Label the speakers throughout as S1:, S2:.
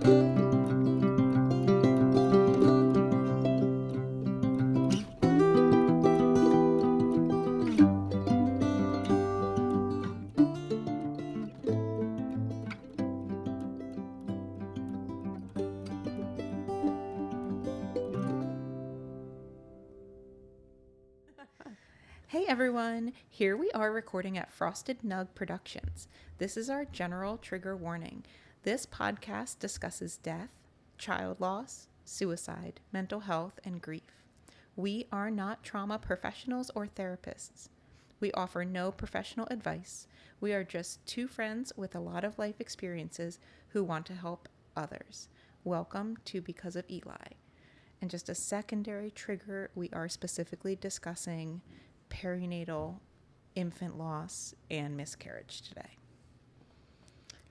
S1: Hey everyone, here we are recording at Frosted Nug Productions. This is our general trigger warning. This podcast discusses death, child loss, suicide, mental health, and grief. We are not trauma professionals or therapists. We offer no professional advice. We are just two friends with a lot of life experiences who want to help others. Welcome to Because of Eli. And just a secondary trigger, we are specifically discussing perinatal, infant loss, and miscarriage today.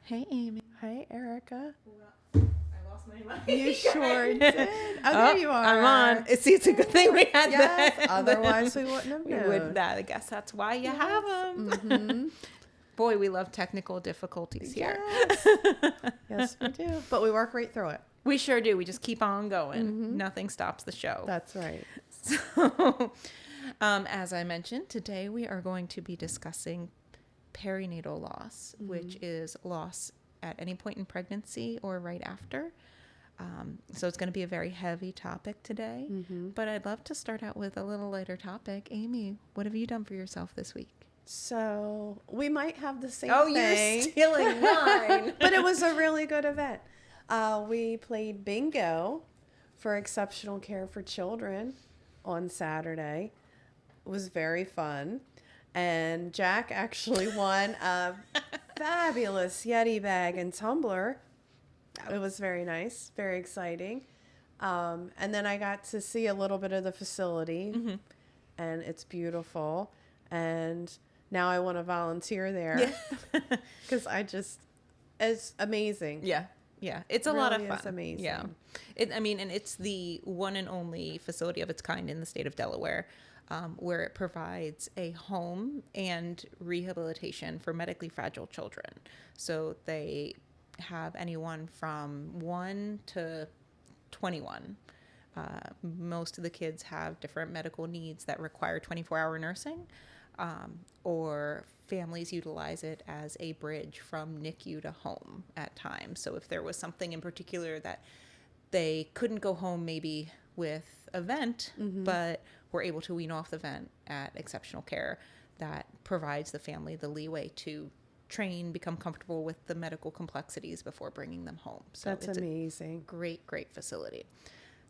S1: Hey, Amy.
S2: Hi, Erica.
S1: I lost my mic.
S2: You sure did. Oh, there you are.
S1: I'm on. See, it's a good thing we had
S2: yes,
S1: that.
S2: otherwise we wouldn't have known.
S1: We would that. I guess that's why you have them. Mm-hmm. Boy, we love technical difficulties here.
S2: Yes. Yes, we do. But we work right through it.
S1: We sure do. We just keep on going. Mm-hmm. Nothing stops the show.
S2: That's right.
S1: So, as I mentioned, today we are going to be discussing perinatal loss, which is loss at any point in pregnancy or right after. So it's going to be a very heavy topic today, but I'd love to start out with a little lighter topic. Amy, what have you done for yourself this week?
S2: So we might have the same
S1: thing.
S2: You're
S1: stealing mine.
S2: But it was a really good event. We played bingo for Exceptional Care for Children on Saturday. It was very fun. And Jack actually won a fabulous Yeti bag and tumbler. It was very nice, very exciting. And then I got to see a little bit of the facility, and it's beautiful. And now I want to volunteer there because it's amazing.
S1: Yeah. Yeah, it's a lot of fun.
S2: It's amazing.
S1: Yeah, and it's the one and only facility of its kind in the state of Delaware, where it provides a home and rehabilitation for medically fragile children. So they have anyone from 1 to 21. Most of the kids have different medical needs that require 24-hour nursing, or families utilize it as a bridge from NICU to home at times. So if there was something in particular that they couldn't go home maybe with a vent, but were able to wean off the vent at Exceptional Care, that provides the family the leeway to train, become comfortable with the medical complexities before bringing them home. So
S2: that's amazing.
S1: Great facility.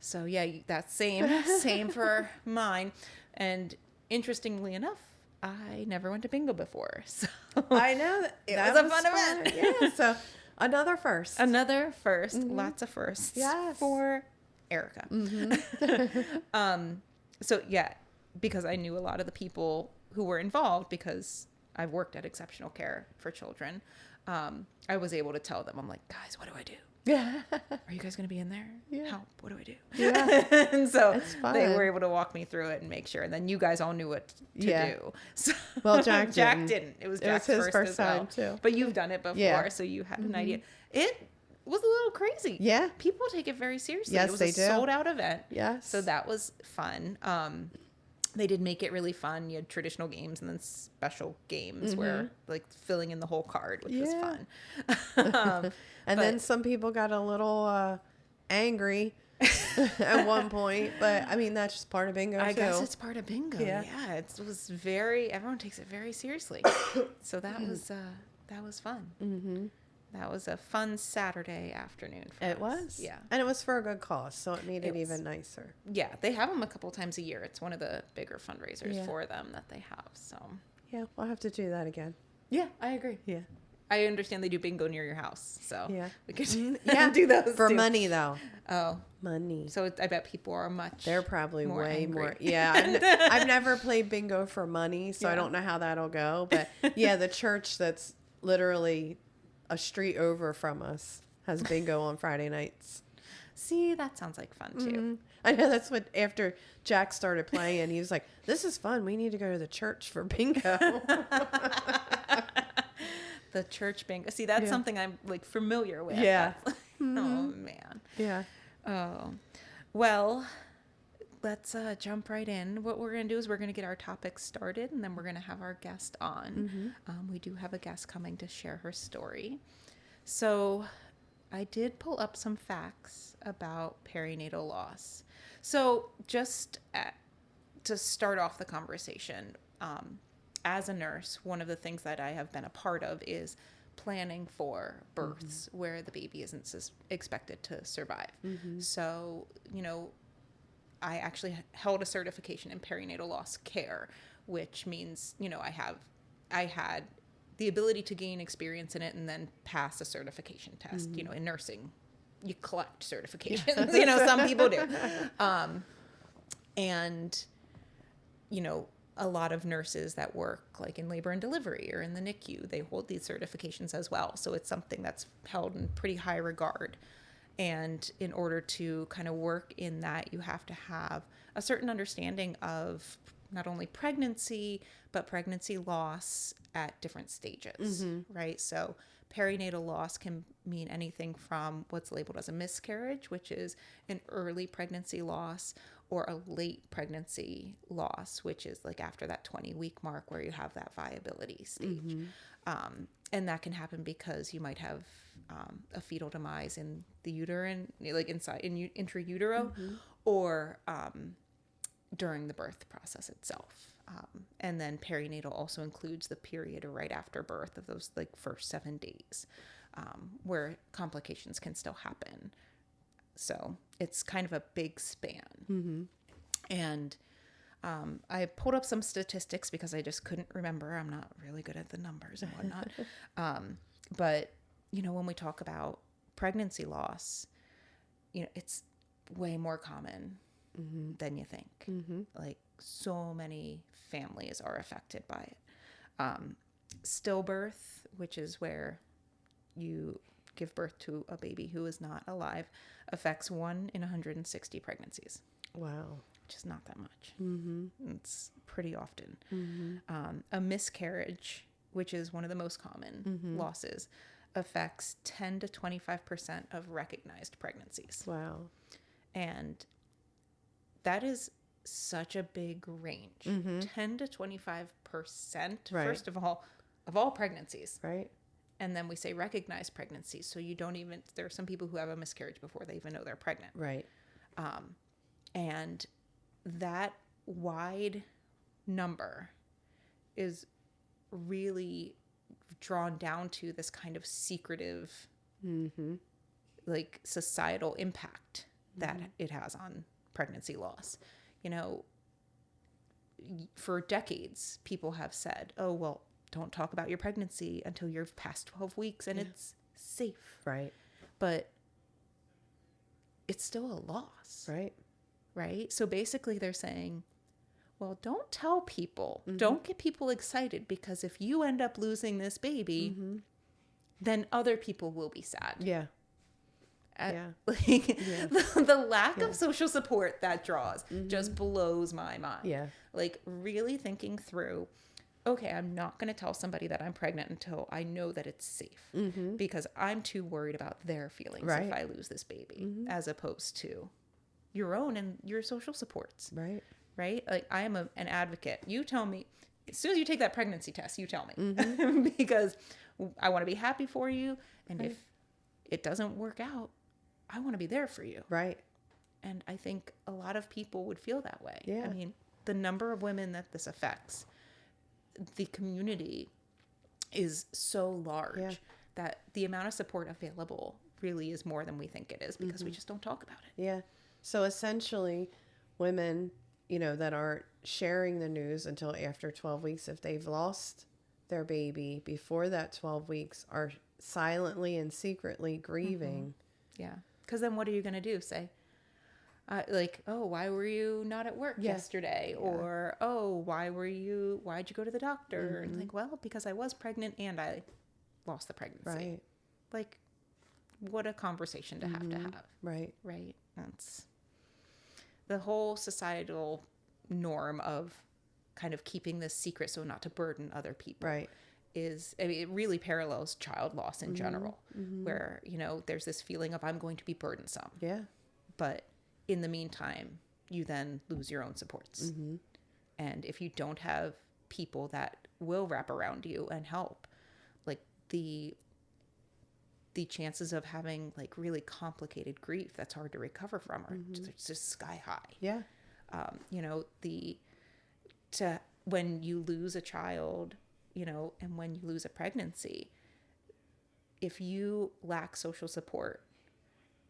S1: So yeah, that's same for mine. And interestingly enough, I never went to bingo before. So
S2: I know
S1: that was a fun event.
S2: Yeah. So another first.
S1: Lots of firsts.
S2: Yes.
S1: For Erica. So yeah, because I knew a lot of the people who were involved, because I've worked at Exceptional Care for Children, I was able to tell them, I'm like, guys, what do I do?
S2: Yeah.
S1: Are you guys going to be in there?
S2: Yeah.
S1: Help. What do I do?
S2: Yeah.
S1: And so they were able to walk me through it and make sure. And then you guys all knew what to do. So,
S2: well, Jack
S1: didn't. It was Jack's
S2: his
S1: first
S2: time too.
S1: But you've done it before, so you had an idea. It was a little crazy.
S2: Yeah.
S1: People take it very seriously.
S2: Yes,
S1: it was
S2: they
S1: a
S2: do.
S1: sold out event.
S2: Yes.
S1: So that was fun. They did make it really fun. You had traditional games and then special games where like filling in the whole card, which was fun.
S2: And then some people got a little angry at one point, but I mean, that's just part of bingo
S1: I
S2: too.
S1: guess it's part of bingo. Yeah. Everyone takes it very seriously. So that was fun. That was a fun Saturday afternoon for us.
S2: It was?
S1: Yeah.
S2: And it was for a good cause, so it made it even nicer.
S1: Yeah, they have them a couple times a year. It's one of the bigger fundraisers for them that they have. So
S2: yeah, we'll have to do that again.
S1: Yeah, I agree.
S2: Yeah.
S1: I understand they do bingo near your house, so we could
S2: do
S1: those
S2: for
S1: too.
S2: money though.
S1: Oh,
S2: money.
S1: So I bet people are much.
S2: They're probably
S1: more
S2: way
S1: angry.
S2: more. Yeah, I've never played bingo for money, so I don't know how that'll go. But yeah, the church that's literally a street over from us has bingo on Friday nights.
S1: See, that sounds like fun too.
S2: I know that's what, after Jack started playing, he was like, this is fun. We need to go to the church for bingo.
S1: The church bingo. See, that's something I'm like familiar with.
S2: Yeah.
S1: Oh, man.
S2: Yeah.
S1: Oh, well, let's jump right in. What we're going to do is we're going to get our topics started, and then we're going to have our guest on. We do have a guest coming to share her story. So I did pull up some facts about perinatal loss. So to start off the conversation, as a nurse, one of the things that I have been a part of is planning for births where the baby isn't expected to survive. So, I actually held a certification in perinatal loss care, which means, I had the ability to gain experience in it and then pass a certification test. In nursing, you collect certifications, some people do. And, a lot of nurses that work like in labor and delivery or in the NICU, they hold these certifications as well. So it's something that's held in pretty high regard. And in order to kind of work in that, you have to have a certain understanding of not only pregnancy, but pregnancy loss at different stages, right? So perinatal loss can mean anything from what's labeled as a miscarriage, which is an early pregnancy loss, or a late pregnancy loss, which is like after that 20-week mark where you have that viability stage. And that can happen because you might have a fetal demise in the uterine, like inside in intrautero, or during the birth process itself. And then perinatal also includes the period right after birth of those like first 7 days, where complications can still happen. So it's kind of a big span. And I pulled up some statistics because I just couldn't remember. I'm not really good at the numbers and whatnot. But, when we talk about pregnancy loss, it's way more common than you think. Like so many families are affected by it. Stillbirth, which is where you give birth to a baby who is not alive, affects 1 in 160 pregnancies.
S2: Wow.
S1: Which is not that much. It's pretty often. A miscarriage, which is one of the most common losses, affects 10 to 25% of recognized pregnancies.
S2: Wow.
S1: And that is such a big range. 10 to 25%, first of all pregnancies.
S2: Right.
S1: And then we say recognized pregnancies. So there are some people who have a miscarriage before they even know they're pregnant.
S2: Right.
S1: And that wide number is really drawn down to this kind of secretive, like societal impact that it has on pregnancy loss. For decades, people have said, oh, well, don't talk about your pregnancy until you're past 12 weeks and it's safe.
S2: Right.
S1: But it's still a loss.
S2: Right.
S1: Right? So basically they're saying, well, don't tell people. Don't get people excited, because if you end up losing this baby, then other people will be sad.
S2: Yeah.
S1: The lack of social support that draws just blows my mind.
S2: Yeah.
S1: Like really thinking through, okay, I'm not going to tell somebody that I'm pregnant until I know that it's safe, because I'm too worried about their feelings if I lose this baby, as opposed to your own and your social supports.
S2: Right.
S1: Right? Like I am an advocate. You tell me, as soon as you take that pregnancy test, you tell me, because I want to be happy for you. And if it doesn't work out, I want to be there for you.
S2: Right.
S1: And I think a lot of people would feel that way.
S2: Yeah.
S1: I mean, the number of women that this affects, the community is so large that the amount of support available really is more than we think it is, because we just don't talk about it.
S2: Yeah. So essentially, women, that aren't sharing the news until after 12 weeks, if they've lost their baby before that 12 weeks, are silently and secretly grieving.
S1: Yeah. Because then what are you going to do? Say, oh, why were you not at work yesterday? Yeah. Or, oh, why'd you go to the doctor? And like, well, because I was pregnant and I lost the pregnancy.
S2: Right.
S1: Like, what a conversation to have.
S2: Right.
S1: Right. That's the whole societal norm of kind of keeping this secret so not to burden other people.
S2: Right.
S1: is, I mean, it really parallels child loss in general, where, there's this feeling of I'm going to be burdensome.
S2: Yeah.
S1: But in the meantime, you then lose your own supports. And if you don't have people that will wrap around you and help, like the chances of having like really complicated grief that's hard to recover from are just sky high.
S2: Yeah.
S1: When you lose a child, and when you lose a pregnancy, if you lack social support,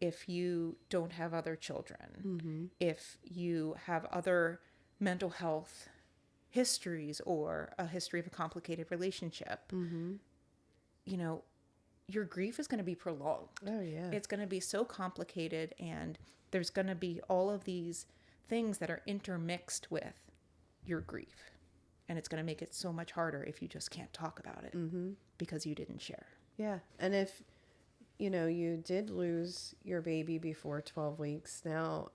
S1: if you don't have other children, if you have other mental health histories or a history of a complicated relationship, your grief is going to be prolonged.
S2: Oh, yeah.
S1: It's going to be so complicated, and there's going to be all of these things that are intermixed with your grief. And it's going to make it so much harder if you just can't talk about it because you didn't share.
S2: Yeah. And if, you did lose your baby before 12 weeks, now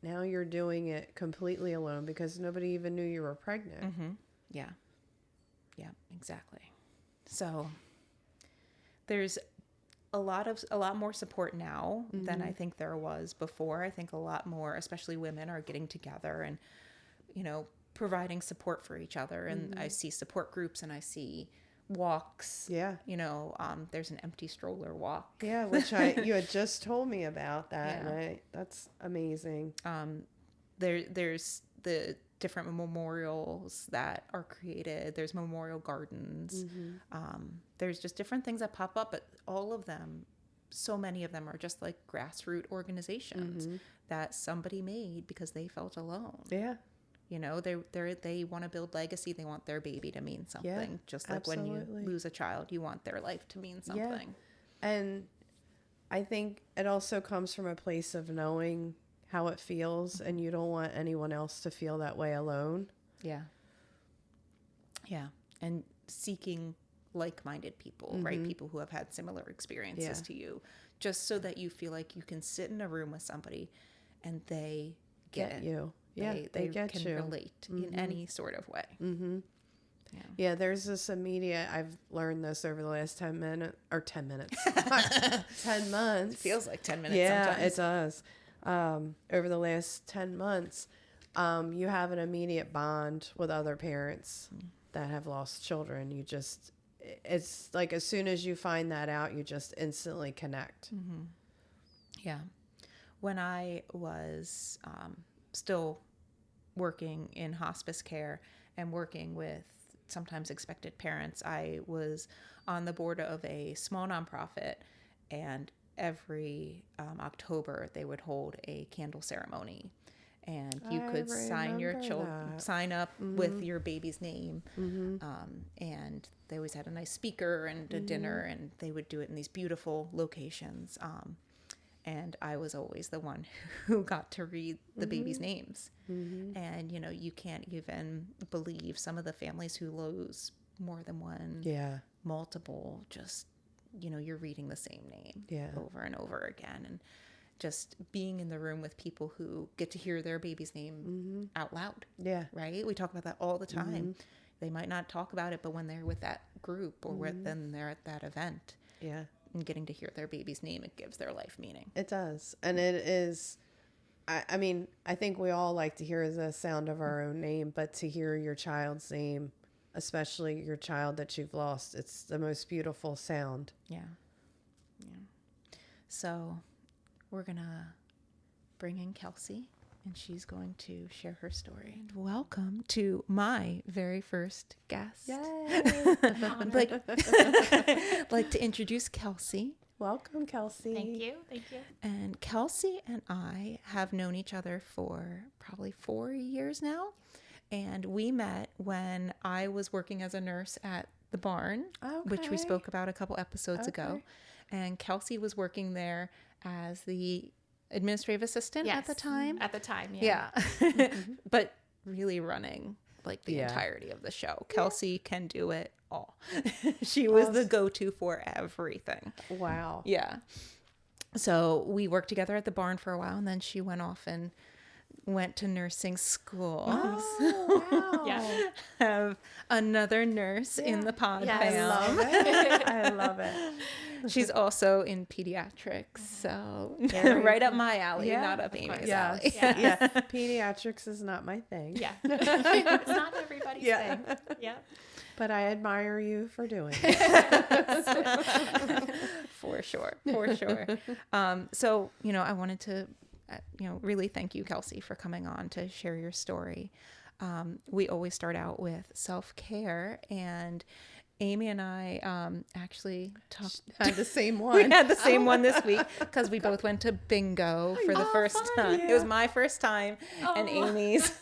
S2: you're doing it completely alone because nobody even knew you were pregnant.
S1: Yeah. Yeah, exactly. So there's a lot more support now than I think there was before. I think a lot more, especially women, are getting together and, providing support for each other. And I see support groups and I see walks.
S2: Yeah.
S1: There's an empty stroller walk.
S2: Yeah, which you had just told me about that. Yeah. And that's amazing.
S1: There's the different memorials that are created. There's memorial gardens. There's just different things that pop up, but all of them, so many of them are just like grassroots organizations that somebody made because they felt alone.
S2: Yeah.
S1: They want to build legacy. They want their baby to mean something.
S2: Yeah,
S1: just like
S2: absolutely.
S1: When you lose a child, you want their life to mean something.
S2: Yeah. And I think it also comes from a place of knowing how it feels, and you don't want anyone else to feel that way alone.
S1: Yeah. Yeah. And seeking like-minded people, right? People who have had similar experiences to you, just so that you feel like you can sit in a room with somebody and they get
S2: you. Yeah,
S1: they
S2: get
S1: can
S2: you.
S1: relate in any sort of way.
S2: Yeah, there's this immediate, I've learned this over the last 10 minutes, 10 months.
S1: It feels like 10 minutes
S2: sometimes.
S1: sometimes.
S2: It does. Over the last 10 months, you have an immediate bond with other parents that have lost children. It's like as soon as you find that out, you just instantly connect.
S1: Yeah. When I was still working in hospice care and working with sometimes expected parents, I was on the board of a small nonprofit, and every October they would hold a candle ceremony, and you could sign up with your baby's name, and they always had a nice speaker and a dinner, and they would do it in these beautiful locations. And I was always the one who got to read the baby's names. And, you can't even believe some of the families who lose more than one, multiple, just, you're reading the same name over and over again. And just being in the room with people who get to hear their baby's name out loud. Yeah. Right? We talk about that all the time. They might not talk about it, but when they're with that group or when they're at that event. Yeah. And getting to hear their baby's name, it gives their life meaning.
S2: It does. And it is, I mean, I think we all like to hear the sound of our own name, but to hear your child's name, especially your child that you've lost, it's the most beautiful sound.
S1: Yeah. Yeah. So we're going to bring in Kelsey, and she's going to share her story. And welcome to my very first guest.
S2: Yay!
S1: I'd like to introduce Kelsey.
S2: Welcome, Kelsey.
S3: Thank you.
S1: And Kelsey and I have known each other for probably 4 years now. And we met when I was working as a nurse at the barn, which we spoke about a couple episodes ago. And Kelsey was working there as the administrative assistant at the time.
S3: At the time, yeah.
S1: But really running like the entirety of the show. Kelsey can do it all. She was the go-to for everything.
S2: Wow.
S1: Yeah. So we worked together at the barn for a while, and then she went off and went to nursing school.
S2: Oh, wow.
S3: Yeah.
S1: Have another nurse in the pod
S3: Yes.
S2: I
S1: fam.
S2: love it. I love it.
S1: She's also in pediatrics, so
S2: Very
S1: right up my alley,
S2: Yeah,
S1: not up
S3: of
S1: Amy's
S3: course.
S2: Yes.
S1: alley.
S3: Yeah.
S2: Yeah. Pediatrics is not my thing.
S3: Yeah. It's not everybody's
S2: Yeah.
S3: thing. Yeah.
S2: But I admire you for doing it.
S1: For sure. So, I wanted to, really thank you, Kelsey, for coming on to share your story. We always start out with self-care, and Amy and I actually talked.
S2: Had the same
S1: We
S2: one.
S1: had the same one this week because we both went to bingo for the first
S3: fun.
S1: time.
S2: Yeah.
S1: It was my first time and Amy's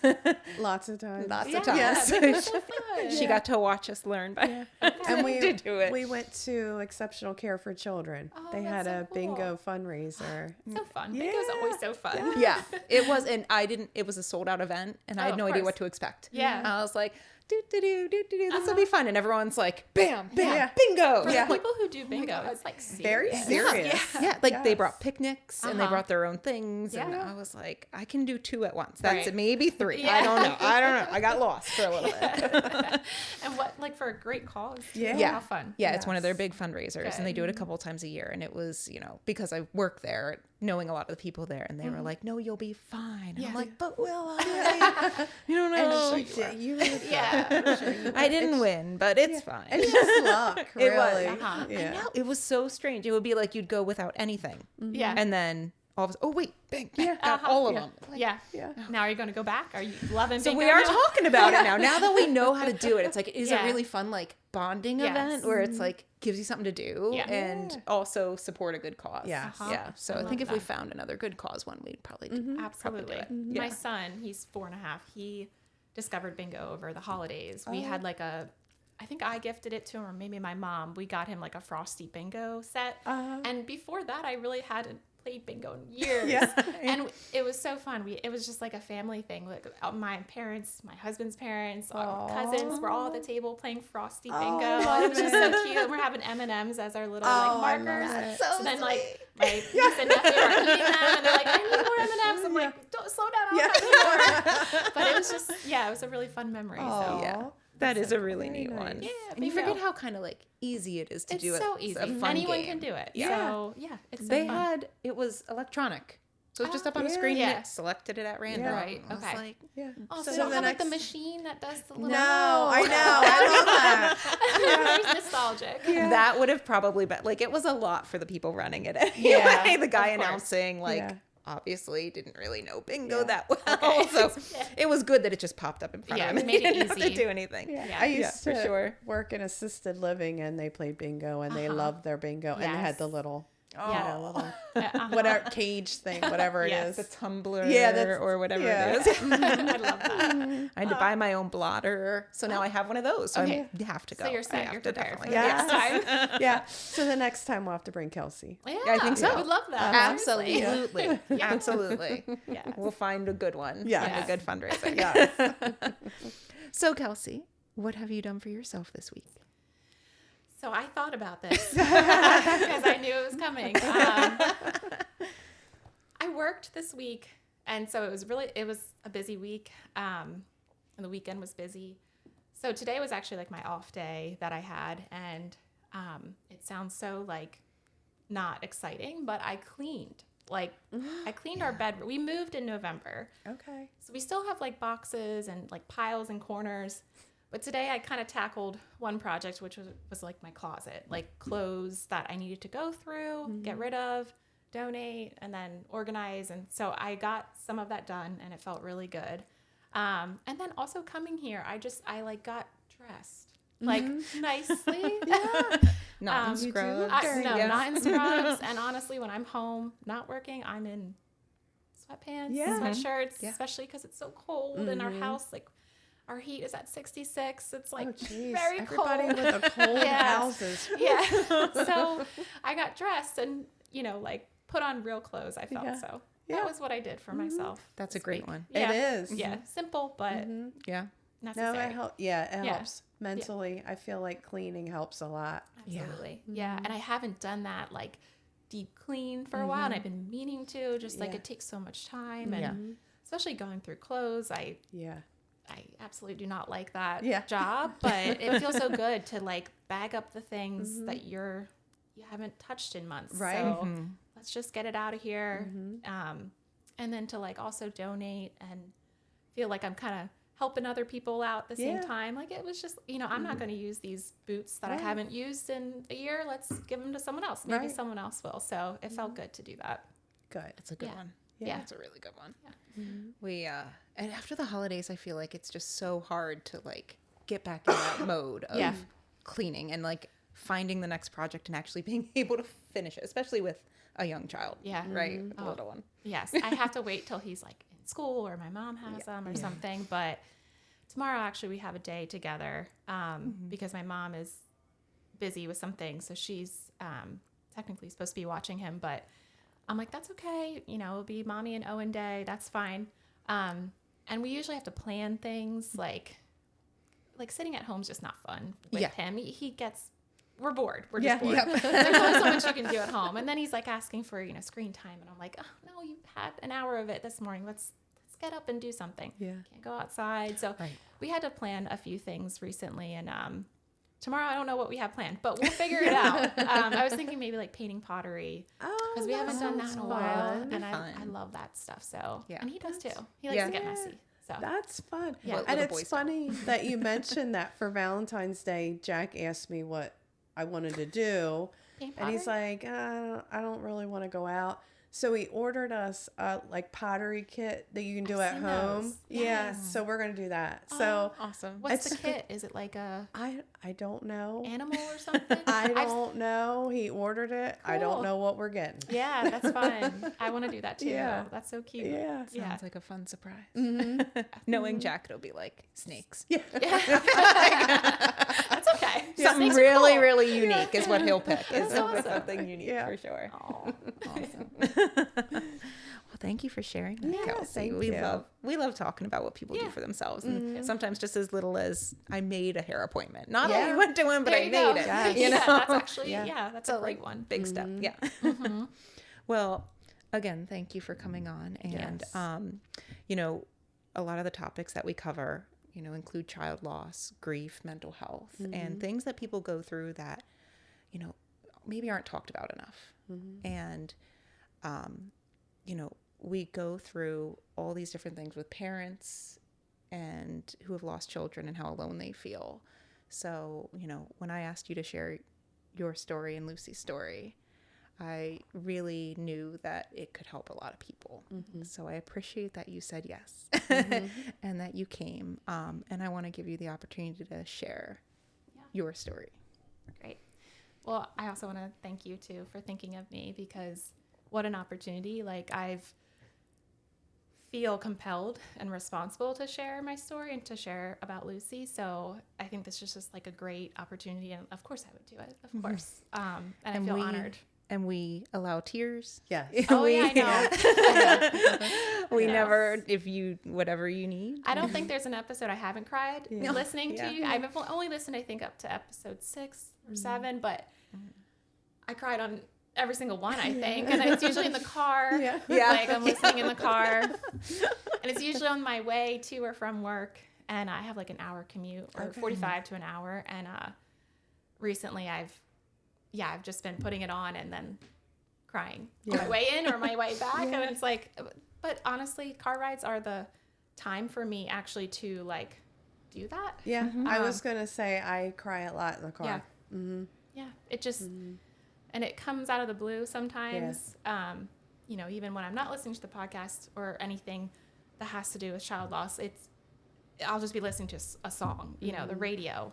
S2: Lots of times.
S1: lots
S3: Yeah.
S1: of times.
S2: Yes.
S3: It was so fun.
S1: She got to watch us learn by
S2: And
S1: to do it.
S2: we went to Exceptional Care for Children.
S3: Oh,
S2: They had
S3: that's
S2: a
S3: so
S2: bingo fundraiser.
S3: So fun. Bingo's always so fun.
S1: Yeah, it was, and it was a sold out event, and I had
S3: of
S1: no idea
S3: course.
S1: what to expect.
S3: Yeah.
S1: I was like, this will be fun, and everyone's like, bam, bam,
S2: Yeah.
S1: bingo.
S3: For
S2: Yeah.
S3: the people who do bingo, it's like
S2: Very
S3: serious.
S2: serious.
S1: Yeah, like they
S2: Yes.
S1: brought picnics and they
S3: Uh-huh.
S1: brought their own things, and
S3: Yeah.
S1: I was like, I can do 2 at once. That's
S3: Right.
S1: maybe 3.
S3: Yeah.
S1: I don't know. I got lost for a little bit.
S3: And what, like, for a great cause. too.
S2: Yeah.
S3: How fun.
S1: Yeah, it's one of their
S2: Yes.
S1: big fundraisers, and they do it a couple times a year. And it was, because I work there, knowing a lot of the people there, and they were like, "No, you'll be fine." And I'm
S3: Yeah.
S1: like, "But will I?" You don't know.
S2: And she did. You really did.
S3: Yeah.
S2: I'm sure you
S1: I didn't
S2: it's,
S1: win, but it's fine.
S2: It's just luck,
S1: It was.
S2: really.
S3: Uh-huh.
S1: I
S2: Yeah.
S1: know, it was so strange. It would be like you'd go without anything,
S3: Yeah.
S1: and then all of a sudden, oh wait, bang, bang, got
S3: Uh-huh.
S1: all of
S2: Yeah.
S1: them. Like,
S3: Yeah.
S2: Yeah.
S3: Now are you going to go back? Are you loving
S1: so
S3: bingo
S1: we are
S3: now?
S1: talking about it now. Now that we know how to do it, it's like it is
S3: Yeah.
S1: a really fun like bonding
S3: Yes.
S1: event where it's like gives you something to do
S3: Yeah.
S1: and
S2: Yeah.
S1: also support a good cause.
S2: Yeah.
S3: Uh-huh.
S1: Yeah. So
S3: I
S1: I think
S3: love
S1: if we
S3: that.
S1: found another good cause one, we'd probably do.
S3: Absolutely.
S1: it.
S3: My
S1: Yeah.
S3: son, he's 4.5. He discovered bingo over the holidays. We had like I think I gifted it to him, or maybe my mom. We got him like a Frosty bingo set. And before that, I really hadn't played bingo in years.
S2: Yeah.
S3: And it was so fun. It was just like a family thing. Like my parents, my husband's parents, our cousins were all at the table playing Frosty bingo.
S2: love
S3: And it was just
S2: it.
S3: so cute. And we're having M&Ms as our little
S2: Oh,
S3: like
S2: I love
S3: markers.
S2: it.
S3: So then like my niece and nephew are eating them, and they're like, I need more M&Ms. I'm like, don't slow down. I don't have any more. But it was just, it was a really fun memory. So
S1: Yeah. That is a really neat one.
S2: nice.
S3: Yeah,
S1: And you
S3: bingo.
S1: forget how kind of like easy it is to
S3: It's
S1: do it.
S3: so easy.
S1: a fun
S3: Anyone
S1: game.
S3: can do it.
S1: Yeah.
S3: So it's so
S1: They
S3: fun.
S1: it was electronic. So it was just up on a
S2: yeah.
S1: screen and
S3: Yeah.
S1: it selected it at random.
S2: Yeah.
S3: Right,
S1: I was
S3: okay.
S1: like,
S2: Yeah.
S3: Oh, so
S2: So
S3: they don't
S2: the
S3: have like the
S2: next-
S3: machine that does the little.
S2: No, I know. I love that.
S3: Very nostalgic.
S1: that would have probably been like it was a lot for the people running it anyway.
S3: Yeah,
S1: The guy
S3: of course.
S1: announcing like
S2: Yeah.
S1: obviously didn't really know bingo
S2: Yeah.
S1: that well.
S3: Okay.
S1: So
S3: Yeah.
S1: it was good that it just popped up in front
S3: Yeah,
S1: of him.
S3: it made it
S1: He didn't have
S3: easy.
S1: to do anything.
S2: Yeah.
S3: Yeah.
S2: I used
S1: for
S2: to
S1: sure.
S2: work in assisted living, and they played bingo, and they loved their bingo, and they
S3: Yes.
S2: had the little,
S3: Yeah.
S2: little
S3: Uh-huh.
S2: whatever cage thing, whatever it
S3: Yes.
S2: is.
S1: The tumbler
S2: Yeah, that's-
S1: or whatever
S2: yeah.
S1: it is.
S3: I love that.
S1: I had to buy my own blotter. So now I have one of those. So
S3: Okay.
S1: you have to go.
S3: So you're
S1: I
S3: set.
S1: have
S3: You're
S1: to
S3: prepared for
S1: definitely-
S3: the
S2: Yes.
S3: next time.
S2: Yeah. So the next time we'll have to bring Kelsey.
S3: Yeah,
S1: I think so.
S3: I would love that. Seriously.
S1: Absolutely. Absolutely.
S3: Yes.
S1: We'll find a good one.
S2: Yes.
S1: Find a good fundraiser.
S2: Yes.
S1: So, Kelsey, what have you done for yourself this week?
S3: So I thought about this because I knew it was coming. I worked this week, and so it was a busy week, and the weekend was busy. So today was actually like my off day that I had, and it sounds so like not exciting, but I cleaned. Like I cleaned our bed. We moved in November.
S2: Okay.
S3: So we still have like boxes and like piles and corners. But today I kind of tackled one project, which was like my closet, like clothes that I needed to go through, get rid of, donate, and then organize. And so I got some of that done, and it felt really good. And then also coming here, I like got dressed like nicely.
S1: Not in
S2: you do
S1: scrubs.
S2: look
S3: No,
S2: Yes.
S3: not in scrubs. And honestly, when I'm home not working, I'm in sweatpants,
S2: Yeah.
S3: sweatshirts,
S1: Yeah.
S3: especially because it's so cold in our house. Like our heat is at 66. It's like
S2: Oh, jeez.
S3: very
S2: Everybody
S3: cold.
S2: with the cold
S3: Yeah.
S2: houses.
S3: Yeah. So I got dressed and, like put on real clothes, I felt.
S2: Yeah.
S3: So
S2: Yeah.
S3: that was what I did for myself.
S1: That's a
S3: this
S1: great
S3: week.
S1: one.
S3: Yeah.
S2: It is.
S3: Yeah. Simple, but
S1: Yeah.
S2: No,
S3: necessary.
S2: it helps. Yeah, it
S3: Yeah.
S2: helps mentally. I feel like cleaning helps a lot.
S3: Absolutely. Yeah. And I haven't done that like deep clean for a while, and I've been meaning to, just like
S2: Yeah.
S3: it takes so much time. And
S1: Yeah.
S3: especially going through clothes. I absolutely do not like that job, but it feels so good to like bag up the things that you haven't touched in months.
S2: Right.
S3: So let's just get it out of here. And then to like also donate and feel like I'm kind of helping other people out at the same time. Like it was just, I'm not going to use these boots that I haven't used in a year. Let's give them to someone else. Maybe someone else will. So it felt good to do that.
S2: Good.
S1: It's a good one.
S3: Yeah.
S1: It's a really good one. Yeah. We and after the holidays, I feel like it's just so hard to like get back in that mode of cleaning and like finding the next project and actually being able to finish it, especially with a young child.
S3: Yeah.
S1: Right. A little one.
S3: Yes. I have to wait till he's like in school or my mom has them or something. But tomorrow, actually, we have a day together because my mom is busy with some things. So she's technically supposed to be watching him, but I'm like, that's okay. It'll be Mommy and Owen day. That's fine. And we usually have to plan things like sitting at home is just not fun with him. He gets, we're bored. We're just bored. There's only so much you can do at home. And then he's like asking for, screen time. And I'm like, oh no, you had an hour of it this morning. Let's get up and do something. Yeah. Can't go outside. So we had to plan a few things recently. And tomorrow, I don't know what we have planned, but we'll figure it out. I was thinking maybe like painting pottery because we haven't done that in a while, and I love that stuff. So and he does too. He likes to get messy. So
S2: that's fun.
S3: Yeah.
S2: And it's funny that you mentioned that for Valentine's Day. Jack asked me what I wanted to do, and he's like, I don't really want to go out. So he ordered us a like pottery kit that you can do at home.
S3: Those.
S2: Yeah. So we're going to do that. So
S1: awesome.
S3: What's the kit? Is it like a
S2: I don't know.
S3: animal or something?
S2: I don't know. He ordered it. Cool. I don't know what we're getting.
S3: Yeah, that's fun. I want to do that too.
S2: Yeah.
S3: That's so cute.
S2: Yeah.
S1: Sounds like a fun surprise. Knowing Jack, it'll be like snakes.
S2: Yeah.
S3: That's okay.
S1: Something
S3: Snakes
S1: really,
S3: are cool.
S1: really unique is what he'll pick. Is
S3: awesome.
S1: something unique for sure.
S3: Oh,
S1: Awesome. Well, thank you for sharing that, Kelsey. We love talking about what people do for themselves, and sometimes just as little as I made a hair appointment. Not I went to him, but I made it.
S2: Yes.
S1: You know,
S3: that's actually that's a great one.
S1: Big step. Yeah. Well, again, thank you for coming on, and a lot of the topics that we cover, include child loss, grief, mental health, and things that people go through that, maybe aren't talked about enough. And we go through all these different things with parents and who have lost children and how alone they feel. So, when I asked you to share your story and Lucy's story, I really knew that it could help a lot of people. So I appreciate that you said yes and that you came. And I want to give you the opportunity to share your story.
S3: Great. Well, I also want to thank you too for thinking of me, because what an opportunity. Like, I've feel compelled and responsible to share my story and to share about Lucy. So I think this is just like a great opportunity, and of course I would do it, of course. And I feel honored.
S1: And we allow tears.
S2: Yes.
S3: Oh, yeah, I know.
S1: We never, whatever you need.
S3: I don't think there's an episode I haven't cried listening to you. I've only listened, I think, up to episode 6 or 7, but I cried on every single one, I think. And it's usually in the car. Like, I'm listening in the car. And it's usually on my way to or from work. And I have like an hour commute, or 45 to an hour. And recently I've just been putting it on and then crying on my way in or my way back. And it's like, but honestly, car rides are the time for me actually to like do that.
S2: Yeah. I was going to say I cry a lot in the car.
S3: Yeah. Yeah. It just, and it comes out of the blue sometimes. Even when I'm not listening to the podcast or anything that has to do with child loss, I'll just be listening to a song, the radio,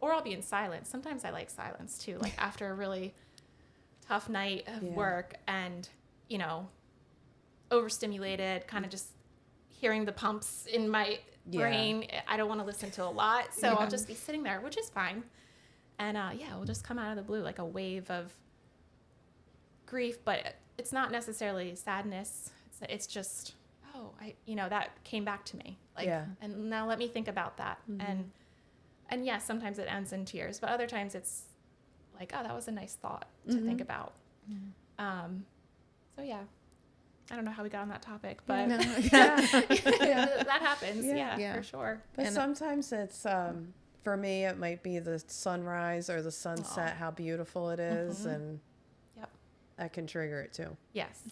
S3: or I'll be in silence. Sometimes I like silence too, like after a really tough night of work and, overstimulated, kind of just hearing the pumps in my brain. I don't want to listen to a lot. So I'll just be sitting there, which is fine. And it will just come out of the blue like a wave of grief, but it's not necessarily sadness. It's just, that came back to me. Like, and now let me think about that. And yes, sometimes it ends in tears, but other times it's like, oh, that was a nice thought to think about. So yeah. I don't know how we got on that topic, but
S1: No.
S3: that happens.
S2: Yeah.
S3: Yeah, for sure.
S2: But
S1: And-
S2: sometimes it's for me it might be the sunrise or the sunset,
S3: Aw.
S2: how beautiful it is, and
S3: Yep.
S2: that can trigger it too.
S3: Yes.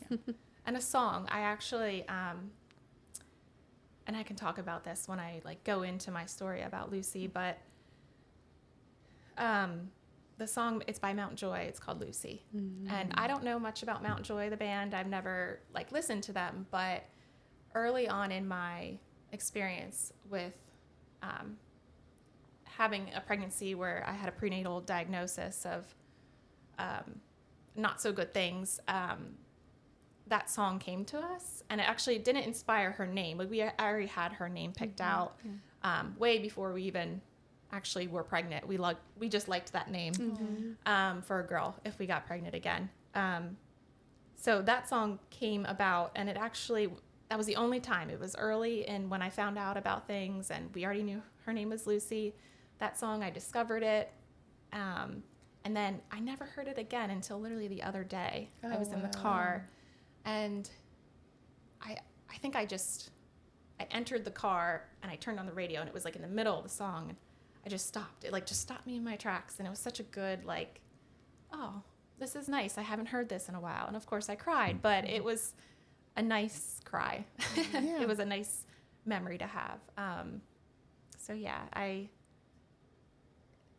S3: And a song, I actually, and I can talk about this when I like go into my story about Lucy, but the song, it's by Mount Joy. It's called Lucy. And I don't know much about Mount Joy, the band. I've never like listened to them, but early on in my experience with having a pregnancy where I had a prenatal diagnosis of not so good things, that song came to us, and it actually didn't inspire her name. Like we already had her name picked out way before we even actually were pregnant. We just liked that name for a girl if we got pregnant again. So that song came about, and that was the only time. It was early in when I found out about things, and we already knew her name was Lucy. That song, I discovered it. And then I never heard it again until literally the other day. I was in the car, and I think I entered the car and I turned on the radio, and it was like in the middle of the song, and I just stopped. It like just stopped me in my tracks, and it was such a good like, oh, this is nice. I haven't heard this in a while. And of course I cried, but it was a nice cry. It was a nice memory to have. So yeah,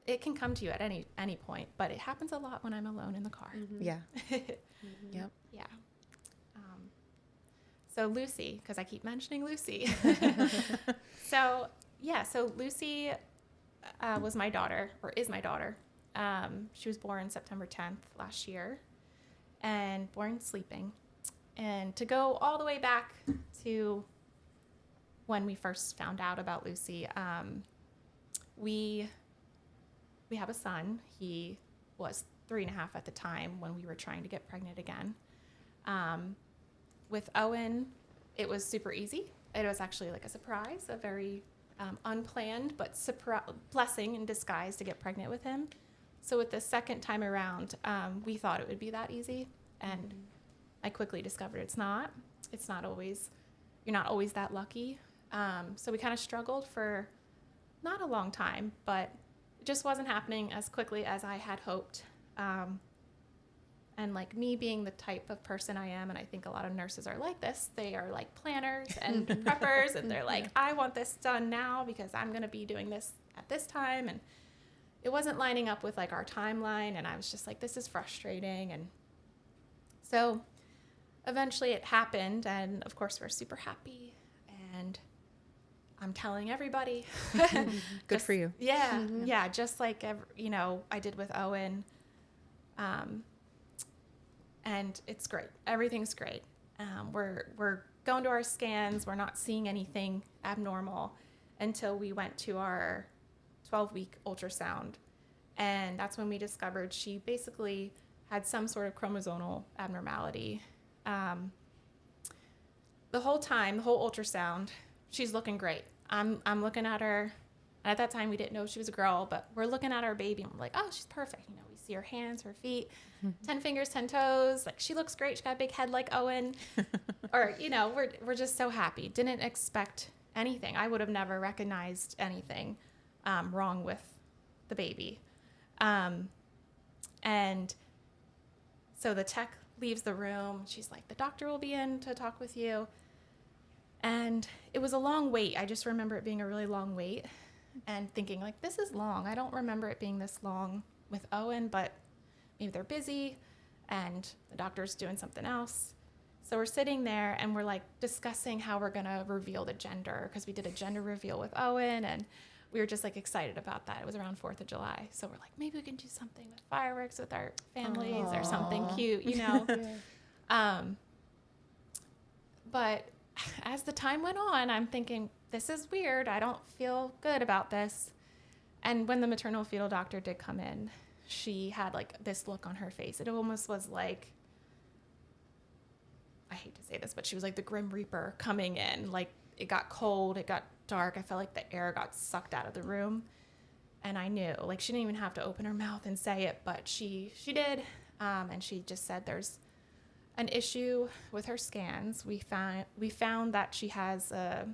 S3: it can come to you at any point, but it happens a lot when I'm alone in the car.
S1: Yeah. Yep.
S3: Yeah. So Lucy, because I keep mentioning Lucy. So Lucy was my daughter, or is my daughter. She was born September 10th last year, and born sleeping. And to go all the way back to when we first found out about Lucy, we have a son. He was 3.5 at the time when we were trying to get pregnant again. With Owen, it was super easy. It was actually like a surprise, a very unplanned but blessing in disguise to get pregnant with him. So with the second time around, we thought it would be that easy, and I quickly discovered it's not. It's not always. You're not always that lucky. So we kind of struggled for not a long time, but it just wasn't happening as quickly as I had hoped. And like me being the type of person I am, and I think a lot of nurses are like this, they are like planners and preppers, and they're like, I want this done now because I'm going to be doing this at this time. And it wasn't lining up with like our timeline. And I was just like, this is frustrating. And so eventually it happened. And of course we're super happy, and I'm telling everybody.
S1: Good for you.
S3: Yeah. Yeah. Just like, I did with Owen. And it's great. Everything's great. We're going to our scans. We're not seeing anything abnormal until we went to our 12-week ultrasound. And that's when we discovered she basically had some sort of chromosomal abnormality. The whole time, the whole ultrasound, she's looking great. I'm looking at her. And at that time, we didn't know she was a girl, but we're looking at our baby, and we're like, oh, she's perfect. We see her hands, her feet, 10 fingers, 10 toes. Like, she looks great. She got a big head like Owen. Or, we're just so happy. Didn't expect anything. I would have never recognized anything wrong with the baby. And so the tech leaves the room. She's like, the doctor will be in to talk with you. And it was a long wait. I just remember it being a really long wait. And thinking, like, this is long. I don't remember it being this long with Owen, but maybe they're busy and the doctor's doing something else. So we're sitting there and we're, like, discussing how we're going to reveal the gender, because we did a gender reveal with Owen, and we were just, like, excited about that. It was around 4th of July. So we're like, maybe we can do something with fireworks with our families or something cute, But as the time went on, I'm thinking, this is weird. I don't feel good about this. And when the maternal fetal doctor did come in, she had like this look on her face. It almost was like, I hate to say this, but she was like the Grim Reaper coming in. Like, it got cold, it got dark. I felt like the air got sucked out of the room. And I knew, like, she didn't even have to open her mouth and say it, but she did. And she just said, there's an issue with her scans. We found that she has a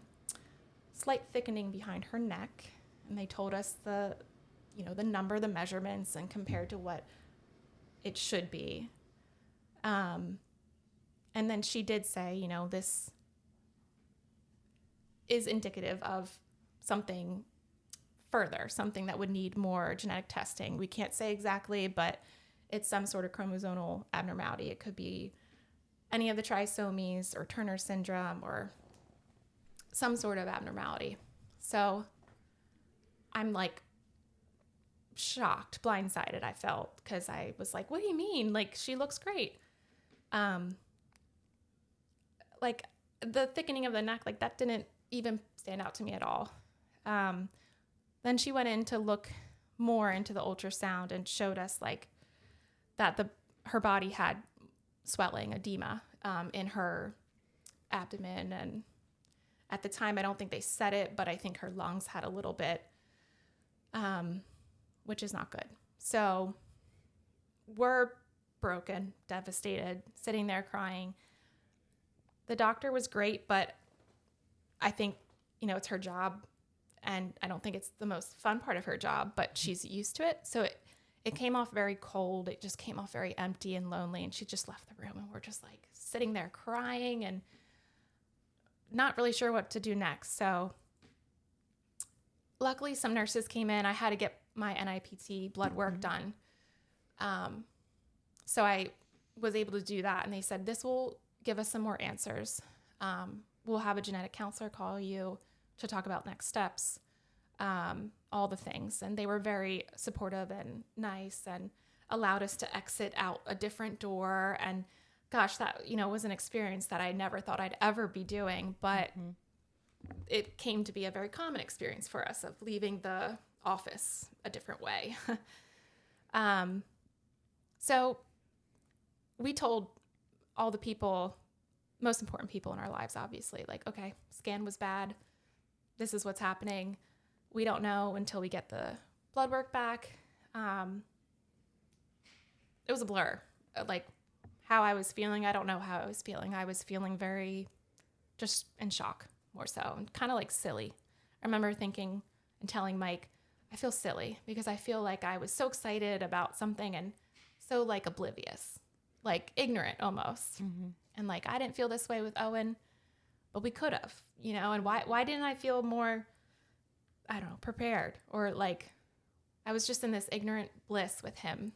S3: slight thickening behind her neck, and they told us the number, the measurements, and compared to what it should be. And then she did say, this is indicative of something further, something that would need more genetic testing. We can't say exactly, but it's some sort of chromosomal abnormality. It could be any of the trisomies or Turner syndrome or some sort of abnormality. So I'm like shocked, blindsided, I felt, because I was like, what do you mean? Like, she looks great. Like the thickening of the neck, like that didn't even stand out to me at all. Then she went in to look more into the ultrasound and showed us like that her body had swelling, edema, in her abdomen. And at the time, I don't think they said it, but I think her lungs had a little bit, which is not good. So we're broken, devastated, sitting there crying. The doctor was great, but I think, it's her job, and I don't think it's the most fun part of her job, but she's used to it. So it came off very cold. It just came off very empty and lonely, and she just left the room, and we're just like sitting there crying and not really sure what to do next. So luckily some nurses came in. I had to get my NIPT blood work done. So I was able to do that, and they said, this will give us some more answers. We'll have a genetic counselor call you to talk about next steps, all the things. And they were very supportive and nice and allowed us to exit out a different door. And gosh, that, was an experience that I never thought I'd ever be doing, but it came to be a very common experience for us of leaving the office a different way. So we told all the people, most important people in our lives, obviously, like, okay, scan was bad. This is what's happening. We don't know until we get the blood work back. It was a blur. Like how I was feeling, I don't know how I was feeling. I was feeling very just in shock, more so, and kind of like silly. I remember thinking and telling Mike, I feel silly because I feel like I was so excited about something and so like oblivious, like ignorant almost. And like, I didn't feel this way with Owen, but we could have, and why didn't I feel more, I don't know, prepared, or like I was just in this ignorant bliss with him.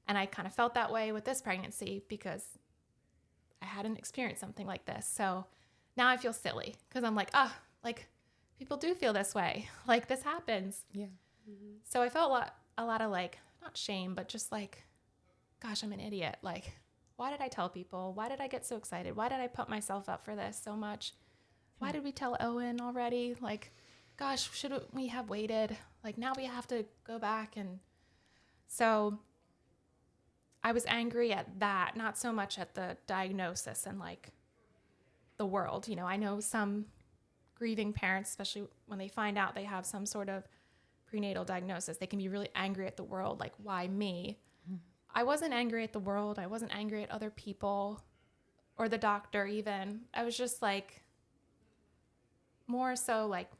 S3: And I kind of felt that way with this pregnancy because I hadn't experienced something like this. So now I feel silly because I'm like, like people do feel this way. Like this happens.
S1: Yeah.
S3: So I felt a lot of like, not shame, but just like, gosh, I'm an idiot. Like, why did I tell people? Why did I get so excited? Why did I put myself up for this so much? Why did we tell Owen already? Like, gosh, shouldn't we have waited? Like now we have to go back. And so I was angry at that, not so much at the diagnosis and like the world. I know some grieving parents, especially when they find out they have some sort of prenatal diagnosis, they can be really angry at the world. Like, why me? I wasn't angry at the world. I wasn't angry at other people or the doctor even. I was just like, more so like,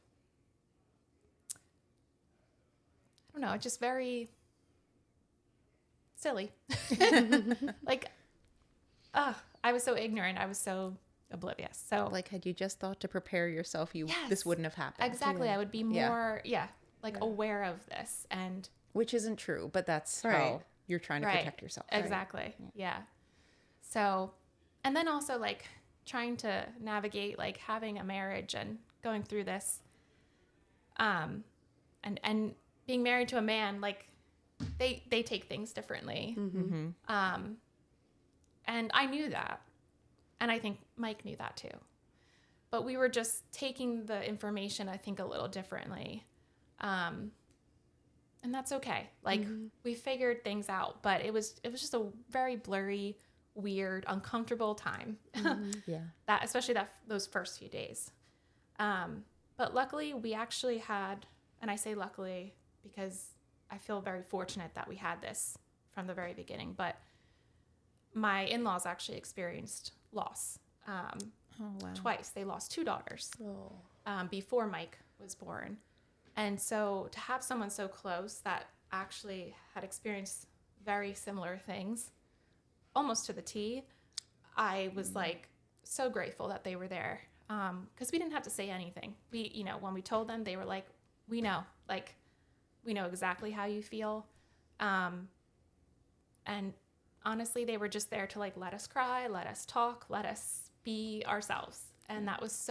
S3: I don't know, just very silly. Like, I was so ignorant. I was so oblivious. So
S1: Like, had you just thought to prepare yourself,
S3: Yes.
S1: this wouldn't have happened.
S3: Exactly.
S1: Yeah.
S3: I would be more, aware of this. And
S1: Which isn't true, but that's
S2: Right.
S1: how you're trying to protect yourself. right?
S3: Exactly. Yeah. So, and then also like trying to navigate like having a marriage and going through this, and being married to a man, like they take things differently. And I knew that. And I think Mike knew that too. But we were just taking the information, I think, a little differently. And that's okay. Like we figured things out, but it was just a very blurry, weird, uncomfortable time.
S1: Yeah.
S3: That, especially those first few days. But luckily we actually had, and I say luckily because I feel very fortunate that we had this from the very beginning, but my in-laws actually experienced loss
S1: Oh, wow.
S3: twice. They lost two daughters
S2: Oh.
S3: before Mike was born. And so to have someone so close that actually had experienced very similar things, almost to the T, I was like so grateful that they were there. Because we didn't have to say anything. We, you know, when we told them, they were like, we know exactly how you feel. And honestly, they were just there to like let us cry, let us talk, let us be ourselves. And that was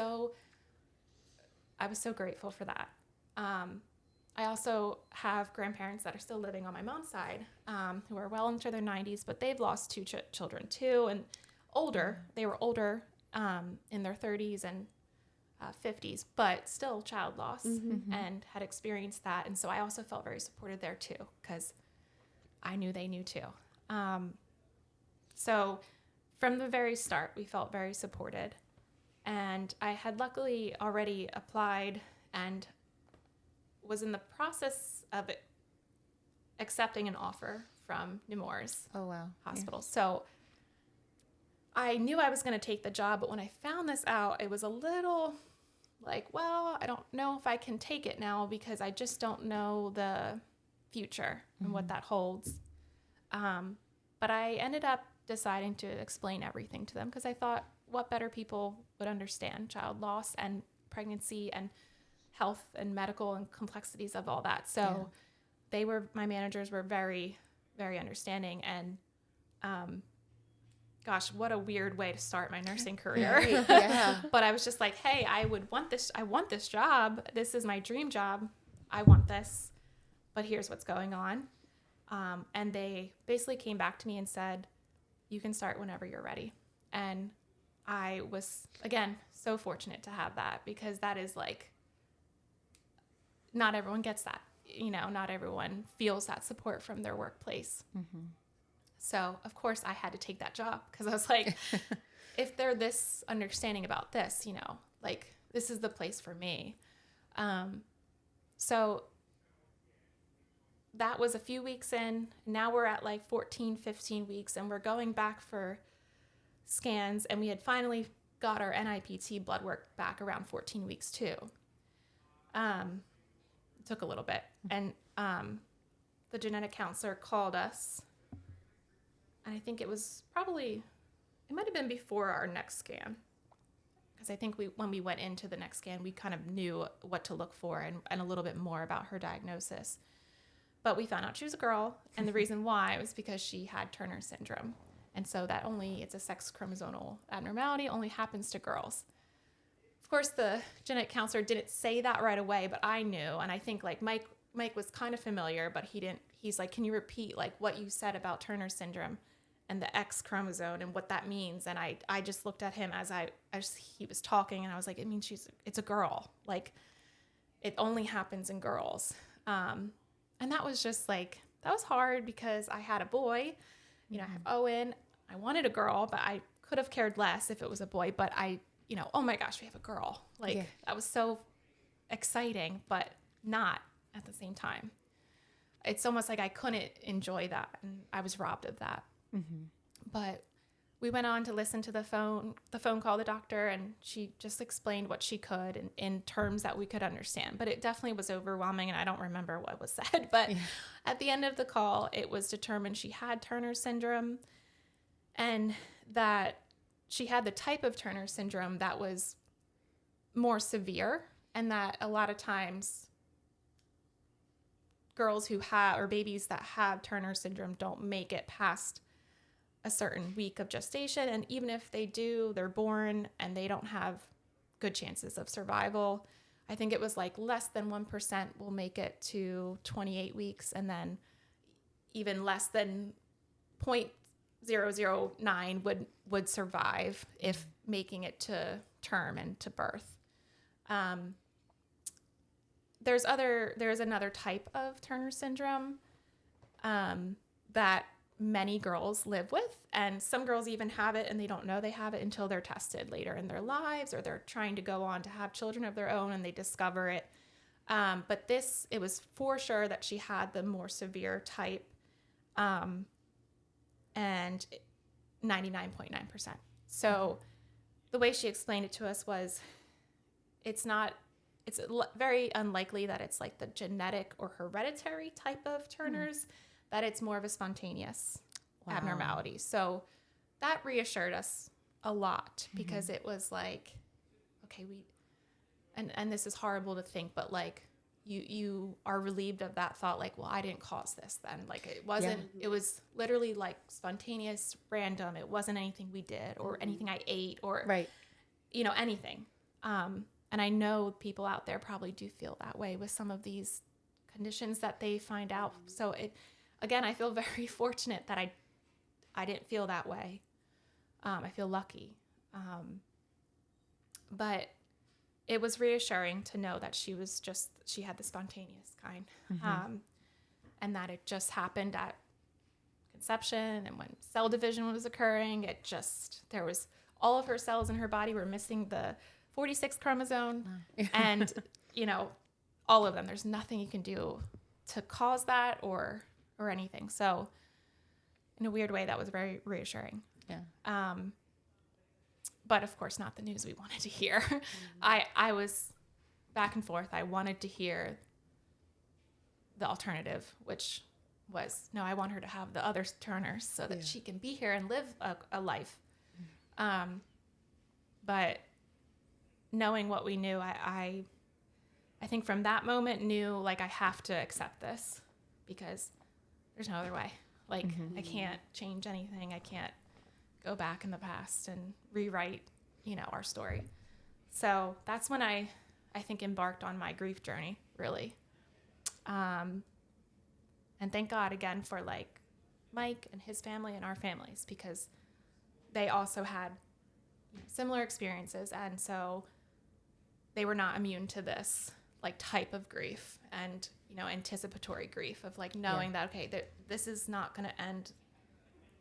S3: I was so grateful for that. I also have grandparents that are still living on my mom's side, who are well into their 90s, but they've lost two children too, and older. They were older, in their 30s and 50s, but still child loss, and had experienced that. And so I also felt very supported there too, because I knew they knew too. So from the very start, we felt very supported. And I had luckily already applied and was in the process of accepting an offer from Nemours
S1: Oh, wow.
S3: Hospital. So I knew I was going to take the job, but when I found this out, it was a little like, well, I don't know if I can take it now because I just don't know the future and what that holds. But I ended up deciding to explain everything to them because I thought what better people would understand child loss and pregnancy and health and medical and complexities of all that. So my managers were very, very understanding. And gosh, what a weird way to start my nursing career.
S1: Right, yeah.
S3: But I was just like, hey, I want this job. This is my dream job. I want this, but here's what's going on. And they basically came back to me and said, you can start whenever you're ready. And I was, again, so fortunate to have that, because that is like, not everyone gets that. You know, not everyone feels that support from their workplace. So, of course, I had to take that job because I was like, if they're this understanding about this, you know, like, this is the place for me. So that was a few weeks in. Now we're at like 14, 15 weeks, and we're going back for scans, and we had finally got our NIPT blood work back around 14 weeks too. It took a little bit. And the genetic counselor called us, and I think it might have been before our next scan, because I think when we went into the next scan, we kind of knew what to look for and a little bit more about her diagnosis. But we found out she was a girl, and the reason why was because she had Turner syndrome. And so it's a sex chromosomal abnormality, only happens to girls. Of course, the genetic counselor didn't say that right away, but I knew. And I think like Mike was kind of familiar, but he's like, can you repeat like what you said about Turner syndrome and the X chromosome and what that means? And I just looked at him as he was talking, and I was like, it means it's a girl. Like, it only happens in girls. And that was just like, that was hard because I had a boy, you know, I have Owen. I wanted a girl, but I could have cared less if it was a boy, but oh my gosh, we have a girl. Like, that was so exciting, but not at the same time. It's almost like I couldn't enjoy that, and I was robbed of that. But we went on to listen to the phone call the doctor, and she just explained what she could in terms that we could understand. But it definitely was overwhelming, and I don't remember what was said. But at the end of the call, it was determined she had Turner syndrome, and that she had the type of Turner syndrome that was more severe, and that a lot of times girls or babies that have Turner syndrome don't make it past a certain week of gestation. And even if they do, they're born and they don't have good chances of survival. I think it was like less than 1% will make it to 28 weeks, and then even less than 0.009 would survive if making it to term and to birth. There's another type of Turner syndrome that many girls live with, and some girls even have it and they don't know they have it until they're tested later in their lives, or they're trying to go on to have children of their own and they discover it. But it was for sure that she had the more severe type. And 99.9%. So the way she explained it to us was it's very unlikely that it's like the genetic or hereditary type of Turner's, that it's more of a spontaneous abnormality. So that reassured us a lot because it was like, okay, and this is horrible to think, but like you are relieved of that thought, like, well, I didn't cause this then. Like it wasn't, it was literally like spontaneous, random. It wasn't anything we did or anything I ate or, anything. And I know people out there probably do feel that way with some of these conditions that they find out. So again, I feel very fortunate that I didn't feel that way. I feel lucky. But it was reassuring to know that she had the spontaneous kind. And that it just happened at conception, and when cell division was occurring, there was all of her cells in her body were missing the 46th chromosome. And, all of them, there's nothing you can do to cause that or anything. So in a weird way, that was very reassuring.
S1: Yeah.
S3: But of course, not the news we wanted to hear. I was back and forth. I wanted to hear the alternative, which was, no, I want her to have the other Turners so that she can be here and live a life. But knowing what we knew, I think from that moment knew, like, I have to accept this because there's no other way. Like, I can't change anything. I can't go back in the past and rewrite, our story. So that's when I think embarked on my grief journey, really. And thank God again for like Mike and his family and our families, because they also had similar experiences. And so they were not immune to this like type of grief and, anticipatory grief of like knowing that, okay, this is not going to end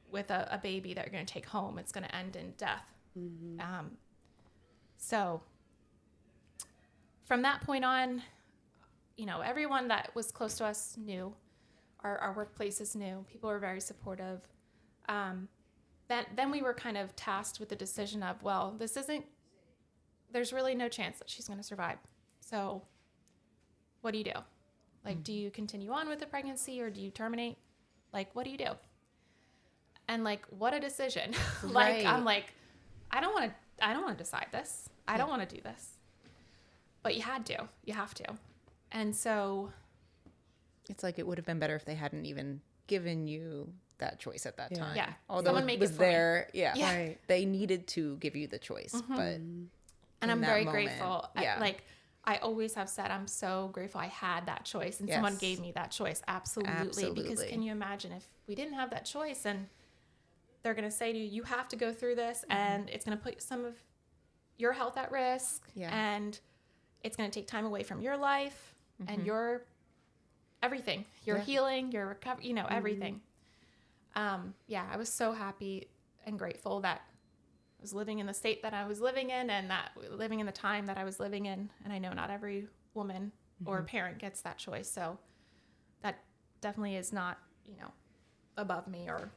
S3: with a baby that you're going to take home. It's going to end in death. So from that point on, everyone that was close to us knew, our workplaces knew, people were very supportive. Then we were kind of tasked with the decision of, well, there's really no chance that she's going to survive. So what do you do? Like, do you continue on with the pregnancy or do you terminate? Like, what do you do? And like, what a decision. Like, I'm like, I don't want to decide this. I don't want to do this. But you have to. And so
S1: it's like, it would have been better if they hadn't even given you that choice at that time.
S3: Yeah.
S1: Although
S3: Someone
S1: it
S3: make
S1: was
S3: it for me.
S1: there. Yeah.
S2: Right.
S1: They needed to give you the choice, but
S3: and I'm
S1: that
S3: very
S1: moment,
S3: grateful. I always have said, I'm so grateful I had that choice and someone gave me that choice. Absolutely. Because can you imagine if we didn't have that choice and they're going to say to you, you have to go through this and it's going to put some of your health at risk and it's going to take time away from your life and your everything, your healing, your recovery, everything. I was so happy and grateful that I was living in the state that I was living in and that living in the time that I was living in. And I know not every woman or parent gets that choice. So that definitely is not, above me, or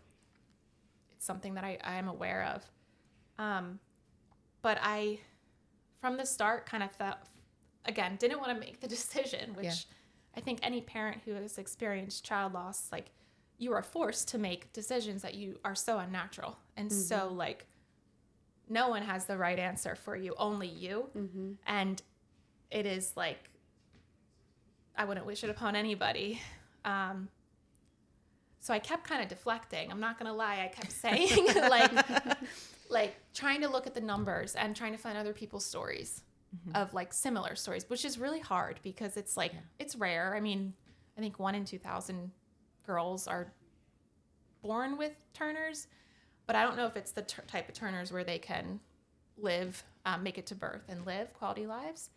S3: it's something that I am aware of. But I, from the start, kind of felt, again, didn't want to make the decision, which I think any parent who has experienced child loss, like, you are forced to make decisions that you are so unnatural. And so, like, no one has the right answer for you, only you. And it is like, I wouldn't wish it upon anybody. So I kept kind of deflecting. I'm not going to lie. I kept saying, like trying to look at the numbers and trying to find other people's stories of like similar stories, which is really hard because it's like, it's rare. I mean, I think 1 in 2,000 girls are born with Turners, but I don't know if it's the type of Turners where they can live, make it to birth and live quality lives.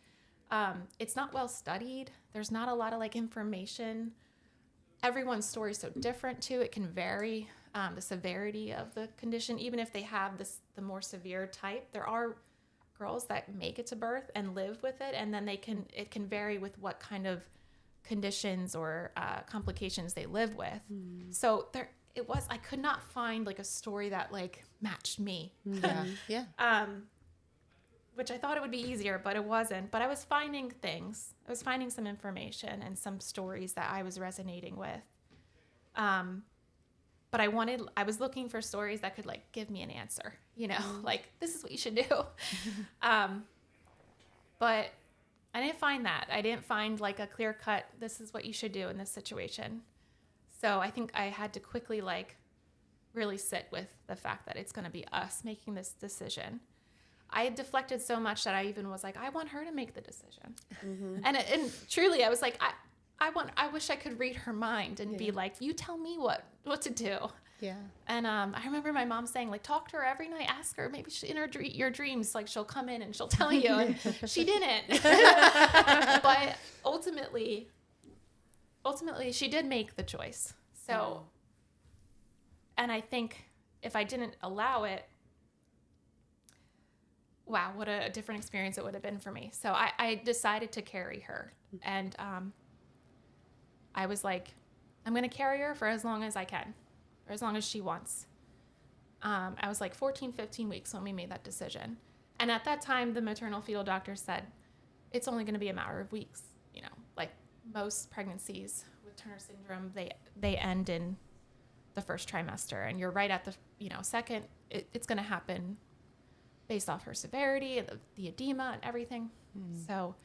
S3: It's not well studied. There's not a lot of like information. Everyone's story is so different too. It can vary, the severity of the condition. Even if they have the more severe type, there are girls that make it to birth and live with it, and then it can vary with what kind of conditions or complications they live with. So I could not find like a story that like matched me.
S1: Yeah. Yeah.
S3: Which I thought it would be easier, but it wasn't. But I was finding things. I was finding some information and some stories that I was resonating with. But I was looking for stories that could like give me an answer, like this is what you should do. But I didn't find that. I didn't find like a clear cut, this is what you should do in this situation. So I think I had to quickly like really sit with the fact that it's going to be us making this decision. I had deflected so much that I even was like, I want her to make the decision. Mm-hmm. And truly I was like, I wish I could read her mind and be like, you tell me what to do.
S1: Yeah.
S3: And I remember my mom saying, like, talk to her every night, ask her, maybe in your dreams, like she'll come in and she'll tell you. And she didn't. But ultimately she did make the choice. So, and I think if I didn't allow it, wow, what a different experience it would have been for me. So I decided to carry her. And I was like, I'm going to carry her for as long as I can, or as long as she wants. I was like 14, 15 weeks when we made that decision. And at that time, the maternal fetal doctor said, it's only going to be a matter of weeks. Like most pregnancies with Turner syndrome, they end in the first trimester. And you're right at the, second, it's going to happen based off her severity and the edema and everything. So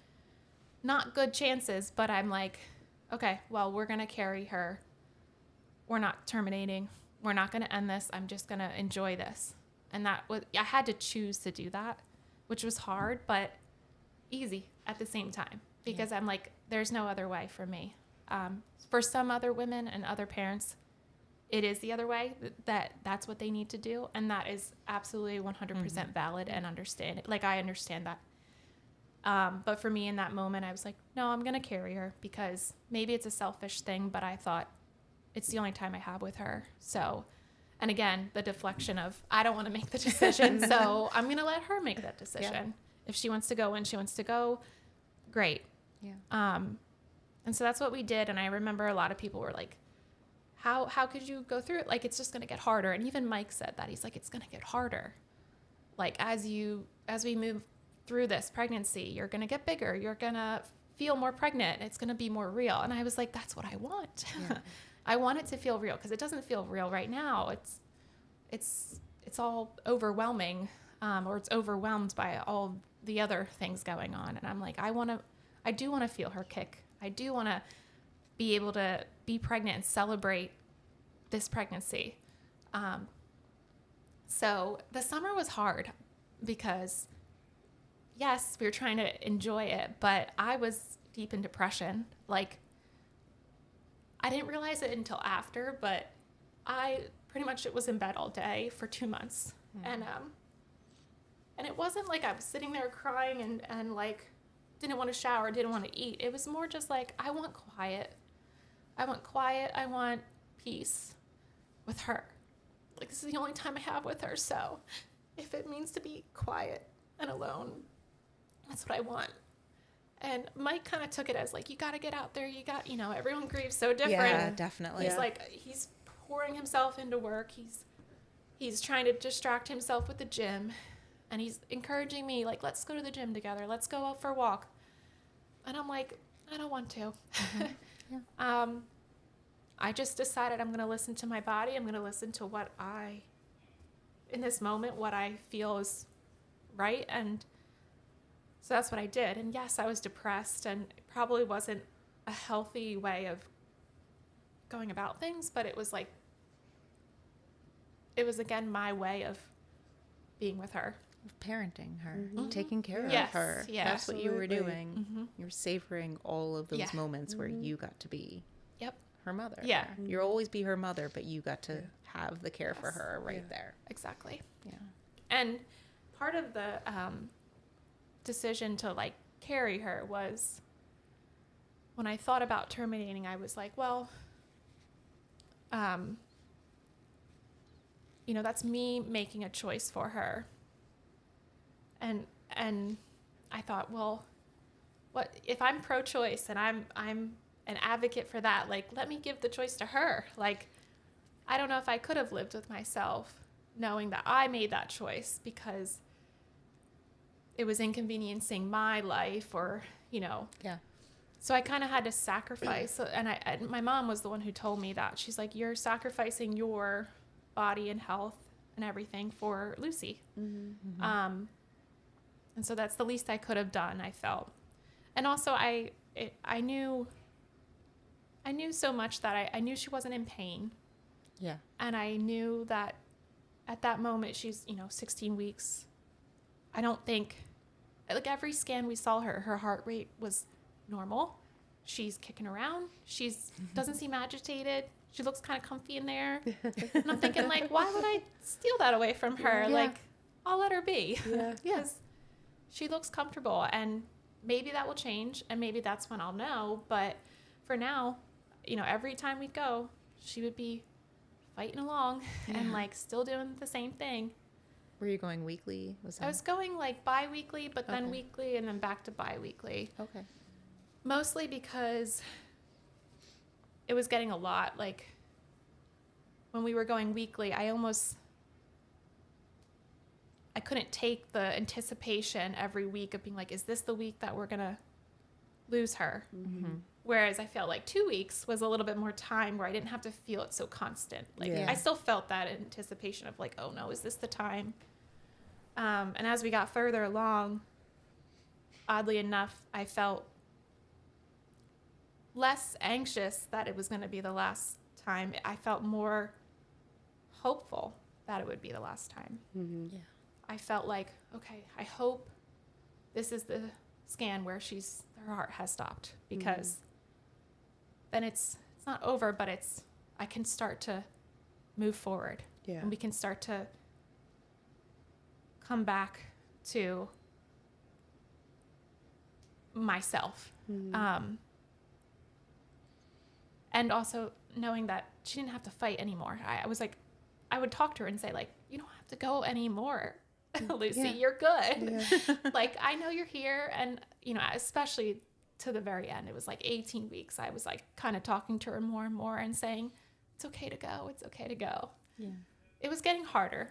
S3: not good chances, but I'm like, okay, well, we're going to carry her. We're not terminating. We're not going to end this. I'm just going to enjoy this. And I had to choose to do that, which was hard, but easy at the same time, because I'm like, there's no other way for me. For some other women and other parents, it is the other way, that's what they need to do. And that is absolutely 100% valid and understand it. Like, I understand that. But for me in that moment, I was like, no, I'm going to carry her, because maybe it's a selfish thing, but I thought it's the only time I have with her. So, and again, the deflection of, I don't want to make the decision. So I'm going to let her make that decision. Yeah. If she wants to go when she wants to go, great. Yeah. And so that's what we did. And I remember a lot of people were like, how could you go through it? Like, it's just going to get harder. And even Mike said that. He's like, it's going to get harder. Like, as we move through this pregnancy, you're going to get bigger. You're going to feel more pregnant. It's going to be more real. And I was like, that's what I want. Yeah. I want it to feel real, because it doesn't feel real right now. It's all overwhelming, or it's overwhelmed by all the other things going on. And I'm like, I do want to feel her kick. I do want to be able to be pregnant and celebrate this pregnancy. So the summer was hard, because yes, we were trying to enjoy it, but I was deep in depression. Like, I didn't realize it until after, but I pretty much was in bed all day for 2 months. And it wasn't like I was sitting there crying and like didn't want to shower, didn't want to eat. It was more just like, I want quiet. I want peace with her. Like, this is the only time I have with her. So if it means to be quiet and alone, that's what I want. And Mike kind of took it as like, you got to get out there. Everyone grieves so different.
S1: Yeah, definitely.
S3: He's like, he's pouring himself into work. He's trying to distract himself with the gym. And he's encouraging me, like, let's go to the gym together. Let's go out for a walk. And I'm like, I don't want to. Mm-hmm. Yeah. I just decided I'm going to listen to my body. I'm going to listen to in this moment, what I feel is right. And so that's what I did. And yes, I was depressed, and it probably wasn't a healthy way of going about things, but it was again my way of being with her.
S1: Parenting her, taking care
S3: Yes,
S1: of her.
S3: yeah,
S1: that's what you were doing.
S3: Mm-hmm.
S1: You were savoring all of those moments where you got to be her mother.
S3: Yeah.
S1: You'll always be her mother, but you got to have the care for her right there.
S3: Exactly.
S1: Yeah.
S3: And part of the decision to like carry her was, when I thought about terminating, I was like, well, that's me making a choice for her. And I thought, well, what if I'm pro-choice and I'm an advocate for that? Like, let me give the choice to her. Like, I don't know if I could have lived with myself knowing that I made that choice because it was inconveniencing my life or,
S1: Yeah.
S3: So I kind of had to sacrifice. And my mom was the one who told me that. She's like, you're sacrificing your body and health and everything for Lucy.
S2: Mm-hmm.
S3: And so that's the least I could have done, I felt. And also I knew so much that I knew she wasn't in pain.
S1: Yeah.
S3: And I knew that at that moment, she's, 16 weeks. I don't think, like every scan we saw her heart rate was normal. She's kicking around. Doesn't seem agitated. She looks kind of comfy in there. And I'm thinking, like, why would I steal that away from her?
S2: Yeah.
S3: Like, I'll let her be.
S2: Yeah.
S3: Because she looks comfortable. And maybe that will change. And maybe that's when I'll know. But for now, every time we go, she would be fighting along and like still doing the same thing.
S1: Were you going weekly?
S3: I was going like bi-weekly, but then
S1: Okay.
S3: weekly and then back to bi-weekly.
S1: Okay.
S3: Mostly because it was getting a lot. Like when we were going weekly, I couldn't take the anticipation every week of being like, is this the week that we're going to lose her?
S1: Mm-hmm.
S3: Whereas I felt like 2 weeks was a little bit more time where I didn't have to feel it so constant. Like
S1: Yeah.
S3: I still felt that anticipation of like, oh no, is this the time? And as we got further along, oddly enough, I felt less anxious that it was going to be the last time. I felt more hopeful that it would be the last time.
S2: Mm-hmm.
S1: Yeah.
S3: I felt like, okay, I hope this is the scan where her heart has stopped, because then it's not over, but I can start to move forward.
S2: Yeah.
S3: And we can start to come back to myself.
S2: Mm-hmm.
S3: And also knowing that she didn't have to fight anymore. I was like, I would talk to her and say like, you don't have to go anymore, Lucy,
S2: Yeah.
S3: you're good.
S2: Yeah.
S3: Like, I know you're here. And, especially to the very end, it was like 18 weeks. I was like kind of talking to her more and more and saying, it's okay to go. It's okay to go.
S1: Yeah.
S3: It was getting harder.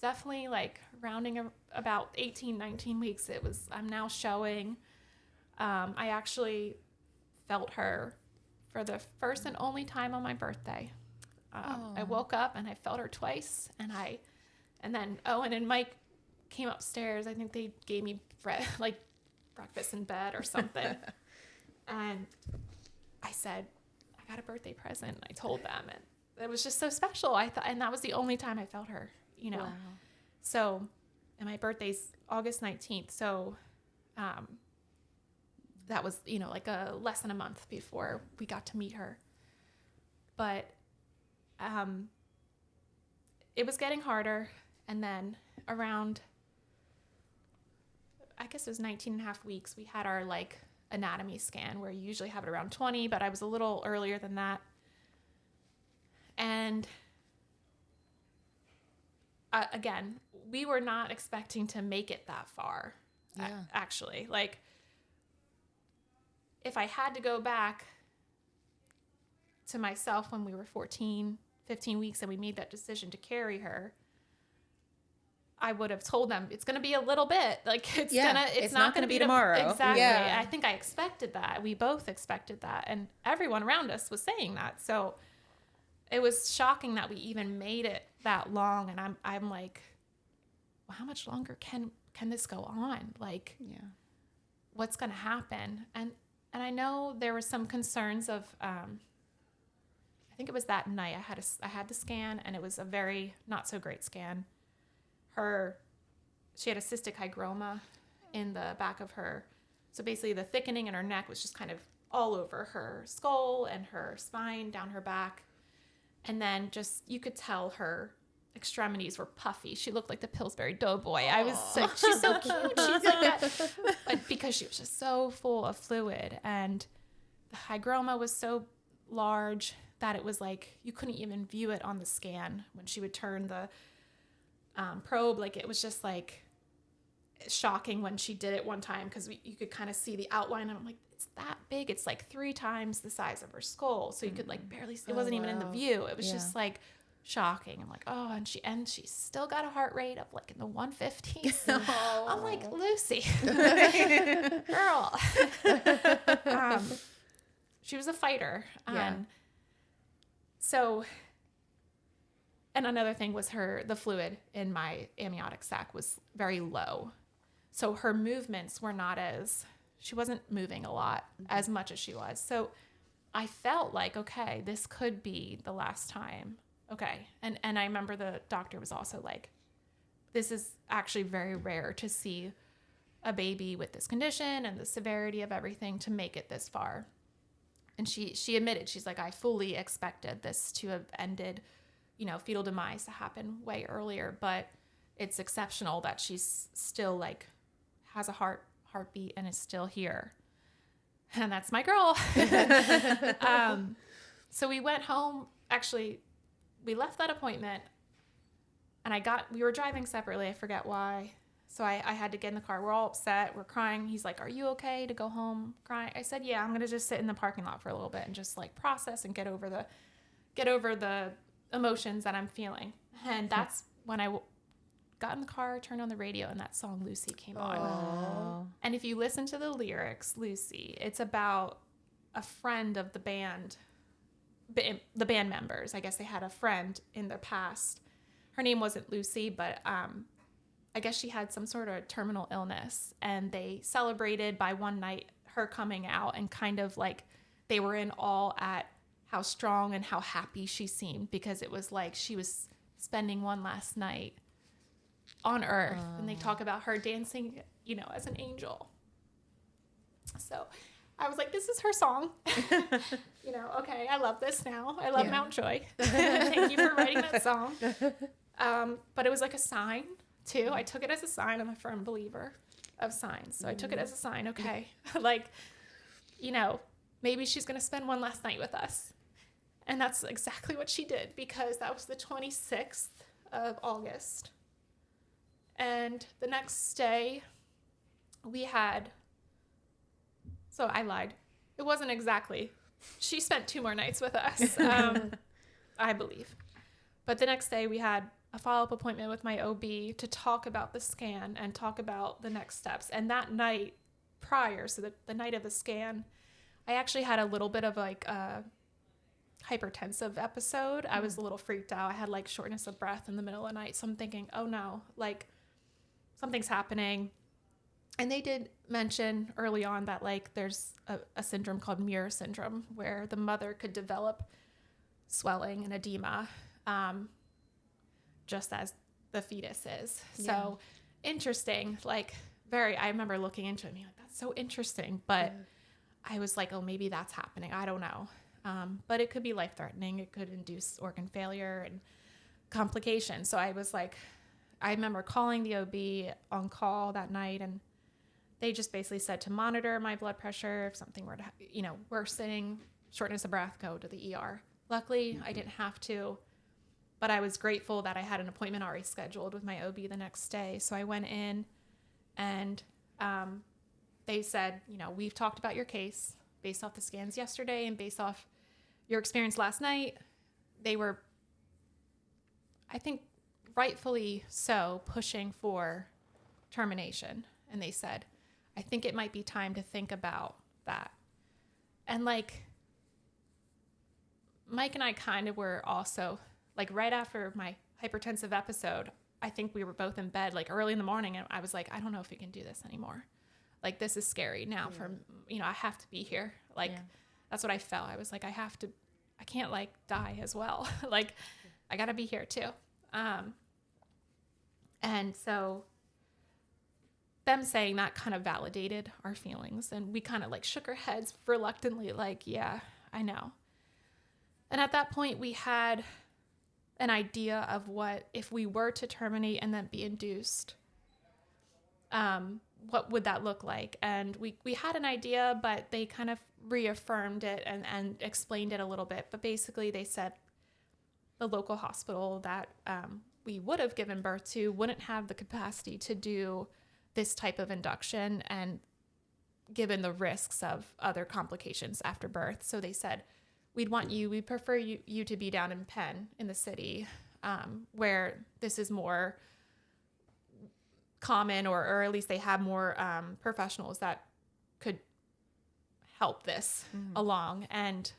S3: Definitely like rounding about 18, 19 weeks. I'm now showing. I actually felt her for the first and only time on my birthday. I woke up and I felt her twice, and then Owen and Mike came upstairs. I think they gave me breakfast in bed or something. And I said, I got a birthday present. I told them, and it was just so special. I thought, and that was the only time I felt her,
S1: Wow.
S3: So, and my birthday's August 19th. So, that was, like a less than a month before we got to meet her. But, it was getting harder. And then around, I guess it was 19 and a half weeks, we had our anatomy scan, where you usually have it around 20, but I was a little earlier than that. And again, we were not expecting to make it that far.
S1: Yeah.
S3: Actually, if I had to go back to myself when we were 14, 15 weeks and we made that decision to carry her, I would have told them it's going to be a little bit. It's not going to be
S1: tomorrow.
S3: Exactly.
S1: Yeah.
S3: I think I expected that. We both expected that. And everyone around us was saying that. So it was shocking that we even made it that long. And I'm like, well, how much longer can this go on?
S1: Yeah.
S3: What's going to happen? And I know there were some concerns of, I think it was that night I had the scan, and it was a very not so great scan. She had a cystic hygroma in the back of her. So basically the thickening in her neck was just kind of all over her skull and her spine, down her back. And then just, you could tell her extremities were puffy. She looked like the Pillsbury Doughboy. I was like, she's so cute. She's like that. But because she was just so full of fluid, and the hygroma was so large that it was like, you couldn't even view it on the scan when she would turn the probe. Like, it was just like, shocking when she did it one time because you could kind of see the outline, and I'm like, it's that big. It's like 3 times the size of her skull, so you could like barely see. It wasn't even in the view. It was just like shocking. I'm like, oh, and she still got a heart rate of like in the 150s. I'm like, Lucy, girl. She was a fighter. So, and another thing was the fluid in my amniotic sac was very low. So her movements were she wasn't moving a lot as much as she was. So I felt like, okay, this could be the last time. Okay. And I remember the doctor was also like, this is actually very rare to see a baby with this condition and the severity of everything to make it this far. And she admitted, she's like, I fully expected this to have ended, fetal demise to happen way earlier, but it's exceptional that she's still like has a heartbeat and is still here. And that's my girl. So we went home. Actually, we left that appointment and we were driving separately. I forget why. So I had to get in the car. We're all upset. We're crying. He's like, are you okay to go home crying? I said, yeah, I'm going to just sit in the parking lot for a little bit and just like process and get over the emotions that I'm feeling. And that's when I got in the car, turned on the radio, and that song Lucy came on.
S1: Oh.
S3: And if you listen to the lyrics, Lucy, it's about a friend of the band members. I guess they had a friend in the past. Her name wasn't Lucy, but I guess she had some sort of terminal illness, and they celebrated by one night her coming out, and kind of like they were in awe at how strong and how happy she seemed, because it was like she was spending one last night on earth. And they talk about her dancing, as an angel. So I was like, this is her song. Okay, I love this now. I love Mountjoy. Thank you for writing that song. But it was like a sign too. I took it as a sign. I'm a firm believer of signs. So I took it as a sign. Okay. Like, maybe she's going to spend one last night with us. And that's exactly what she did, because that was the 26th of August. And the next day so I lied. It wasn't exactly. She spent 2 more nights with us, I believe. But the next day we had a follow-up appointment with my OB to talk about the scan and talk about the next steps. And that night prior, so the night of the scan, I actually had a little bit of like a hypertensive episode. I was a little freaked out. I had like shortness of breath in the middle of the night. So I'm thinking, oh no, like something's happening. And they did mention early on that like there's a syndrome called Muir syndrome, where the mother could develop swelling and edema, just as the fetus is. Yeah. So interesting. Like I remember looking into it and being like, that's so interesting. But I was like, oh, maybe that's happening. I don't know. But it could be life-threatening. It could induce organ failure and complications. So I was like, I remember calling the OB on call that night, and they just basically said to monitor my blood pressure. If something were to, worsening, shortness of breath, go to the ER. Luckily, I didn't have to, but I was grateful that I had an appointment already scheduled with my OB the next day. So I went in, and they said, we've talked about your case based off the scans yesterday and based off your experience last night. They were, I think, rightfully so, pushing for termination. And they said, I think it might be time to think about that. And like, Mike and I kind of were also, like right after my hypertensive episode, I think we were both in bed like early in the morning, and I was like, I don't know if we can do this anymore. Like, this is scary now for, I have to be here. Like, that's what I felt. I was like, I can't like die as well. Like, I got to be here too. And so them saying that kind of validated our feelings, and we kind of like shook our heads reluctantly, like, yeah, I know. And at that point we had an idea of what, if we were to terminate and then be induced, what would that look like? And we had an idea, but they kind of reaffirmed it and explained it a little bit. But basically they said the local hospital that we would have given birth to wouldn't have the capacity to do this type of induction, and given the risks of other complications after birth. So they said, we'd prefer you to be down in Penn in the city, where this is more common, or at least they have more professionals that could help this along, and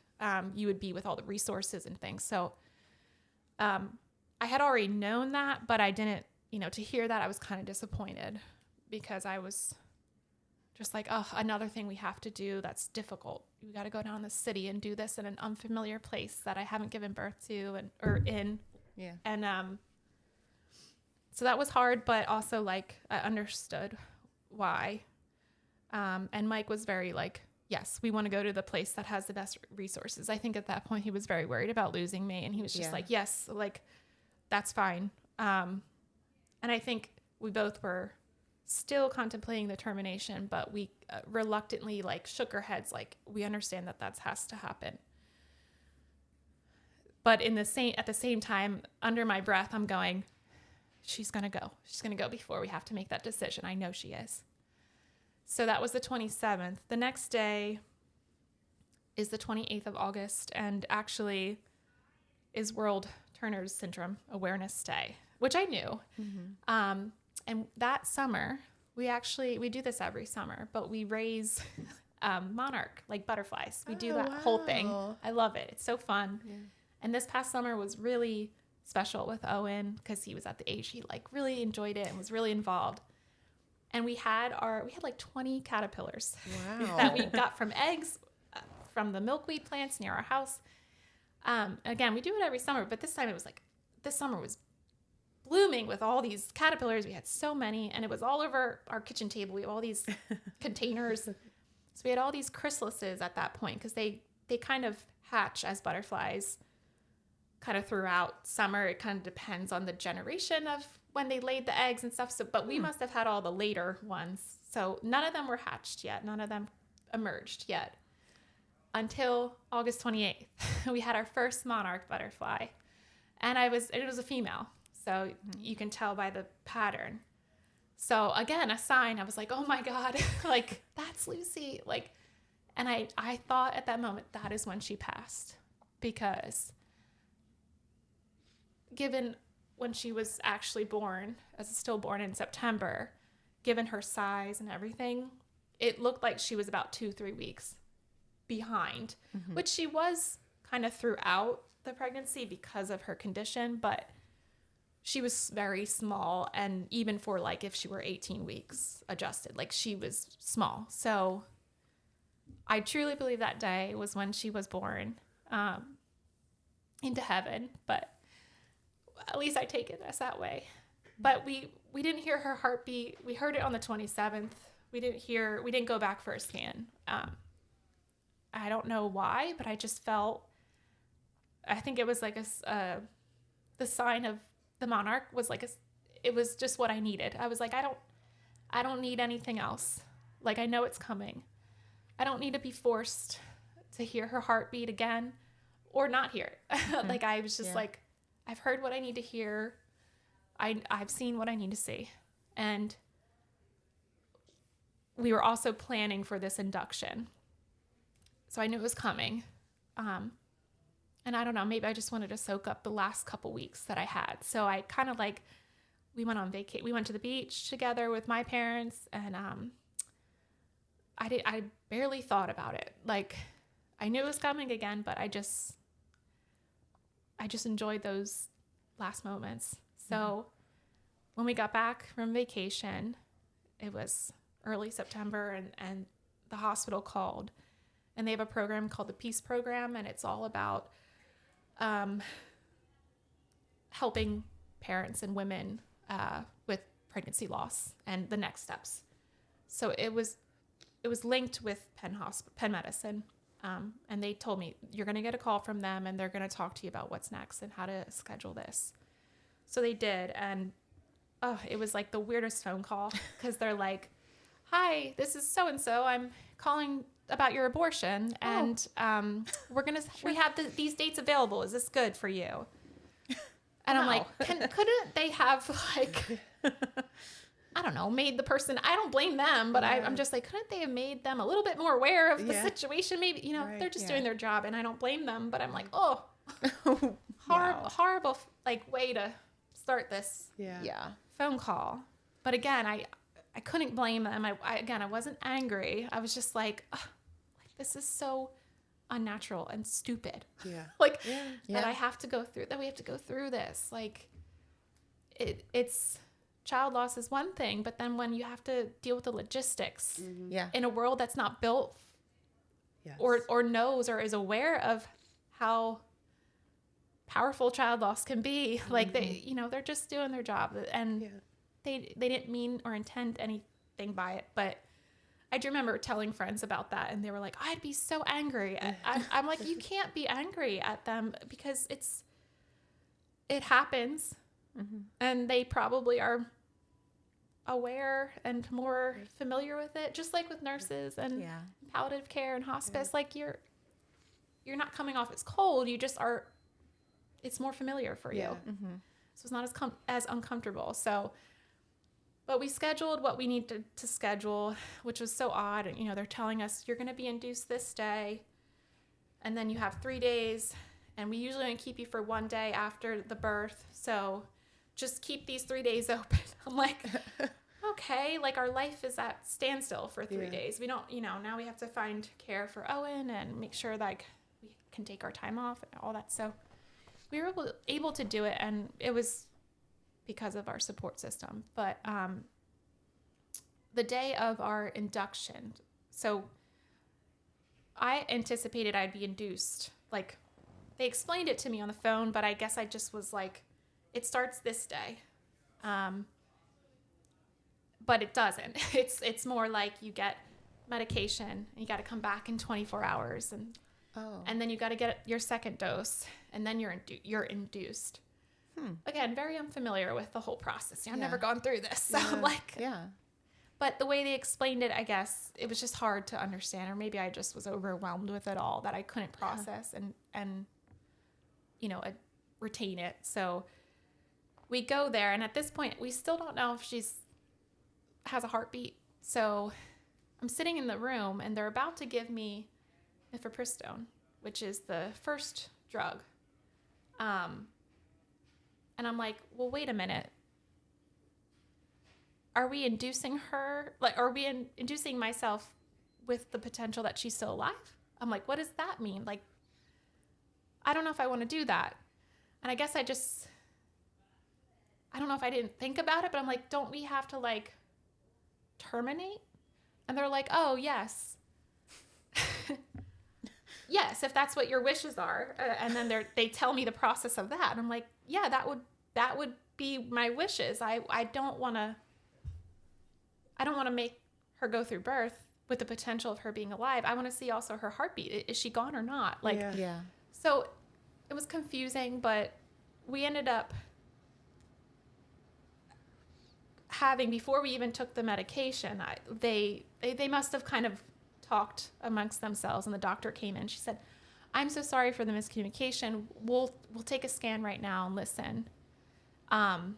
S3: you would be with all the resources and things. So I had already known that, but I didn't, to hear that, I was kind of disappointed, because I was just like, oh, another thing we have to do that's difficult. We got to go down in the city and do this in an unfamiliar place that I haven't given birth to or in.
S1: Yeah.
S3: And so that was hard, but also like I understood why. And Mike was very like, yes, we want to go to the place that has the best resources. I think at that point he was very worried about losing me, and he was just like, yes, like that's fine. And I think we both were still contemplating the termination, but we reluctantly like shook our heads, like we understand that has to happen. But at the same time, under my breath, I'm going, she's going to go before we have to make that decision. I know she is. So that was the 27th. The next day is the 28th of August, and actually is World Turner's Syndrome Awareness Day, which I knew. And that summer, we do this every summer, but we raise monarch, like butterflies. We do that whole thing. I love it. It's so fun. Yeah. And this past summer was really special with Owen, because he was at the age he like really enjoyed it and was really involved. And we had like 20 caterpillars that we got from eggs from the milkweed plants near our house. Again, we do it every summer, but this time it was like, this summer was blooming with all these caterpillars. We had so many, and it was all over our kitchen table. We have all these containers. So we had all these chrysalises at that point, because they kind of hatch as butterflies kind of throughout summer. It kind of depends on the generation of when they laid the eggs and stuff. So, but we must have had all the later ones. So none of them were hatched yet. None of them emerged yet until August 28th. We had our first monarch butterfly, and it was a female. So you can tell by the pattern. So again, a sign. I was like, oh my God, like that's Lucy. Like, and I thought at that moment, that is when she passed, because given when she was actually born, as a stillborn in September, given her size and everything, it looked like she was about 2-3 weeks behind, which she was kind of throughout the pregnancy because of her condition, but she was very small, and even for like if she were 18 weeks adjusted, like she was small. So I truly believe that day was when she was born into heaven, but at least I take it as that way. But we didn't hear her heartbeat. We heard it on the 27th. We didn't go back for a scan. I don't know why, but I just felt, I think it was like the sign of the monarch was like it was just what I needed. I was like, I don't need anything else. Like, I know it's coming. I don't need to be forced to hear her heartbeat again or not hear it. Like, I was just like, I've heard what I need to hear. I've seen what I need to see. And we were also planning for this induction. So I knew it was coming. And I don't know, maybe I just wanted to soak up the last couple weeks that I had. So I kind of like, we went on vacation. We went to the beach together with my parents, and I barely thought about it. Like, I knew it was coming again, but I just enjoyed those last moments. So when we got back from vacation, it was early September, and the hospital called, and they have a program called the Peace Program, and it's all about helping parents and women with pregnancy loss and the next steps. So it was linked with Penn Medicine, and they told me, you're going to get a call from them, and they're going to talk to you about what's next and how to schedule this. So they did, and it was like the weirdest phone call, because they're like, hi, this is so-and-so. I'm calling about your abortion, and we have these dates available. Is this good for you? And I'm like, couldn't they have like, I don't know, made the person, I don't blame them, but I'm just like, couldn't they have made them a little bit more aware of the situation? Maybe, you know, they're just doing their job, and I don't blame them, but I'm like, oh, horrible, like, way to start this phone call. But again, I couldn't blame them. I wasn't angry. I was just like, ugh, like, this is so unnatural and stupid. Like, that I have to go through, that we have to go through this. Like, it's child loss is one thing, but then when you have to deal with the logistics in a world that's not built or knows or is aware of how powerful child loss can be, like, they, you know, they're just doing their job, and they didn't mean or intend anything by it. But I do remember telling friends about that, and they were like, I'd be so angry. I'm like, you can't be angry at them, because it happens, and they probably are aware and more familiar with it, just like with nurses and palliative care and hospice. Like, you're not coming off as cold, you just are, it's more familiar for you. So it's not as uncomfortable. So, but we scheduled what we needed to schedule, which was so odd. And, you know, they're telling us you're going to be induced this day, and then you have 3 days, and we usually only keep you for 1 day after the birth. So just keep these 3 days open. I'm like, okay, like, our life is at standstill for 3 days. We don't, you know, now we have to find care for Owen and make sure, like, we can take our time off and all that. So we were able to do it, and it was because of our support system. But the day of our induction, so I anticipated I'd be induced. Like, they explained it to me on the phone, but I guess I just was like, it starts this day. But it doesn't. It's more like you get medication, and you got to come back in 24 hours, and then you got to get your second dose, and then you're induced. Again, very unfamiliar with the whole process. I've never gone through this, so But the way they explained it, I guess it was just hard to understand, or maybe I just was overwhelmed with it all, that I couldn't process and you know, retain it. So we go there, and at this point, we still don't know if she's has a heartbeat. So I'm sitting in the room, and they're about to give me mifepristone, which is the first drug. And I'm like, well, wait a minute. Are we inducing her? Like, are we inducing myself with the potential that she's still alive? I'm like, what does that mean? Like, I don't know if I want to do that. And I guess I don't know if I didn't think about it, but I'm like, don't we have to, like, terminate? And they're like, oh, yes. Yes, if that's what your wishes are. And then they tell me the process of that. And I'm like, yeah, that would be my wishes. I don't want to make her go through birth with the potential of her being alive. I want to see also her heartbeat. Is she gone or not? Like, so it was confusing, but we ended up having, before we even took the medication, they must have kind of talked amongst themselves, and the doctor came in. She said, I'm so sorry for the miscommunication. We'll take a scan right now and listen. And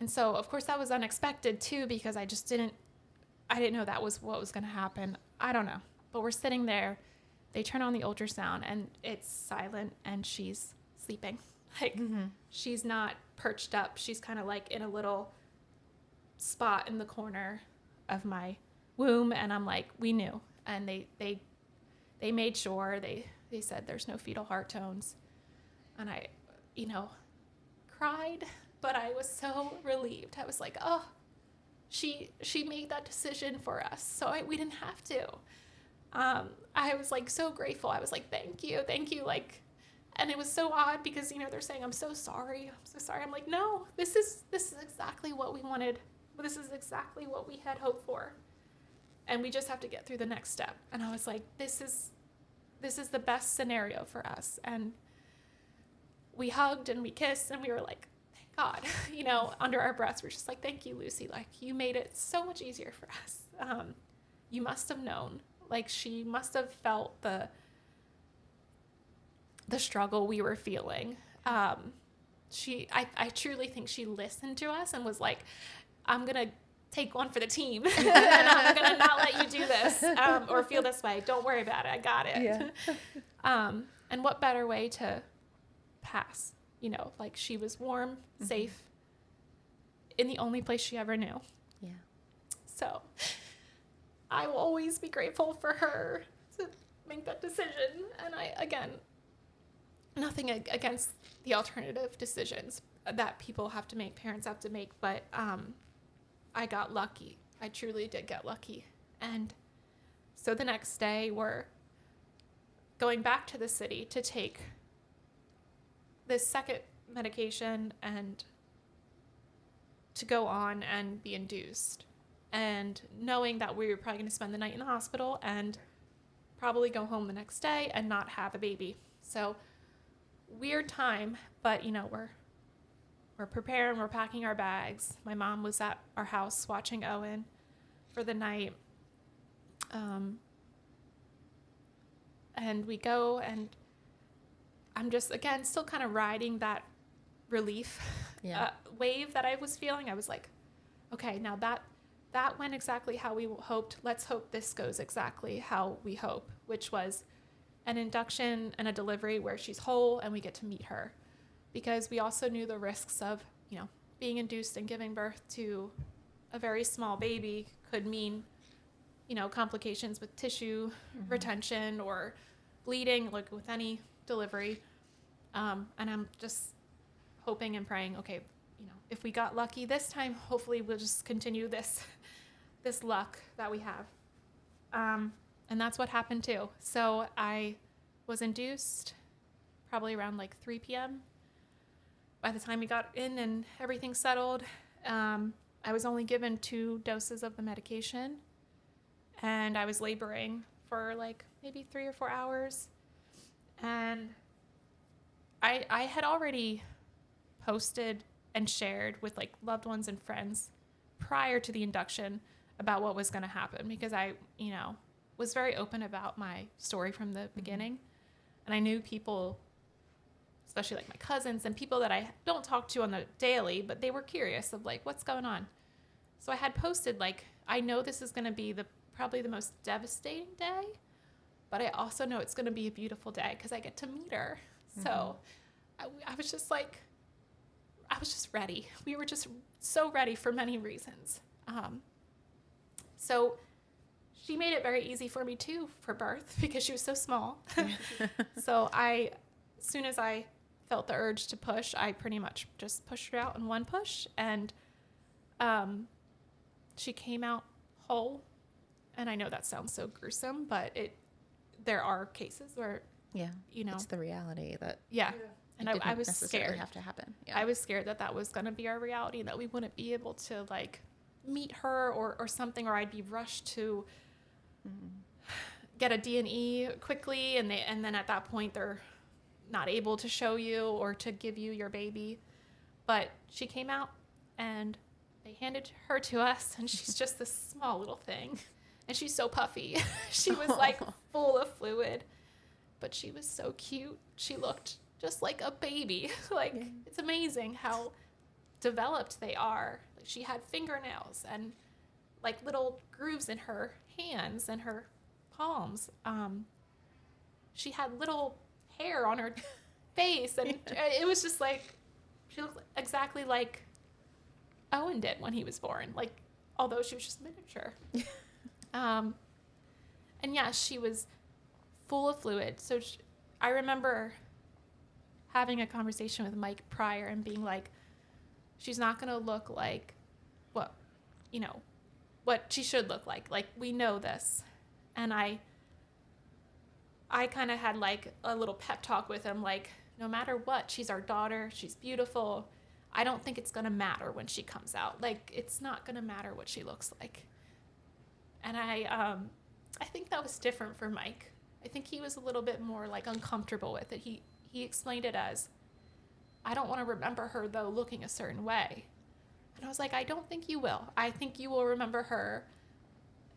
S3: so, of course, that was unexpected too, because I didn't know that was what was going to happen. I don't know. But we're sitting there. They turn on the ultrasound, and it's silent, and she's sleeping. Like, she's not perched up. She's kind of like in a little spot in the corner of my womb. And I'm like, we knew. And they made sure. They said there's no fetal heart tones. And I, you know, cried, but I was so relieved. I was like, oh, she made that decision for us, so we didn't have to. I was like so grateful. I was like, thank you, like, and it was so odd because, you know, they're saying, I'm so sorry. I'm like, no, this is exactly what we wanted. This is exactly what we had hoped for, and we just have to get through the next step. And I was like, this is the best scenario for us. And we hugged and we kissed, and we were like, thank God, you know, under our breaths, we're just like, thank you, Lucy. Like, you made it so much easier for us. You must have known. Like, she must have felt the struggle we were feeling. I truly think she listened to us and was like, I'm going to take one for the team and I'm going to not let you do this or feel this way. Don't worry about it. I got it.
S2: Yeah.
S3: And what better way to pass, you know, like she was warm, safe in the only place she ever knew.
S1: Yeah.
S3: So I will always be grateful for her to make that decision. And again, nothing against the alternative decisions that people have to make, parents have to make, but I got lucky. I truly did get lucky. And so the next day we're going back to the city to take this second medication and to go on and be induced. And knowing that we were probably going to spend the night in the hospital and probably go home the next day and not have a baby. So weird time, but you know, we're preparing, we're packing our bags. My mom was at our house watching Owen for the night. And we go, and I'm just, again, still kind of riding that relief wave that I was feeling. I was like, okay, now that went exactly how we hoped. Let's hope this goes exactly how we hope, which was an induction and a delivery where she's whole and we get to meet her. Because we also knew the risks of, you know, being induced and giving birth to a very small baby could mean, you know, complications with tissue retention or bleeding, like with any delivery. And I'm just hoping and praying, okay, you know, if we got lucky this time, hopefully we'll just continue this luck that we have. And that's what happened too. So I was induced probably around like 3 p.m. By the time we got in and everything settled, I was only given 2 doses of the medication, and I was laboring for like maybe 3 or 4 hours. And I had already posted and shared with like loved ones and friends prior to the induction about what was going to happen, because I, you know, was very open about my story from the beginning. And I knew people, especially like my cousins and people that I don't talk to on the daily, but they were curious of like, what's going on? So I had posted like, I know this is going to be probably the most devastating day, but I also know it's going to be a beautiful day because I get to meet her. So I was just like, I was just ready. We were just so ready for many reasons. So she made it very easy for me too for birth because she was so small. So as soon as I felt the urge to push, I pretty much just pushed her out in one push, and she came out whole. And I know that sounds so gruesome, but there are cases where, you know,
S1: it's the reality that
S3: and I was scared.
S1: Have to happen.
S3: I was scared that was going to be our reality, that we wouldn't be able to like meet her or something, or I'd be rushed to get a D&E quickly, and then at that point they're not able to show you or to give you your baby. But she came out and they handed her to us, and she's just this small little thing, and she's so puffy. She was like full of fluid, but she was so cute. She looked just like a baby. Like it's amazing how developed they are. Like, she had fingernails and like little grooves in her hands and her palms. She had little hair on her face, and it was just like she looked exactly like Owen did when he was born, like, although she was just miniature. And yeah, she was full of fluid. So I remember having a conversation with Mike prior and being like, she's not going to look like what she should look like. Like, we know this. And I kind of had like a little pep talk with him, like, no matter what, she's our daughter. She's beautiful. I don't think it's going to matter when she comes out. Like, it's not going to matter what she looks like. And I think that was different for Mike. I think he was a little bit more like uncomfortable with it. He explained it as, I don't want to remember her though looking a certain way. And I was like, I don't think you will. I think you will remember her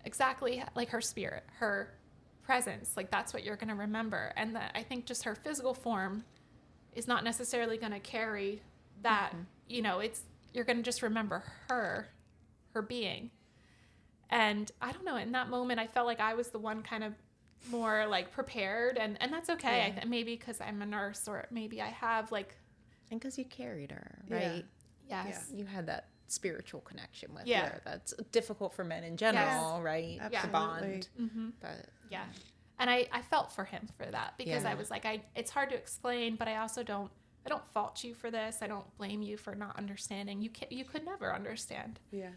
S3: exactly like her spirit, her presence. Like, that's what you're going to remember. And that I think just her physical form is not necessarily going to carry that, you know, you're going to just remember her her being. And I don't know, in that moment, I felt like I was the one kind of more like prepared, and that's okay.
S1: Yeah.
S3: Maybe because I'm a nurse, or maybe I have like,
S1: And because you carried her,
S2: Yeah.
S1: right?
S3: yes.
S1: You had that spiritual connection with
S3: Yeah.
S1: her. That's difficult for men in general, right?
S2: Absolutely.
S1: To bond.
S3: Mm-hmm.
S1: But
S3: Yeah. And I felt for him for that, because
S1: Yeah.
S3: I was like, it's hard to explain, but I also don't fault you for this. I don't blame you for not understanding. You could never understand.
S2: Yeah.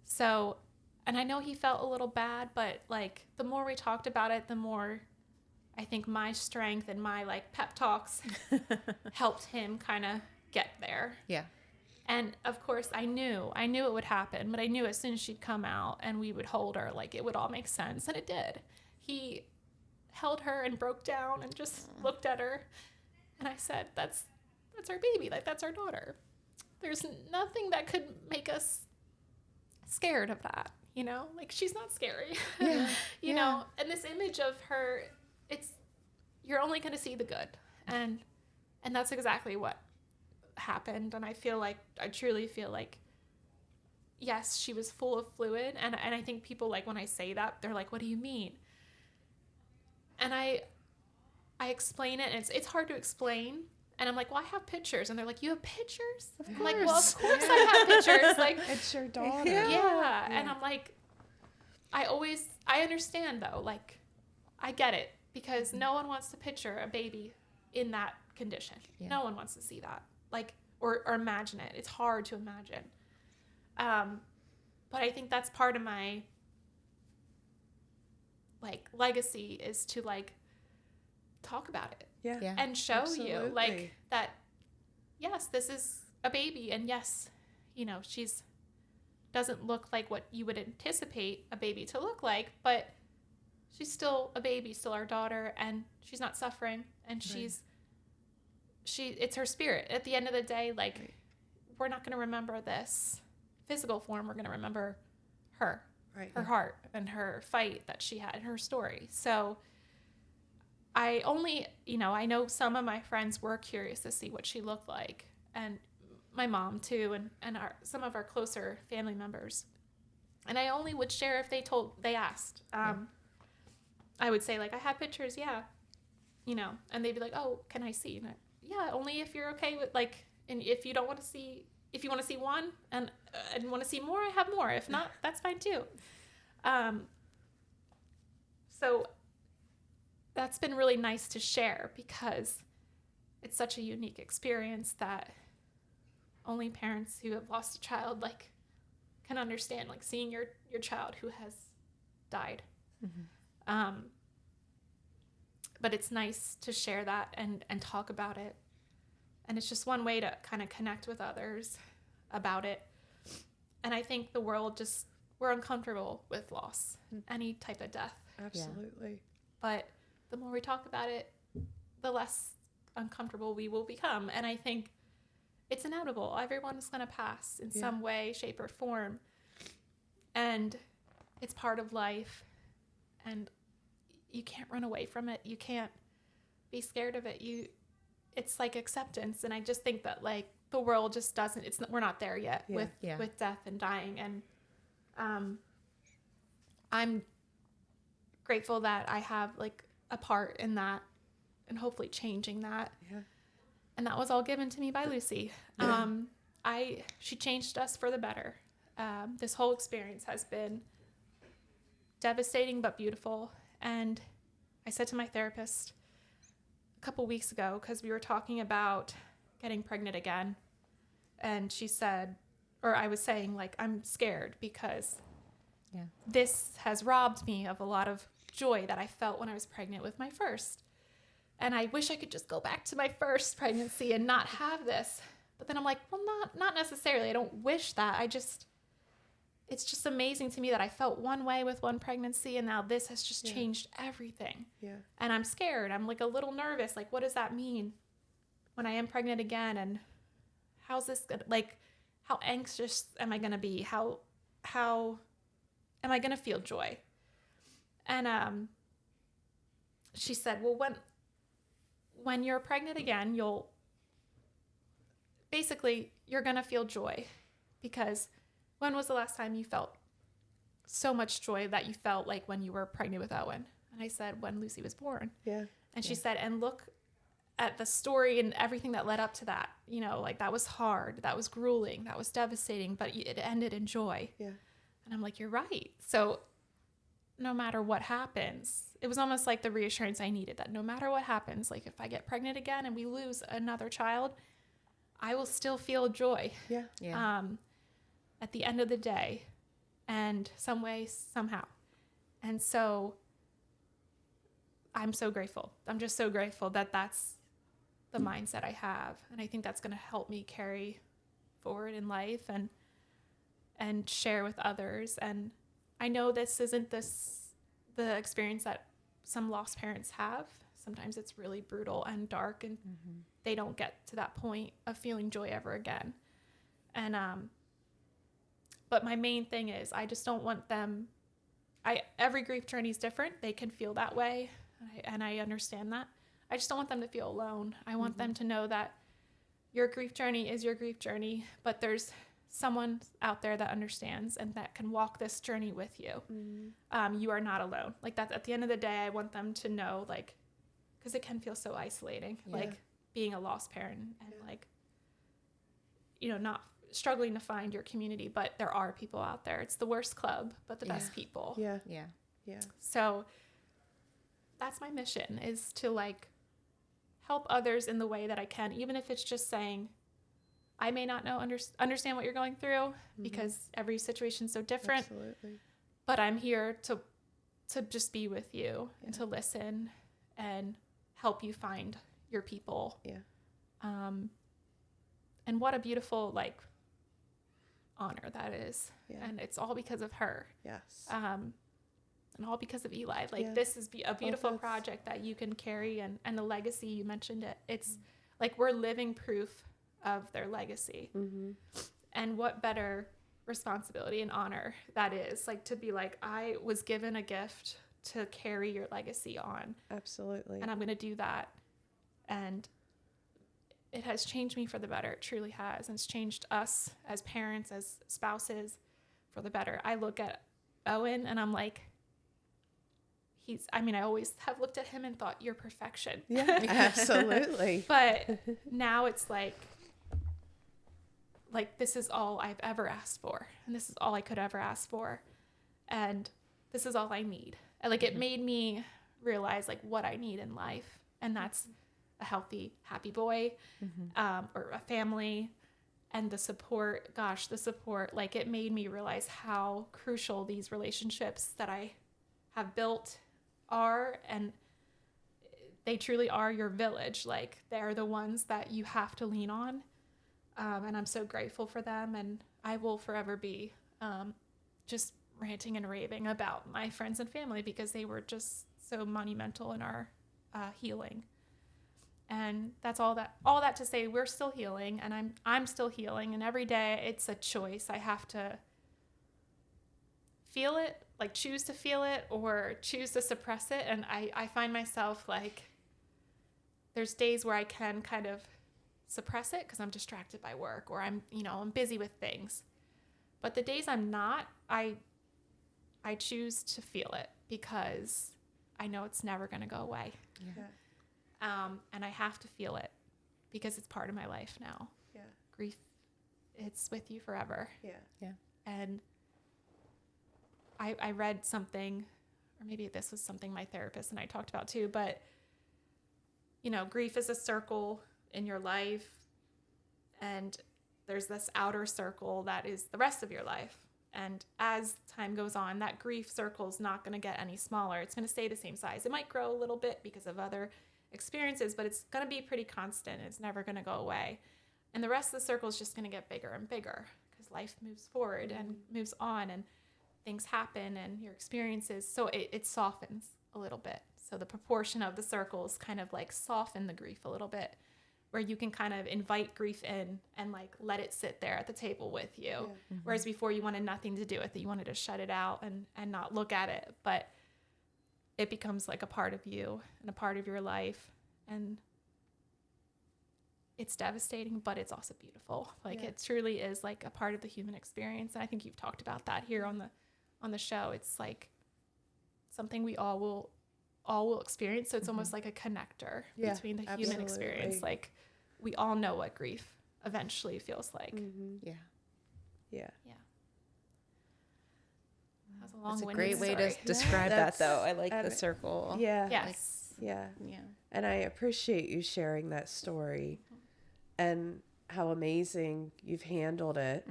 S3: So, and I know he felt a little bad, but like the more we talked about it, the more I think my strength and my like pep talks helped him kind of get there.
S1: yeah.
S3: And of course I knew it would happen, but I knew as soon as she'd come out and we would hold her, like it would all make sense. And it did. He held her and broke down and just looked at her. And I said, that's our baby. Like, that's our daughter. There's nothing that could make us scared of that, you know? Like, she's not scary.
S1: Yeah.
S3: You know? And this image of her, you're only going to see the good. And that's exactly what happened. And I truly feel like, yes, she was full of fluid. And I think people, like, when I say that, they're like, what do you mean? And I explain it, and it's hard to explain. And I'm like, well, I have pictures. And they're like, you have pictures? I'm like, well, of course I have pictures. Like,
S2: It's your daughter.
S3: yeah. And I'm like, I understand though. Like, I get it, because no one wants to picture a baby in that condition.
S1: Yeah.
S3: No one wants to see that. Like, or imagine it. It's hard to imagine. But I think that's part of my like legacy, is to like talk about it.
S2: Yeah.
S1: Yeah.
S3: And show you like
S2: Absolutely.
S3: that, yes, this is a baby, and yes, you know, she's doesn't look like what you would anticipate a baby to look like, but she's still a baby, still our daughter, and she's not suffering, and it's her spirit. At the end of the day, like,
S2: Right.
S3: we're not going to remember this physical form. We're going to remember her,
S2: Right.
S3: her heart, and her fight that she had, and her story. So I know some of my friends were curious to see what she looked like, and my mom too, and some of our closer family members. And I only would share if they asked. I would say, like, I have pictures, yeah, you know, and they'd be like, oh, can I see? And yeah, only if you're okay with, like, and if you want to see one and want to see more, I have more. If not, that's fine too. So that's been really nice to share, because it's such a unique experience that only parents who have lost a child like can understand, like seeing your child who has died.
S1: Mm-hmm.
S3: But it's nice to share that and talk about it. And it's just one way to kind of connect with others about it. And I think the world we're uncomfortable with loss, any type of death.
S2: Absolutely.
S3: But the more we talk about it, the less uncomfortable we will become. And I think it's inevitable. Everyone is going to pass in some way, shape, or form. And it's part of life. And you can't run away from it. You can't be scared of it. It's like acceptance. And I just think that, like, the world just doesn't, we're not there yet with death and dying. And I'm grateful that I have, like, a part in that, and hopefully changing that.
S2: Yeah.
S3: And that was all given to me by Lucy. She changed us for the better. This whole experience has been devastating but beautiful. And I said to my therapist a couple weeks ago, because we were talking about getting pregnant again, and she said, or I was saying, like, I'm scared because this has robbed me of a lot of joy that I felt when I was pregnant with my first. And I wish I could just go back to my first pregnancy and not have this. But then I'm like, well, not necessarily. I don't wish that. It's just amazing to me that I felt one way with one pregnancy, and now this has just changed everything.
S2: Yeah.
S3: And I'm scared. I'm, like, a little nervous. Like, what does that mean when I am pregnant again? And how's this gonna, like, how anxious am I going to be? How am I going to feel joy? And she said, well, when you're pregnant again, you're going to feel joy, because when was the last time you felt so much joy that you felt like when you were pregnant with Owen? And I said, when Lucy was born.
S2: Yeah.
S3: And she said, and look at the story and everything that led up to that. You know, like that was hard, that was grueling, that was devastating, but it ended in joy.
S2: Yeah.
S3: And I'm like, you're right. So no matter what happens, it was almost like the reassurance I needed, that no matter what happens, like if I get pregnant again and we lose another child, I will still feel joy.
S2: Yeah.
S1: Yeah.
S3: At the end of the day, and some way, somehow. And so I'm so grateful. I'm just so grateful that that's the mindset I have. And I think that's going to help me carry forward in life and share with others. And I know this isn't the experience that some lost parents have. Sometimes it's really brutal and dark, and they don't get to that point of feeling joy ever again. And but my main thing is I just don't want them. Every grief journey is different. They can feel that way, and I understand that. I just don't want them to feel alone. I want them to know that your grief journey is your grief journey, but there's someone out there that understands and that can walk this journey with you. You are not alone. Like that. At the end of the day, I want them to know, like, because it can feel so isolating, like being a lost parent and like, you know, not struggling to find your community, but there are people out there. It's the worst club, but the best people.
S2: Yeah.
S1: Yeah.
S2: Yeah.
S3: So that's my mission, is to like help others in the way that I can, even if it's just saying, I may not know, understand what you're going through, because every situation's so different,
S2: Absolutely.
S3: but I'm here to just be with you and to listen and help you find your people.
S2: Yeah.
S3: And what a beautiful, like, honor that is.
S2: Yeah.
S3: And it's all because of her.
S2: Yes.
S3: And all because of Eli. Like,
S2: Yeah.
S3: this is a beautiful
S2: that's-
S3: project that you can carry, and the legacy, you mentioned it. It's like we're living proof of their legacy. And what better responsibility and honor that is, like, to be like, I was given a gift to carry your legacy on,
S2: Absolutely.
S3: and I'm going to do that. And it has changed me for the better. It truly has. And it's changed us as parents, as spouses, for the better. I look at Owen and I'm like, I always have looked at him and thought, you're perfection.
S2: Yeah, absolutely.
S3: But now it's like this is all I've ever asked for. And this is all I could ever ask for. And this is all I need. And like, it made me realize like what I need in life. And that's a healthy, happy boy, or a family, and the support. Gosh, the support, like, it made me realize how crucial these relationships that I have built are, and they truly are your village. Like, they're the ones that you have to lean on. And I'm so grateful for them, and I will forever be just ranting and raving about my friends and family, because they were just so monumental in our healing. And that's all that to say, we're still healing, and I'm still healing, and every day it's a choice. I have to feel it, like choose to feel it or choose to suppress it. And I find myself like, there's days where I can kind of suppress it because I'm distracted by work, or I'm busy with things. But the days I'm not, I choose to feel it, because I know it's never going to go away.
S2: Yeah.
S3: And I have to feel it, because it's part of my life now.
S2: Yeah.
S3: Grief, it's with you forever.
S2: Yeah.
S1: Yeah.
S3: And I read something, or maybe this was something my therapist and I talked about too, but grief is a circle in your life, and there's this outer circle that is the rest of your life. And as time goes on, that grief circle is not going to get any smaller. It's going to stay the same size. It might grow a little bit because of other experiences, but it's going to be pretty constant. It's never going to go away. And the rest of the circle is just going to get bigger and bigger, because life moves forward and moves on, and things happen, and your experiences. So it softens a little bit. So the proportion of the circles kind of like soften the grief a little bit, where you can kind of invite grief in and like let it sit there at the table with you.
S2: Yeah.
S3: Whereas before you wanted nothing to do with it. You wanted to shut it out and not look at it. But it becomes like a part of you and a part of your life. And it's devastating, but it's also beautiful. Like
S2: Yeah.
S3: it truly is like a part of the human experience. And I think you've talked about that here on the show. It's like something we all will experience. So it's almost like a connector
S2: Yeah,
S3: between the human
S2: absolutely.
S3: experience. Like we all know what grief eventually feels like.
S1: Yeah.
S2: Yeah.
S3: Yeah. That's a
S1: That's a
S3: long-winded
S1: great way
S3: story.
S1: to describe that,
S2: That's-
S1: though. I like
S2: I
S1: the
S2: mean,
S1: circle.
S2: Yeah.
S3: Yes.
S2: Yeah.
S1: Yeah.
S2: And I appreciate you sharing that story and how amazing you've handled it.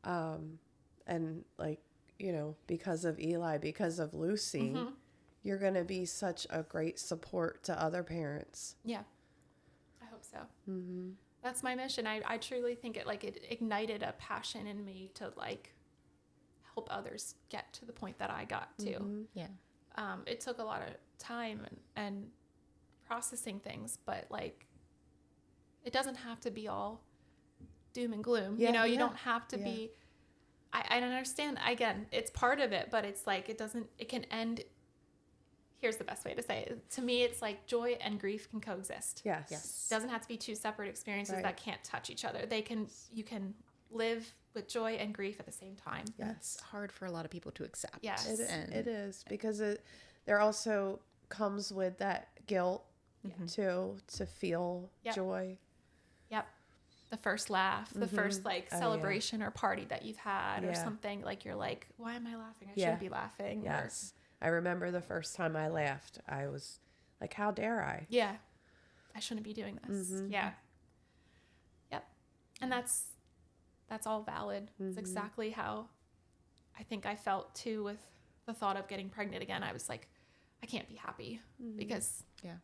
S2: And like, you know, because of Eli, because of Lucy, you're going to be such a great support to other parents.
S3: Yeah. I hope so. That's my mission. I truly think it ignited a passion in me to like help others get to the point that I got to.
S1: Yeah.
S3: It took a lot of time and processing things, but like it doesn't have to be all doom and gloom.
S2: Yeah,
S3: You know, you
S2: yeah,
S3: don't have to
S2: yeah.
S3: be. I understand. Again, it's part of it, but it's like it can end. Here's the best way to say it. To me, it's like joy and grief can coexist.
S2: Yes.
S1: Yes.
S3: It doesn't have to be two separate experiences
S2: Right.
S3: that can't touch each other. You can live with joy and grief at the same time.
S1: It's hard for a lot of people to accept.
S3: Yes.
S2: It is because there also comes with that guilt too, to feel
S3: Yep.
S2: joy.
S3: Yep. The first laugh, the first like
S2: Oh, yeah.
S3: celebration or party that you've had or
S2: Yeah.
S3: something, like you're like, why am I laughing? I
S2: Yeah.
S3: shouldn't be laughing. Or-
S2: Yes. I remember the first time I laughed, I was like, how dare I?
S3: yeah. I shouldn't be doing this. Yeah. Yep. And that's all valid. It's exactly how I think I felt too with the thought of getting pregnant again. I was like, I can't be happy because
S1: Yeah.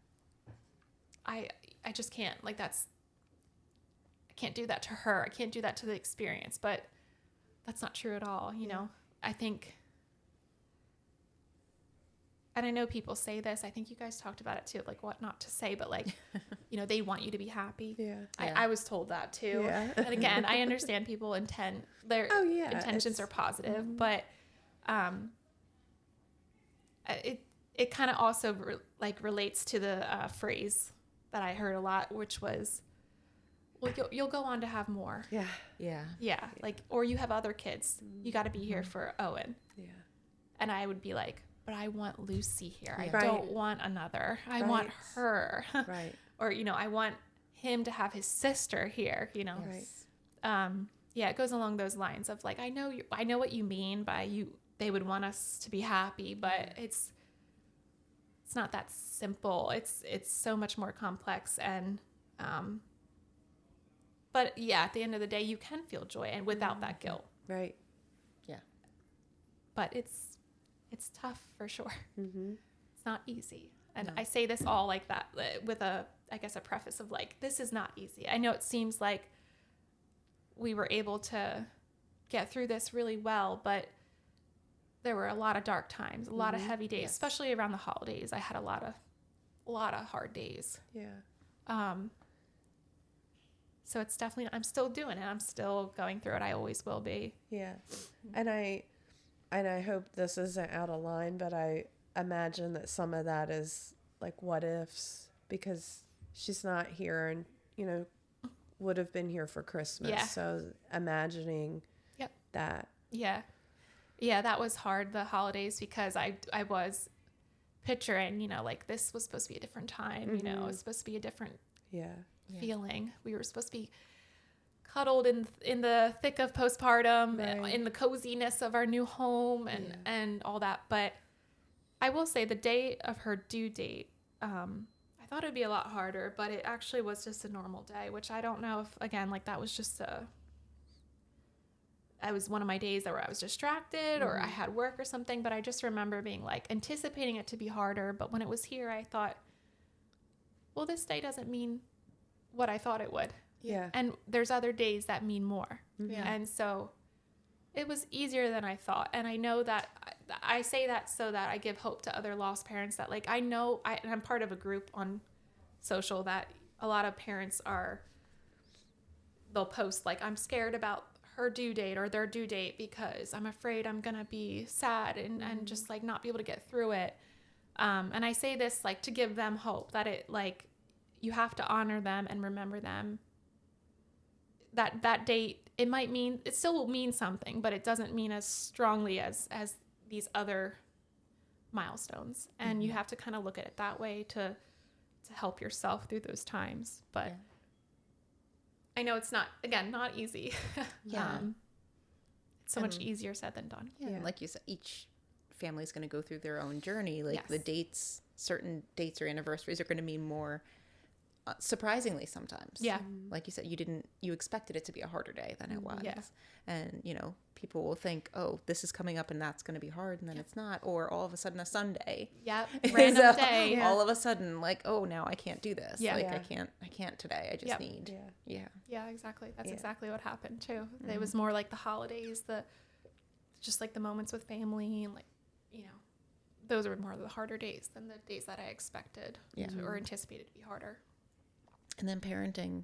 S3: I just can't. Like I can't do that to her. I can't do that to the experience. But that's not true at all. You know, I think, and I know people say this. I think you guys talked about it too, like what not to say, but like, you know, they want you to be happy.
S2: Yeah.
S1: Yeah.
S3: I was told that too.
S2: Yeah.
S3: And again, I understand people their
S2: Oh, yeah,
S3: intentions
S2: it's-
S3: are positive, but it kind of also relates to the phrase that I heard a lot, which was, well, you'll go on to have more.
S2: Yeah.
S1: Yeah.
S3: Yeah. Like, or you have other kids. You got to be here for Owen.
S2: Yeah.
S3: And I would be like, but I want Lucy here. I
S1: Yeah.
S2: Right.
S3: don't want another. I want
S2: Right.
S3: her.
S2: Right.
S3: Or, you know, I want him to have his sister here, you know?
S2: Right.
S3: Yeah, it goes along those lines of like, I know what you mean by they would want us to be happy, but it's not that simple. It's so much more complex. And, but yeah, at the end of the day, you can feel joy and without that guilt,
S2: Right.
S1: Yeah.
S3: but it's tough for sure. It's not easy. And
S1: No.
S3: I say this all like that with a preface of like, this is not easy. I know it seems like we were able to get through this really well, but there were a lot of dark times, a lot of heavy days,
S1: Yes.
S3: especially around the holidays. I had a lot of hard days.
S2: Yeah.
S3: So it's definitely, I'm still doing it. I'm still going through it. I always will be.
S2: Yeah. And I hope this isn't out of line, but I imagine that some of that is like what ifs, because she's not here and, you know, would have been here for Christmas.
S3: Yeah.
S2: So imagining
S3: Yep.
S2: that.
S3: Yeah. Yeah, that was hard, the holidays, because I was picturing, you know, like this was supposed to be a different time, you know, it was supposed to be a different
S2: Yeah.
S3: feeling. We were supposed to be cuddled in the thick of postpartum,
S2: Right.
S3: in the coziness of our new home and all that. But I will say the day of her due date, I thought it'd be a lot harder, but it actually was just a normal day, which I don't know if, again, like that was just I was one of my days where I was distracted or I had work or something, but I just remember being like anticipating it to be harder. But when it was here, I thought, well, this day doesn't mean what I thought it would.
S2: Yeah.
S3: And there's other days that mean more.
S1: Yeah.
S3: And so it was easier than I thought. And I know that I say that so that I give hope to other lost parents that like, I know I'm part of a group on social that a lot of parents they'll post like, I'm scared about her due date or their due date because I'm afraid I'm going to be sad and just like not be able to get through it. And I say this like to give them hope that it like, you have to honor them and remember them. That date, it still will mean something, but it doesn't mean as strongly as these other milestones. And you have to kind of look at it that way to help yourself through those times. But I know it's not easy.
S1: Yeah.
S3: It's so much easier said than done.
S1: Yeah. And like you said, each family is going to go through their own journey. Like the dates, certain dates or anniversaries are going to mean more, surprisingly sometimes.
S3: Yeah.
S1: Like you said, you expected it to be a harder day than it was.
S3: Yeah.
S1: And, people will think, oh, this is coming up and that's going to be hard. And then it's not. Or all of a sudden a Sunday.
S3: Yep. Random day.
S1: All of a sudden, like, oh, now I can't do this.
S3: Yeah.
S1: Like, I can't today. I just need. Yeah.
S3: Yeah, exactly. That's exactly what happened too. It was more like the holidays, just like the moments with family, and like, those are more of the harder days than the days that I expected or anticipated to be harder.
S1: And then parenting,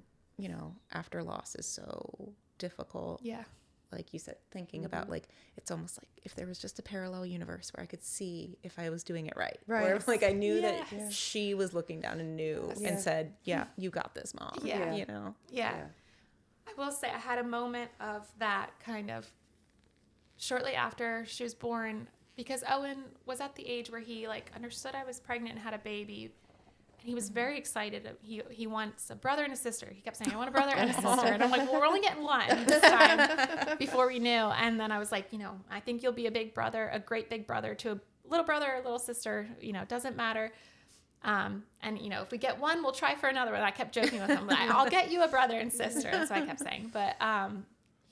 S1: after loss is so difficult.
S3: Yeah.
S1: Like you said, thinking about, like, it's almost like if there was just a parallel universe where I could see if I was doing it right. Or if, like, I knew that she was looking down and knew and said, yeah, you got this, Mom.
S3: Yeah.
S1: Yeah.
S3: I will say I had a moment of that kind of shortly after she was born, because Owen was at the age where he, like, understood I was pregnant and had a baby. And he was very excited. He wants a brother and a sister. He kept saying, I want a brother and a sister. And I'm like, well, we're only getting one this time before we knew. And then I was like, I think you'll be a big brother, a great big brother to a little brother or a little sister. It doesn't matter. And, if we get one, we'll try for another one. I kept joking with him, like, I'll get you a brother and sister. That's what I kept saying. But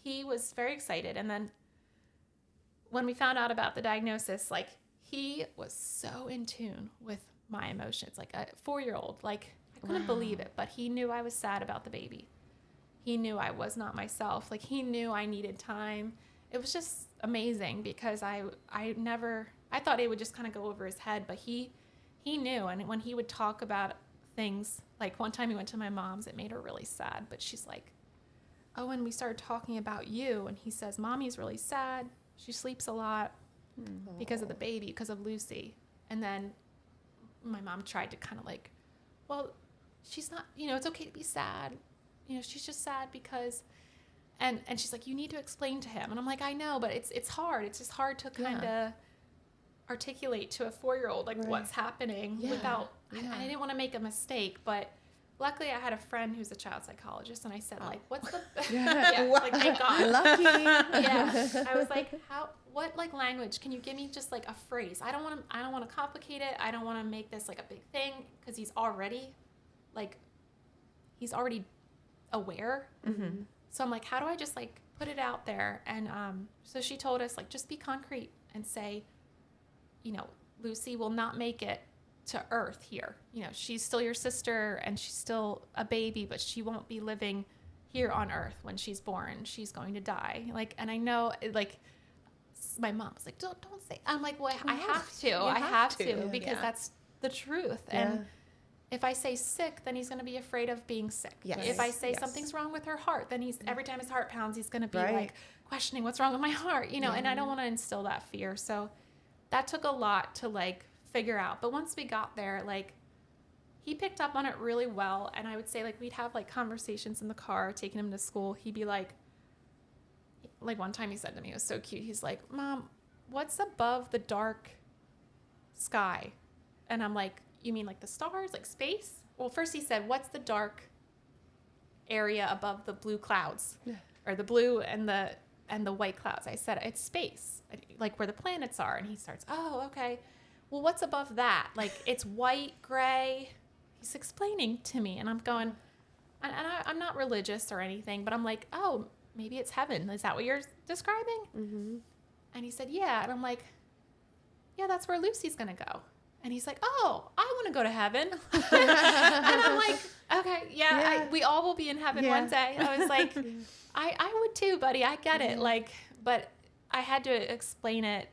S3: he was very excited. And then when we found out about the diagnosis, like, he was so in tune with my emotions, like a 4-year-old. Like, I couldn't believe it, but he knew I was sad about the baby. He knew I was not myself. Like, he knew I needed time. It was just amazing because I thought it would just kind of go over his head, but he knew. And when he would talk about things, like one time he went to my mom's, it made her really sad, but she's like, oh, and we started talking about you. And he says, Mommy's really sad. She sleeps a lot because of the baby, because of Lucy. And then my mom tried to kind of like, well, she's not, it's okay to be sad. She's just sad because, and she's like, you need to explain to him. And I'm like, I know, but it's hard. It's just hard to kind of articulate to a 4-year-old, like what's happening without, I didn't want to make a mistake, but luckily I had a friend who's a child psychologist, and I said, like, what's the, like, thank God.
S2: Lucky.
S3: I was like, what, like, language, can you give me just like a phrase? I don't want to complicate it. I don't want to make this like a big thing, because he's already aware. Mm-hmm. So I'm like, how do I just like put it out there? And so she told us, like, just be concrete and say, Lucy will not make it to Earth here. She's still your sister and she's still a baby, but she won't be living here on Earth when she's born. She's going to die. Like, and I know, like, my mom was like, don't say. I'm like, well, I have to. I have to because that's the truth. And if I say sick, then he's going to be afraid of being sick.
S1: Yes.
S3: If I say something's wrong with her heart, then every time his heart pounds, he's going to be like questioning what's wrong with my heart, and I don't want to instill that fear. So that took a lot to like figure out. But once we got there, like, he picked up on it really well. And I would say, like, we'd have like conversations in the car, taking him to school. He'd be like one time he said to me, it was so cute. He's like, Mom, what's above the dark sky? And I'm like, you mean like the stars, like space? Well, first he said, what's the dark area above the blue clouds, or the blue and the white clouds? I said, it's space, like where the planets are. And he starts, oh, okay. Well, what's above that? Like, it's white, gray. He's explaining to me, and I'm going, and I'm not religious or anything, but I'm like, oh, maybe it's heaven. Is that what you're describing? Mm-hmm. And he said, yeah. And I'm like, yeah, that's where Lucy's going to go. And he's like, oh, I want to go to heaven. And I'm like, okay, we all will be in heaven one day. I was like, I would too, buddy. I get it. Like, but I had to explain it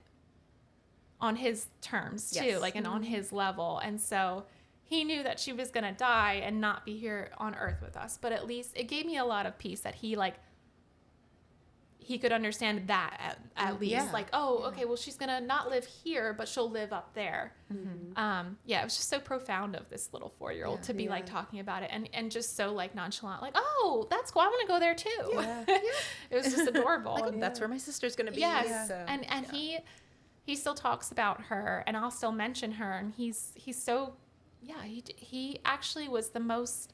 S3: on his terms too, like, and on his level. And so he knew that she was going to die and not be here on Earth with us. But at least it gave me a lot of peace that he he could understand that at least.
S1: Yeah.
S3: Like, oh, okay, well, she's going to not live here, but she'll live up there. Yeah, it was just so profound of this little 4-year-old to be like talking about it and just so like nonchalant, like, oh, that's cool. I want to go there too.
S2: Yeah.
S3: It was just adorable.
S1: Like, that's where my sister's going to be.
S3: Yes.
S1: So,
S3: And he still talks about her, and I'll still mention her, and he's so, he actually was the most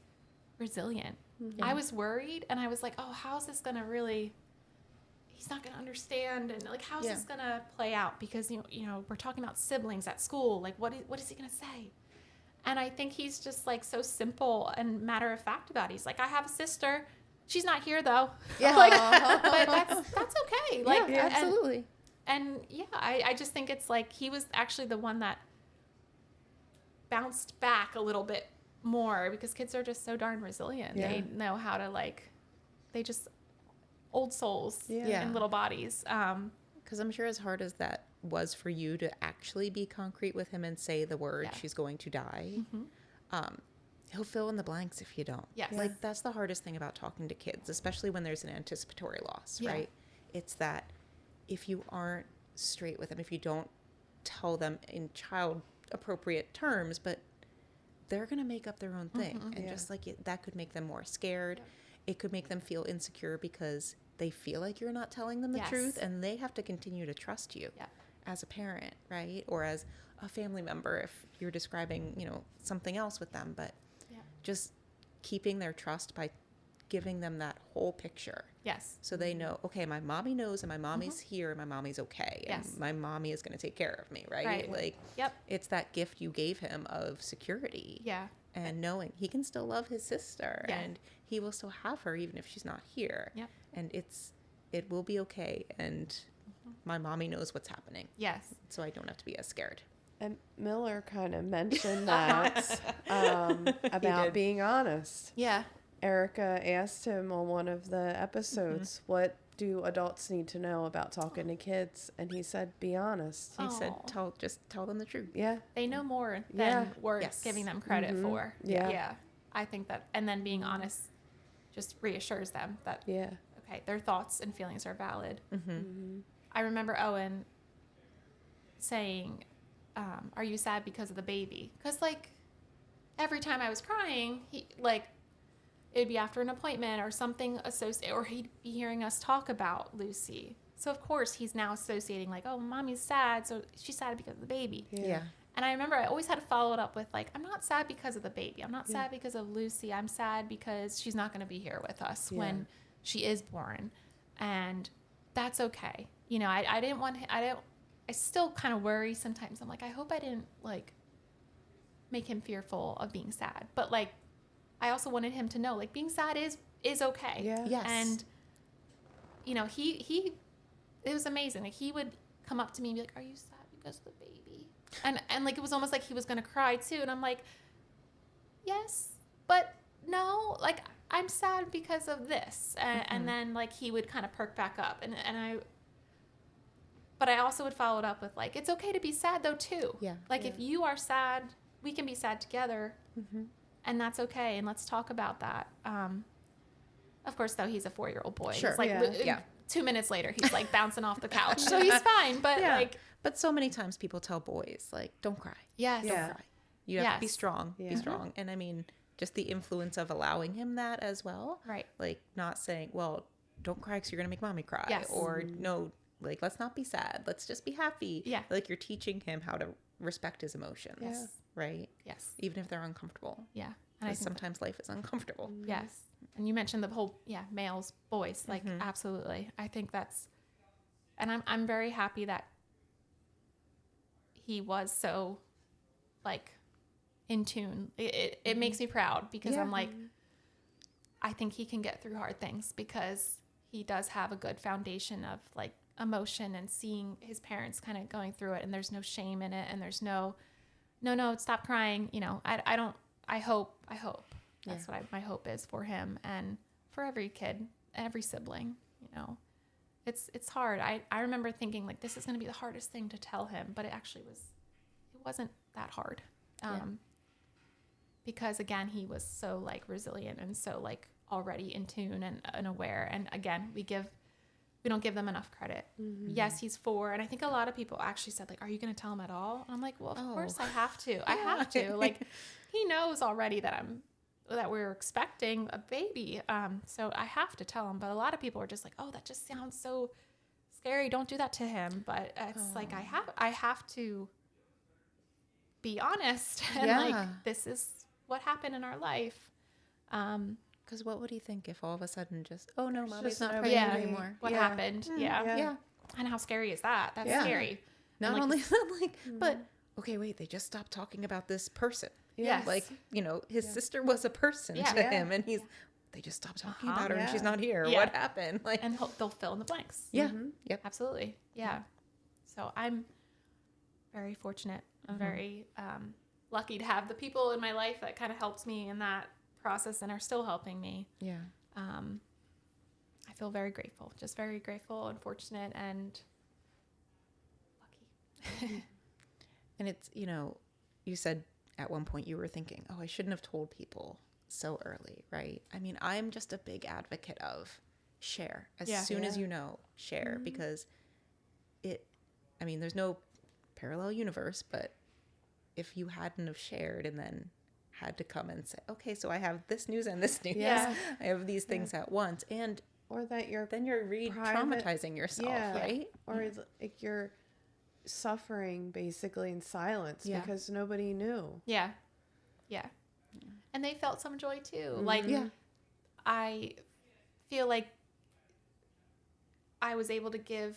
S3: resilient. I was worried, and I was like, oh, how's this going to really, he's not going to understand, and like, how's this going to play out? Because, you know, we're talking about siblings at school. Like, what is he going to say? And I think he's just like so simple and matter of fact about it. He's like, I have a sister. She's not here though.
S1: Yeah.
S3: Like, but that's okay. Like,
S1: yeah, absolutely.
S3: And I just think it's like he was actually the one that bounced back a little bit more, because kids are just so darn resilient.
S2: Yeah.
S3: They know how to they just old souls
S2: Yeah.
S3: in little bodies.
S1: Because I'm sure as hard as that was for you to actually be concrete with him and say the word, she's going to die, he'll fill in the blanks if you don't.
S3: Yes.
S1: Like, that's the hardest thing about talking to kids, especially when there's an anticipatory loss, right? It's that if you aren't straight with them, if you don't tell them in child appropriate terms, but they're going to make up their own thing. And just like that could make them more scared. It could make them feel insecure because they feel like you're not telling them the truth, and they have to continue to trust you as a parent, right? Or as a family member if you're describing, you know, something else with them. But just keeping their trust by giving them that whole picture.
S3: Yes.
S1: So they know, okay, my mommy knows, and my mommy's here, and my mommy's okay, and my mommy is going to take care of me, right? Like, it's that gift you gave him of security.
S3: Yeah.
S1: And knowing he can still love his sister, and he will still have her even if she's not here.
S3: Yep.
S1: And it will be okay, and my mommy knows what's happening.
S3: Yes.
S1: So I don't have to be as scared.
S2: And Miller kind of mentioned that about being honest.
S3: Yeah.
S2: Erica asked him on one of the episodes, what do adults need to know about talking to kids? And he said, be honest.
S1: He said, just tell them the truth.
S2: Yeah.
S3: They know more than we're giving them credit for.
S2: Yeah.
S3: Yeah. I think that, and then being honest just reassures them that, okay, their thoughts and feelings are valid. I remember Owen saying, are you sad because of the baby? Because like every time I was crying, he like, it'd be after an appointment or something associated, or he'd be hearing us talk about Lucy. So of course he's now associating like, oh, mommy's sad, so she's sad because of the baby.
S1: Yeah.
S3: And I remember I always had to follow it up with like, I'm not sad because of the baby. I'm not sad because of Lucy. I'm sad because she's not going to be here with us when she is born. And that's okay. You know, I didn't want, I still kind of worry sometimes. I'm like, I hope I didn't like make him fearful of being sad. But like, I also wanted him to know like being sad is okay.
S2: Yeah.
S1: Yes.
S3: And, you know, he it was amazing. Like he would come up to me and be like, are you sad because of the baby? And like, it was almost like he was going to cry too. And I'm like, yes, but no, like I'm sad because of this. And then like, he would kind of perk back up but I also would follow it up with like, it's okay to be sad though too.
S1: Yeah.
S3: Like if you are sad, we can be sad together and that's okay. And let's talk about that. Of course though, he's a 4-year-old boy.
S1: Sure.
S3: It's like,
S2: Yeah.
S3: 2 minutes later, he's like bouncing off the couch. So he's fine. But like,
S1: but so many times people tell boys like, don't cry.
S3: yes.
S2: Yeah.
S1: Don't cry. You have to be
S3: Yes.
S1: strong.
S2: Yeah.
S1: Be strong. And I mean, just the influence of allowing him that as well.
S3: Right.
S1: Like not saying, well, don't cry because you're going to make mommy cry.
S3: Yes.
S1: Or no, like, let's not be sad. Let's just be happy.
S3: Yeah.
S1: Like you're teaching him how to respect his emotions.
S3: Yes.
S1: Right.
S3: Yes.
S1: Even if they're uncomfortable.
S3: Yeah. And I
S1: Because
S3: think
S1: sometimes life is uncomfortable.
S3: yes. And you mentioned the whole, males, boys, like absolutely. I think that's, and I'm very happy that he was so like in tune. It makes me proud because I'm like, I think he can get through hard things because he does have a good foundation of like emotion and seeing his parents kind of going through it, and there's no shame in it, and there's no, stop crying. You know, I hope that's what my hope is for him and for every kid, every sibling. You know, it's hard. I remember thinking like this is going to be the hardest thing to tell him, but it wasn't that hard. Because again, he was so like resilient and so like already in tune and aware. And again, we give we don't give them enough credit. Yes, he's 4. And I think a lot of people actually said, like, are you going to tell him at all? And I'm like, well, of course I have to. I have to. Like, he knows already that we're expecting a baby. So I have to tell him. But a lot of people are just like, oh, that just sounds so scary. Don't do that to him. But it's like, I have to be honest. And like, this is what happened in our life.
S1: Because what would he think if all of a sudden just, oh no, mommy's
S2: just
S1: not
S2: no
S1: pregnant
S2: baby.
S1: anymore?
S3: What happened? Yeah.
S1: Yeah.
S3: And how scary is that? That's scary.
S1: Not
S3: And, like,
S1: only that, like, but okay, wait, they just stopped talking about this person.
S3: Yes.
S1: Like, his sister was a person to him, and they just stopped talking about her, and she's not here.
S3: Yeah.
S1: What happened? Like,
S3: and they'll fill in the blanks.
S1: yeah, yep.
S3: Absolutely. Yeah. So I'm very fortunate. I'm very lucky to have the people in my life that kind of helped me in that process and are still helping me.
S1: Yeah.
S3: I feel very grateful, just very grateful and fortunate and lucky.
S1: And it's, you said at one point you were thinking, oh, I shouldn't have told people so early, right? I mean, I'm just a big advocate of share as soon as share, because there's no parallel universe, but if you hadn't have shared and then had to come and say, okay, so I have this news and this news.
S3: Yeah.
S1: I have these things at once. And
S2: Or that you're
S1: then you're re-traumatizing yourself, right?
S2: Or like you're suffering basically in silence
S1: Yeah.
S2: because nobody knew.
S3: Yeah. And they felt some joy too. Like, I feel like I was able to give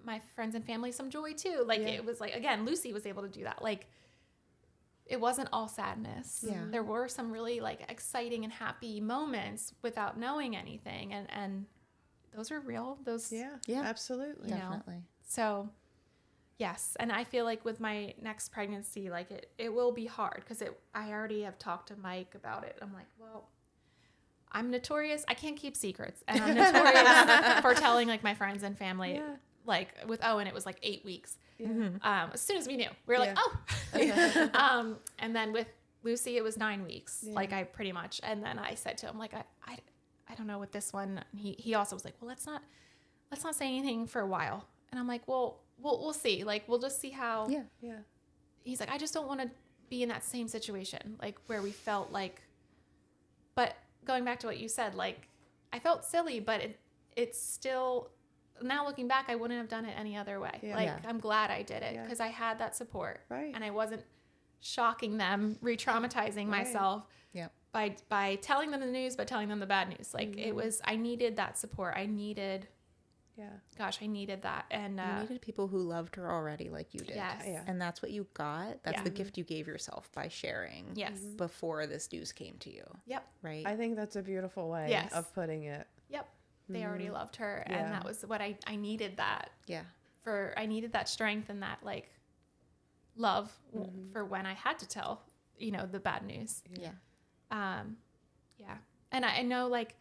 S3: my friends and family some joy too. Like, it was like, again, Lucy was able to do that. Like, it wasn't all sadness.
S1: Yeah.
S3: There were some really like exciting and happy moments without knowing anything. And those were real. Those,
S2: Yeah, absolutely.
S3: You know.
S1: Definitely.
S3: So yes. And I feel like with my next pregnancy, like it will be hard because I already have talked to Mike about it. I'm like, well, I'm notorious. I can't keep secrets. And I'm notorious for telling like my friends and family, like with Owen, it was like 8 weeks. As soon as we knew, we were like, oh, and then with Lucy, it was 9 weeks. Like I pretty much, and then I said to him, like, I don't know with this one. And he also was like, well, let's not say anything for a while. And I'm like, well, we'll see. Like, we'll just see how.
S2: Yeah.
S3: He's like, I just don't want to be in that same situation, like where we felt like, but going back to what you said, like I felt silly, but it's still, now looking back, I wouldn't have done it any other way. I'm glad I did it because I had that support,
S2: Right.
S3: and I wasn't shocking them, re-traumatizing myself by telling them the news, by telling them the bad news. Like it was, I needed that support. I needed that. And
S1: You needed people who loved her already like you did.
S3: Yes.
S2: Yeah.
S1: And that's what you got. That's the gift you gave yourself by sharing.
S3: Yes.
S1: Before this news came to you.
S3: Yep.
S1: Right?
S2: I think that's a beautiful way
S3: Yes.
S2: of putting it.
S3: Yep. They already loved her.
S2: Yeah.
S3: And that was what I needed that.
S1: Yeah.
S3: I needed that strength and that like love for when I had to tell, the bad news.
S1: Yeah.
S3: Yeah. And I know like,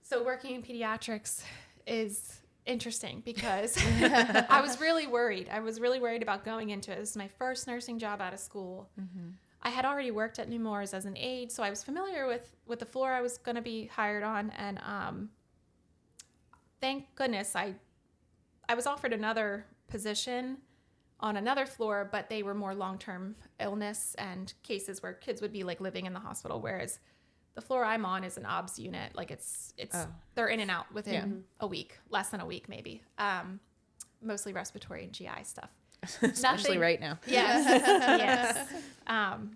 S3: so working in pediatrics is interesting because I was really worried. I was really worried about going into it. This is my first nursing job out of school. I had already worked at Nemours as an aide, so I was familiar with the floor I was going to be hired on. And thank goodness I was offered another position on another floor, but they were more long-term illness and cases where kids would be like living in the hospital, whereas the floor I'm on is an OBS unit. Like it's they're in and out within a week, less than a week maybe. Mostly respiratory and GI stuff.
S1: Especially right now.
S3: Yes. Yes.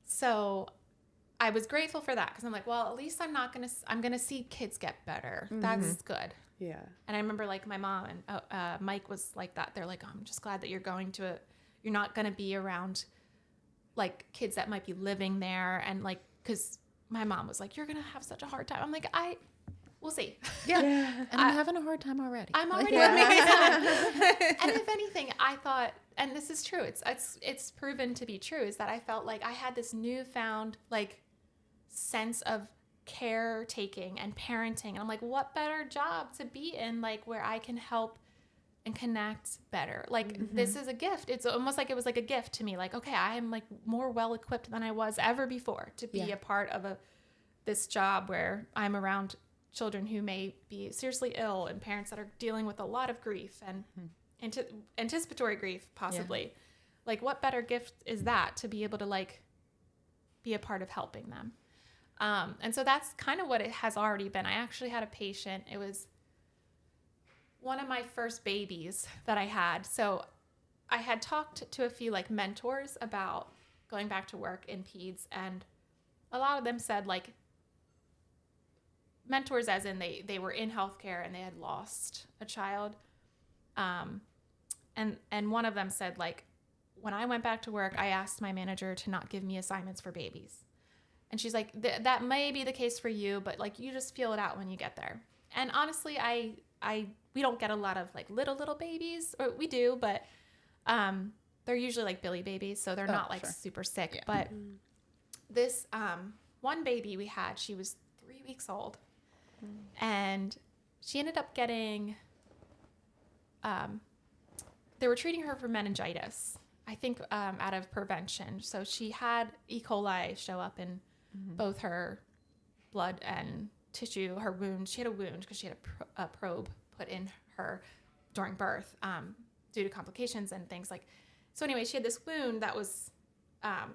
S3: So I was grateful for that because I'm like, well, at least I'm gonna see kids get better. That's good.
S2: Yeah.
S3: And I remember like my mom and Mike was like that. They're like, oh, I'm just glad that you're not going to be around like kids that might be living there. And like, cause my mom was like, you're going to have such a hard time. I'm like, we'll see.
S1: Yeah. And I'm having a hard time already.
S3: I'm already having a hard time. And if anything, I thought, and this is true, it's proven to be true, is that I felt like I had this newfound like sense of caretaking and parenting. And I'm like, what better job to be in, like where I can help and connect better. Like this is a gift. It's almost like it was like a gift to me. Like, okay, I am like more well equipped than I was ever before to be a part of this job where I'm around children who may be seriously ill and parents that are dealing with a lot of grief and anticipatory grief, possibly. Yeah. Like, what better gift is that to be able to, like, be a part of helping them? And so that's kind of what it has already been. I actually had a patient. It was one of my first babies that I had. So I had talked to a few, like, mentors about going back to work in peds, and a lot of them said, like, mentors as in they were in healthcare and they had lost a child. And one of them said, like, when I went back to work, I asked my manager to not give me assignments for babies. And she's like, that may be the case for you, but, like, you just feel it out when you get there. And honestly, we don't get a lot of, like, little babies, or we do, but they're usually, like, Billy babies, so they're not, like, super sick. Yeah. But this one baby we had, she was 3 weeks old, and she ended up getting, they were treating her for meningitis, I think, out of prevention. So she had E. coli show up in both her blood and tissue, her wound. She had a wound because she had a probe put in her during birth due to complications and things like. So anyway, she had this wound that was,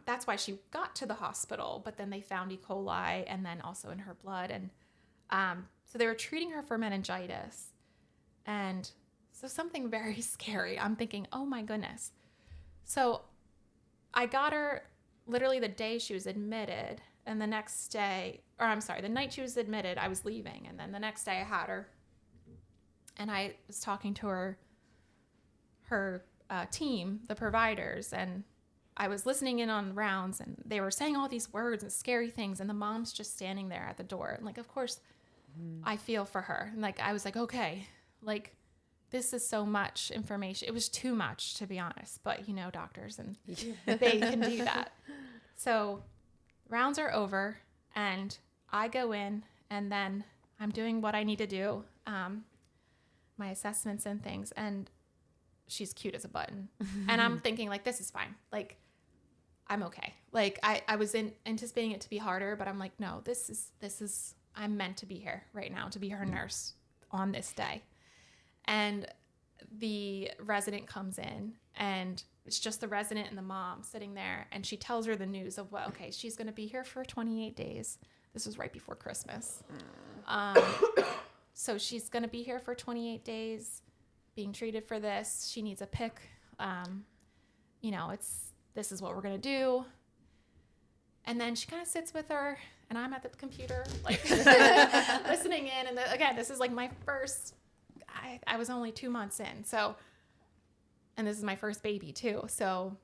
S3: that's why she got to the hospital. But then they found E. coli and then also in her blood. And so they were treating her for meningitis. And so something very scary. I'm thinking, oh my goodness. So I got her literally the day she was admitted, and the next day, or I'm sorry, the night she was admitted, I was leaving, and then the next day I had her, and I was talking to her team, the providers, and I was listening in on rounds, and they were saying all these words and scary things, and the mom's just standing there at the door, and, like, of course, I feel for her, and, like, I was like, okay, like, this is so much information. It was too much, to be honest, but, you know, doctors, and they can do that. So rounds are over, and I go in, and then I'm doing what I need to do, my assessments and things, and she's cute as a button. And I'm thinking, like, this is fine. Like, I'm okay. Like, I was anticipating it to be harder, but I'm like, no, this is, I'm meant to be here right now, to be her nurse on this day. And the resident comes in, and it's just the resident and the mom sitting there, and she tells her the news of, well, okay, she's going to be here for 28 days. This was right before Christmas. So she's going to be here for 28 days being treated for this. She needs a pick. You know, this is what we're going to do. And then she kind of sits with her, and I'm at the computer, like, listening in. And again, this is like my first, I was only 2 months in. So, and this is my first baby too. So,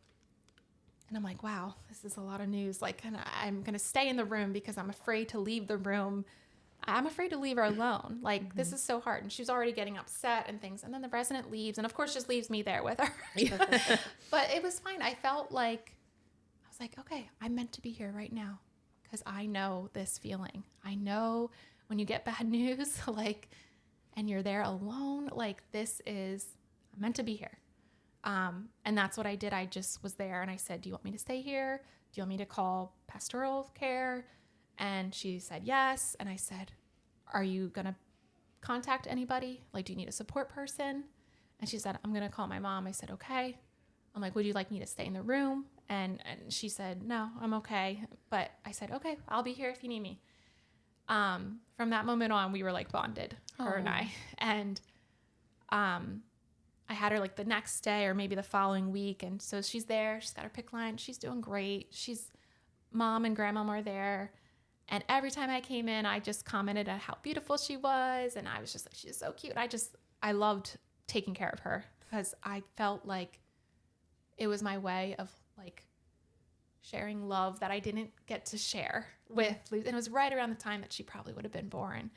S3: and I'm like, wow, this is a lot of news. Like, and I'm going to stay in the room because I'm afraid to leave the room. I'm afraid to leave her alone. Like, this is so hard. And she was already getting upset and things. And then the resident leaves, and of course just leaves me there with her. But it was fine. I felt like, I was like, okay, I'm meant to be here right now because I know this feeling. I know when you get bad news, like, and you're there alone, like, this is, I'm meant to be here. And that's what I did. I just was there, and I said, do you want me to stay here? Do you want me to call pastoral care? And she said yes. And I said, are you going to contact anybody? Like, do you need a support person? And she said, I'm going to call my mom. I said, okay. I'm like, would you like me to stay in the room? And she said, no, I'm okay. But I said, okay, I'll be here if you need me. From that moment on, we were like bonded, her and I. And I had her like the next day or maybe the following week. And so she's there. She's got her PICC line. She's doing great. Mom and grandma are there. And every time I came in, I just commented on how beautiful she was. And I was just like, she's so cute. I loved taking care of her because I felt like it was my way of like sharing love that I didn't get to share with Lucy. And it was right around the time that she probably would have been born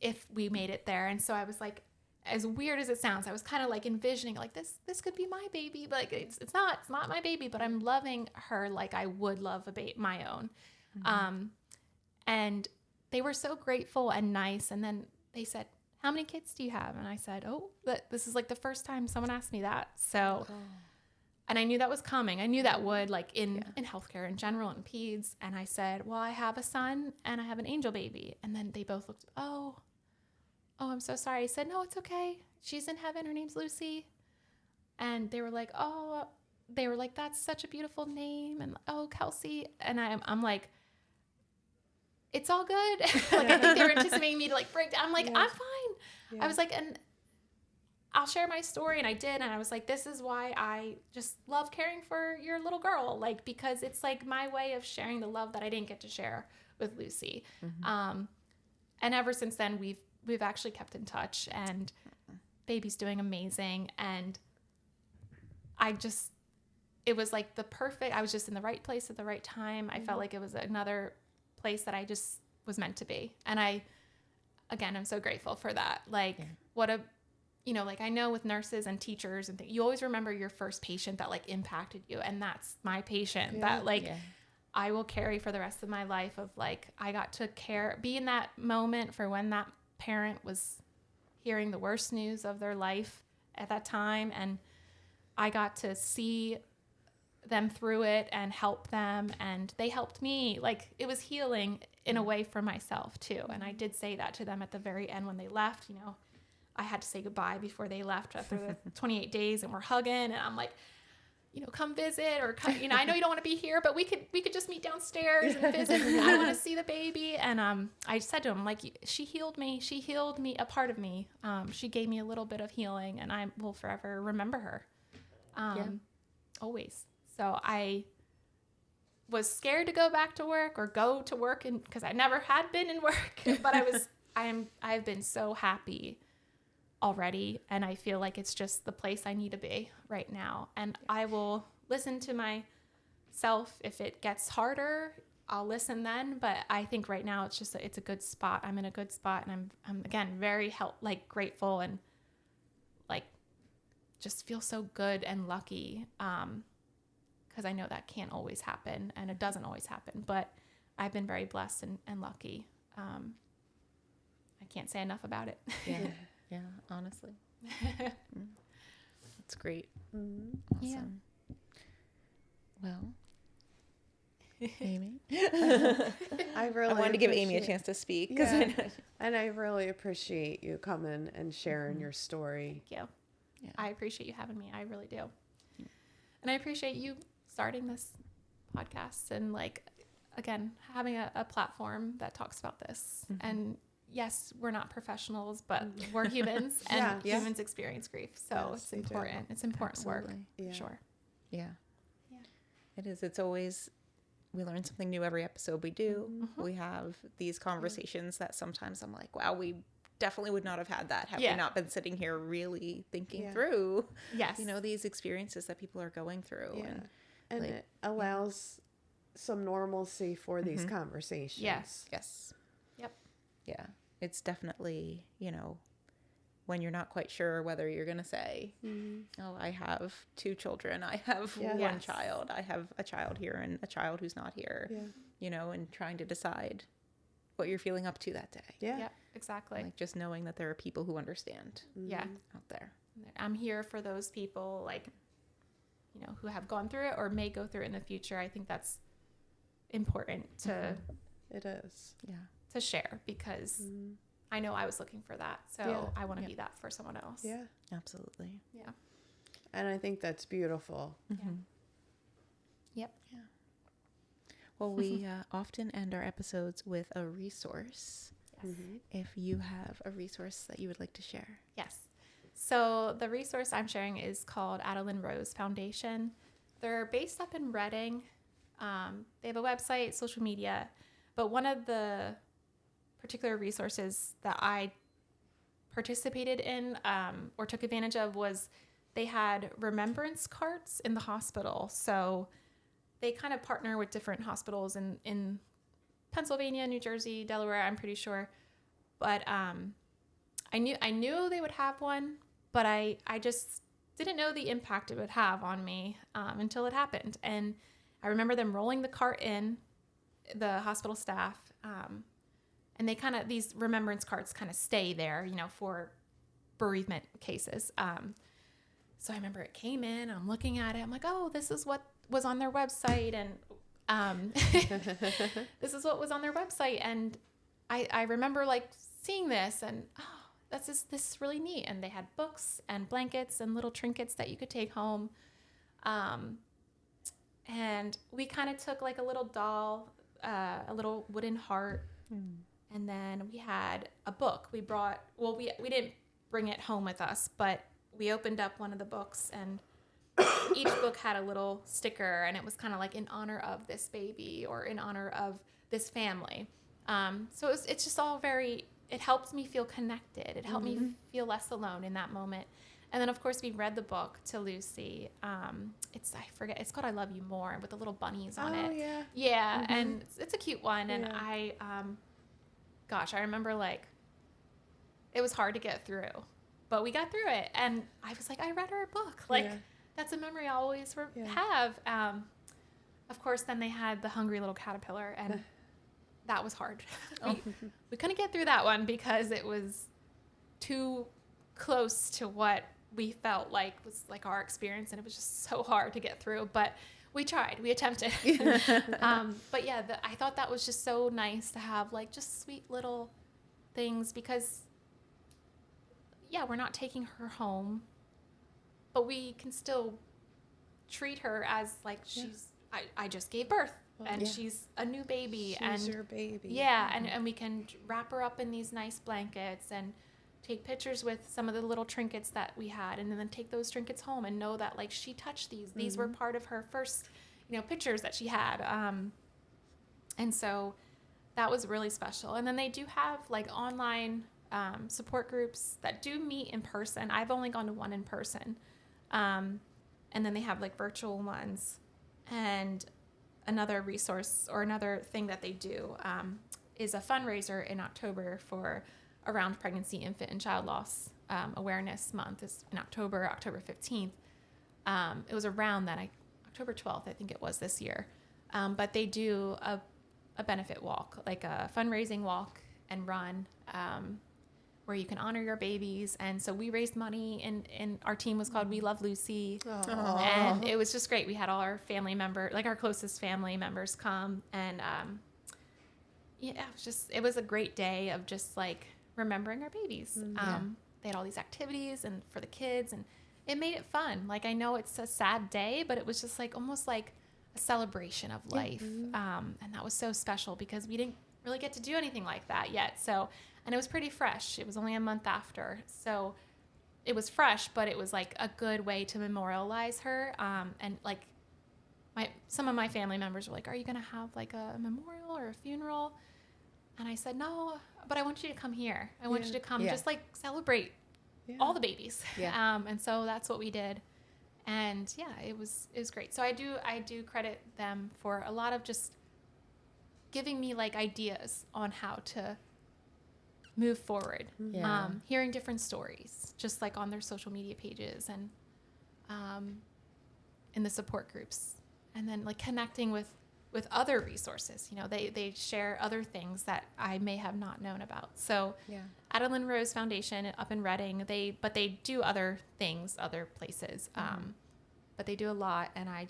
S3: if we made it there. And so I was like, as weird as it sounds, I was kind of like envisioning like this could be my baby, but like it's not my baby, but I'm loving her like I would love my own. Mm-hmm. And they were so grateful and nice. And then they said, how many kids do you have? And I said, this is like the first time someone asked me that. So, and I knew that was coming. I knew that would like in healthcare in general and peds. And I said, well, I have a son and I have an angel baby. And then they both looked, oh, oh, I'm so sorry. I said, no, it's okay. She's in heaven. Her name's Lucy. And they were like, oh, that's such a beautiful name. And oh, Kelsey. And I'm like, it's all good. Like, I think they were anticipating me to like break down. I'm like,
S2: Yeah.
S3: I'm fine.
S2: Yeah.
S3: I was like, and I'll share my story. And I did. And I was like, this is why I just love caring for your little girl. Like, because it's like my way of sharing the love that I didn't get to share with Lucy. And ever since then, we've actually kept in touch, and baby's doing amazing. And it was like I was just in the right place at the right time. I felt like it was another place that I just was meant to be. And I'm so grateful for that. Like like I know with nurses and teachers and things, you always remember your first patient that like impacted you. And that's my patient that like, I will carry for the rest of my life of like, I got to be in that moment for when that parent was hearing the worst news of their life at that time. And I got to see them through it and help them. And they helped me. Like, it was healing in a way for myself too. And I did say that to them at the very end when they left. I had to say goodbye before they left after the 28 days, and we're hugging. And I'm like, come visit, or come, I know you don't want to be here, but we could just meet downstairs and visit. I want to see the baby. And I said to him, like, she healed me. She healed me, a part of me. She gave me a little bit of healing, and I will forever remember her. Always. So I was scared to go back to work or go to work, and because I never had been in work, but I've been so happy already, and I feel like it's just the place I need to be right now. And I will listen to myself. If it gets harder, I'll listen then, but I think right now it's a good spot. I'm in a good spot, and I'm again very grateful, and like just feel so good and lucky, because I know that can't always happen, and it doesn't always happen, but I've been very blessed and lucky. I can't say enough about it.
S1: Yeah, honestly. That's great.
S2: Mm-hmm.
S1: Awesome. Well, Amy.
S2: I
S1: wanted to give Amy a chance to speak.
S2: And I really appreciate you coming and sharing your story.
S3: Thank you.
S1: Yeah.
S3: I appreciate you having me. I really do. And I appreciate you starting this podcast and again, having a platform that talks about this. And yes, we're not professionals, but we're humans, and humans experience grief. So it's important. It's important work.
S2: Yeah.
S3: Sure.
S1: Yeah. It is. It's always, we learn something new every episode we do. We have these conversations that sometimes I'm like, wow, we definitely would not have had that had we not been sitting here really thinking through, these experiences that people are going through.
S2: Yeah. And it allows some normalcy for these conversations.
S3: Yes.
S1: Yep. Yeah. It's definitely, when you're not quite sure whether you're going to say, oh, I have 2 children. I have 1 child. I have a child here and a child who's not here, and trying to decide what you're feeling up to that day.
S3: Yeah, exactly.
S1: Like just knowing that there are people who understand out there.
S3: I'm here for those people, who have gone through it or may go through it in the future. I think that's important to
S2: It is.
S1: Yeah.
S3: to share, because I know I was looking for that. So I want to be that for someone else.
S2: Yeah.
S1: Absolutely.
S3: Yeah.
S2: And I think that's beautiful.
S3: Yep.
S1: Yeah. Well, we often end our episodes with a resource.
S3: Yes.
S1: If you have a resource that you would like to share.
S3: Yes. So the resource I'm sharing is called Adeline Rose Foundation. They're based up in Reading. They have a website, social media, but one of the particular resources that I participated in or took advantage of was they had remembrance carts in the hospital. So they kind of partner with different hospitals in Pennsylvania, New Jersey, Delaware, I'm pretty sure. But I knew they would have one, but I just didn't know the impact it would have on me until it happened. And I remember them rolling the cart in, the hospital staff, and they these remembrance carts kind of stay there, for bereavement cases. So I remember it came in, I'm looking at it, I'm like, oh, this is what was on their website. And this is what was on their website. And I remember seeing this, and this is really neat. And they had books and blankets and little trinkets that you could take home. And we kind of took like a little doll, a little wooden heart. And then we had a book. We didn't bring it home with us, but we opened up one of the books, and each book had a little sticker, and it was kind of like in honor of this baby or in honor of this family. So it's just all it helped me feel connected. It helped me feel less alone in that moment. And then, of course, we read the book to Lucy. It's called I Love You More, with the little bunnies on it.
S2: Yeah.
S3: Yeah, and it's a cute one. And I remember, like, it was hard to get through, but we got through it. And I was like, I read her a book. Like, that's a memory I'll always have. Of course, then they had the hungry little caterpillar, and that was hard. We couldn't get through that one because it was too close to what we felt like was like our experience, and it was just so hard to get through, but we tried, we attempted. But yeah, I thought that was just so nice to have, like, just sweet little things, because we're not taking her home, but we can still treat her as like I just gave birth, and she's a new baby,
S2: She's
S3: and
S2: your baby.
S3: and we can wrap her up in these nice blankets and take pictures with some of the little trinkets that we had, and then take those trinkets home and know that, like, she touched these were part of her first, pictures that she had. And so that was really special. And then they do have, like, online support groups that do meet in person. I've only gone to one in person. And then they have, like, virtual ones. And another resource or another thing that they do is a fundraiser in October for around Pregnancy, Infant, and Child Loss Awareness Month. Is in October 15th. It was around that, October 12th, I think it was this year. But they do a benefit walk, like a fundraising walk and run, where you can honor your babies. And so we raised money, and our team was called We Love Lucy.
S2: Aww.
S3: And it was just great. We had all our family members, like our closest family members, come, and it was a great day of just, like, remembering our babies. They had all these activities and for the kids, and it made it fun. Like, I know it's a sad day, but it was just like almost like a celebration of life. And that was so special because we didn't really get to do anything like that yet. So, and it was pretty fresh. It was only a month after. So it was fresh, but it was like a good way to memorialize her. And like some of my family members were like, are you going to have like a memorial or a funeral? And I said, no, but I want you to come here. I want you to come just like celebrate all the babies. And so that's what we did. And it was great. So I do credit them for a lot of just giving me like ideas on how to move forward. Hearing different stories, just like on their social media pages and in the support groups, and then like connecting with other resources. They share other things that I may have not known about. So Adeline Rose Foundation up in Reading, they do other things, other places. But they do a lot, and I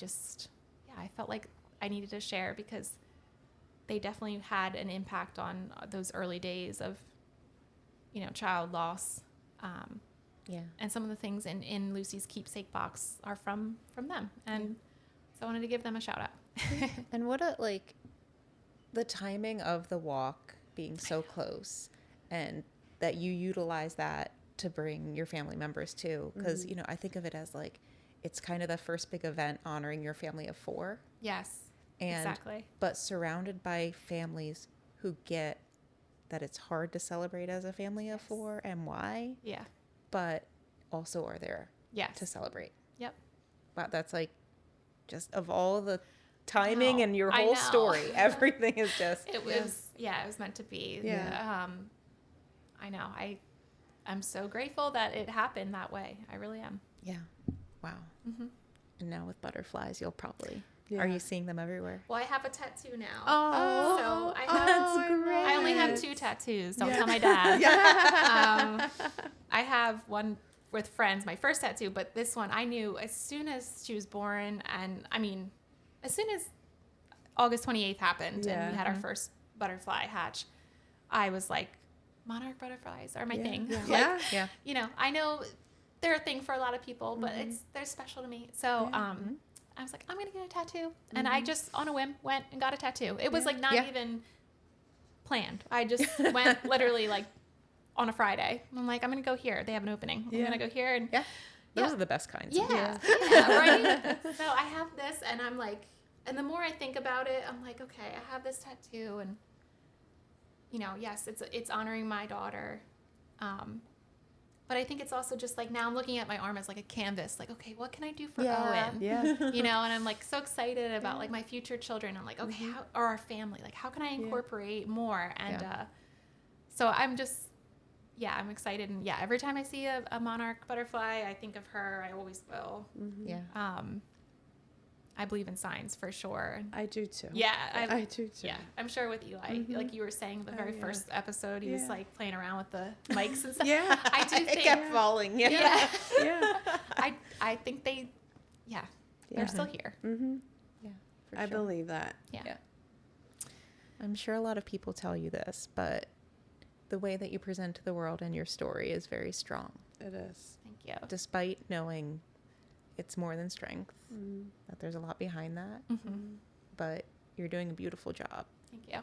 S3: felt like I needed to share because they definitely had an impact on those early days of, child loss. And some of the things in Lucy's keepsake box are from them. And so I wanted to give them a shout out.
S1: And what the timing of the walk being so close, and that you utilize that to bring your family members too. Because, I think of it as like, it's kind of the first big event honoring your family of 4.
S3: Yes,
S1: and,
S3: exactly.
S1: But surrounded by families who get that it's hard to celebrate as a family of 4 and why. Yeah. But also are there to celebrate.
S3: Yep.
S1: Wow, that's like just of all the timing and your whole story, everything is just
S3: it was it was meant to be. I know, I'm so grateful that it happened that way. I really am.
S1: Wow. And now with butterflies, you'll probably are you seeing them everywhere?
S3: Well, I have a tattoo now.
S2: So
S3: that's
S2: great.
S3: I only have 2 tattoos. Don't tell my dad. I have one with friends, my first tattoo, but this one I knew as soon as she was born, and I mean as soon as August 28th happened and we had our first butterfly hatch, I was like, monarch butterflies are my
S2: Yeah.
S3: thing.
S1: Yeah.
S3: Like,
S2: Yeah.
S1: Yeah.
S3: you know, I know they're a thing for a lot of people, but they're special to me. So,
S2: Yeah.
S3: I was like, I'm going to get a tattoo. And I just, on a whim, went and got a tattoo. It was like not
S1: Yeah.
S3: even planned. I just went literally like on a Friday. I'm like, I'm going to go here. They have an opening. I'm
S2: Yeah.
S3: going to go here. And
S1: Yeah. Those
S3: Yeah.
S1: are the best kinds.
S3: yeah, yeah, right? So I have this and I'm like, and the more I think about it, I'm like, okay, I have this tattoo and, you know, yes, it's honoring my daughter. But I think it's also just like, now I'm looking at my arm as like a canvas, like, okay, what can I do for Owen?
S2: Yeah.
S3: You know, and I'm like so excited about like my future children. I'm like, okay, how, or our family, like how can I incorporate more? And so I'm just, I'm excited. And every time I see a monarch butterfly, I think of her. I always will.
S1: Yeah.
S3: I believe in signs for sure.
S2: I do too.
S3: Yeah,
S2: I do too.
S3: Yeah, I'm sure with Eli, like you were saying, the very first episode, he was
S2: Yeah.
S3: like playing around with the mics and stuff.
S2: Yeah.
S3: I do
S1: It
S3: think.
S1: kept falling. Yeah.
S3: Yeah.
S2: Yeah.
S3: I think they, they're still here.
S2: Mm-hmm.
S1: Yeah. For
S2: I
S1: sure.
S2: believe that.
S3: Yeah.
S1: I'm sure a lot of people tell you this, but the way that you present to the world and your story is very strong,
S2: It is.
S3: Thank you.
S1: despite knowing it's more than strength, that there's a lot behind that. But you're doing a beautiful job
S3: Thank you.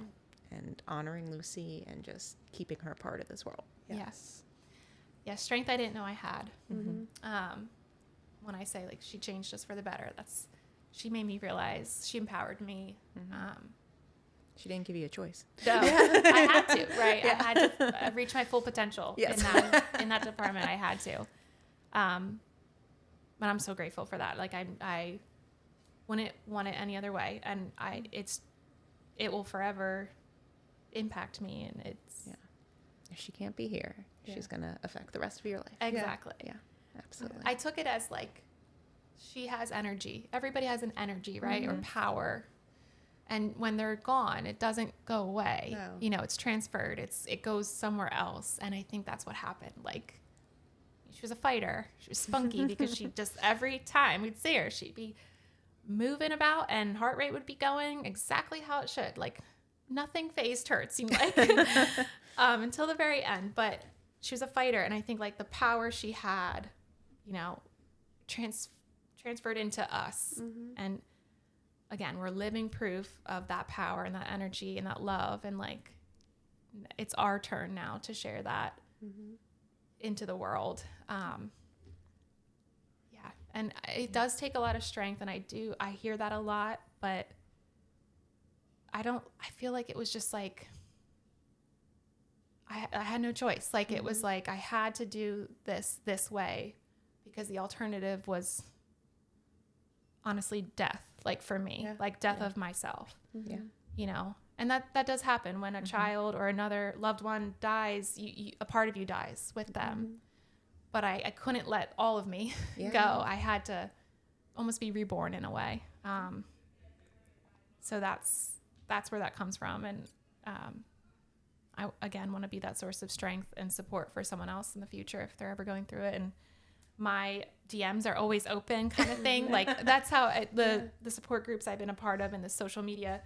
S1: and honoring Lucy and just keeping her a part of this world.
S2: Yes.
S3: Yeah, strength I didn't know I had.
S2: Mm-hmm.
S3: When I say like she changed us for the better, she made me realize, she empowered me.
S1: She didn't give you a choice.
S3: So I had to, right? I had to reach my full potential
S1: Yes.
S3: in that department. I had to. But I'm so grateful for that. Like I wouldn't want it any other way. And it will forever impact me. And it's
S1: If she can't be here, she's going to affect the rest of your life.
S3: exactly.
S1: Yeah, absolutely.
S3: I took it as like, she has energy. Everybody has an energy, right? Or power. And when they're gone, it doesn't go away.
S2: No.
S3: You know, it's transferred. It goes somewhere else. And I think that's what happened. Like, she was a fighter. She was spunky because she just, every time we'd see her, she'd be moving about and heart rate would be going exactly how it should. Like, nothing phased her, it seemed like, until the very end. But she was a fighter. And I think, like, the power she had, you know, transferred into us. And again, we're living proof of that power and that energy and that love. And like, it's our turn now to share that into the world. And it does take a lot of strength. And I hear that a lot, but I feel like it was just like, I had no choice. Like, it was like, I had to do this way because the alternative was honestly death, like for me, like death of myself, you know, and that does happen when a child or another loved one dies, a part of you dies with them. But I couldn't let all of me go. I had to almost be reborn in a way. So that's where that comes from. And I, again, want to be that source of strength and support for someone else in the future if they're ever going through it. And my DMs are always open, kind of thing. Like, that's how the support groups I've been a part of in the social media,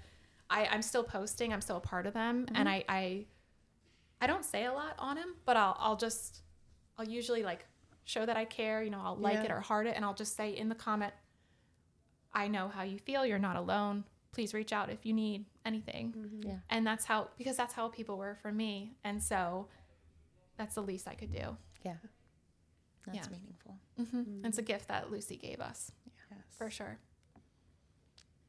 S3: I'm still posting. I'm still a part of them. And I don't say a lot on them, but I'll usually like show that I care, you know, I'll like it or heart it. And I'll just say in the comment, I know how you feel. You're not alone. Please reach out if you need anything.
S1: Yeah.
S3: And because that's how people were for me. And so that's the least I could do.
S1: Yeah. That's meaningful.
S3: It's a gift that Lucy gave us,
S2: Yes.
S3: for sure.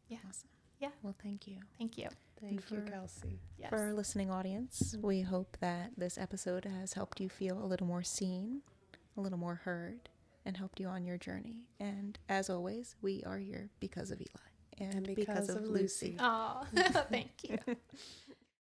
S3: Yeah.
S1: Awesome.
S3: Yeah.
S1: Well, thank you.
S3: Thank you.
S2: Thank you,
S1: for-
S2: Kelsey.
S3: Yes.
S1: For our listening audience, we hope that this episode has helped you feel a little more seen, a little more heard, and helped you on your journey. And as always, we are here because of Eli and because of Lucy.
S3: Oh, thank you.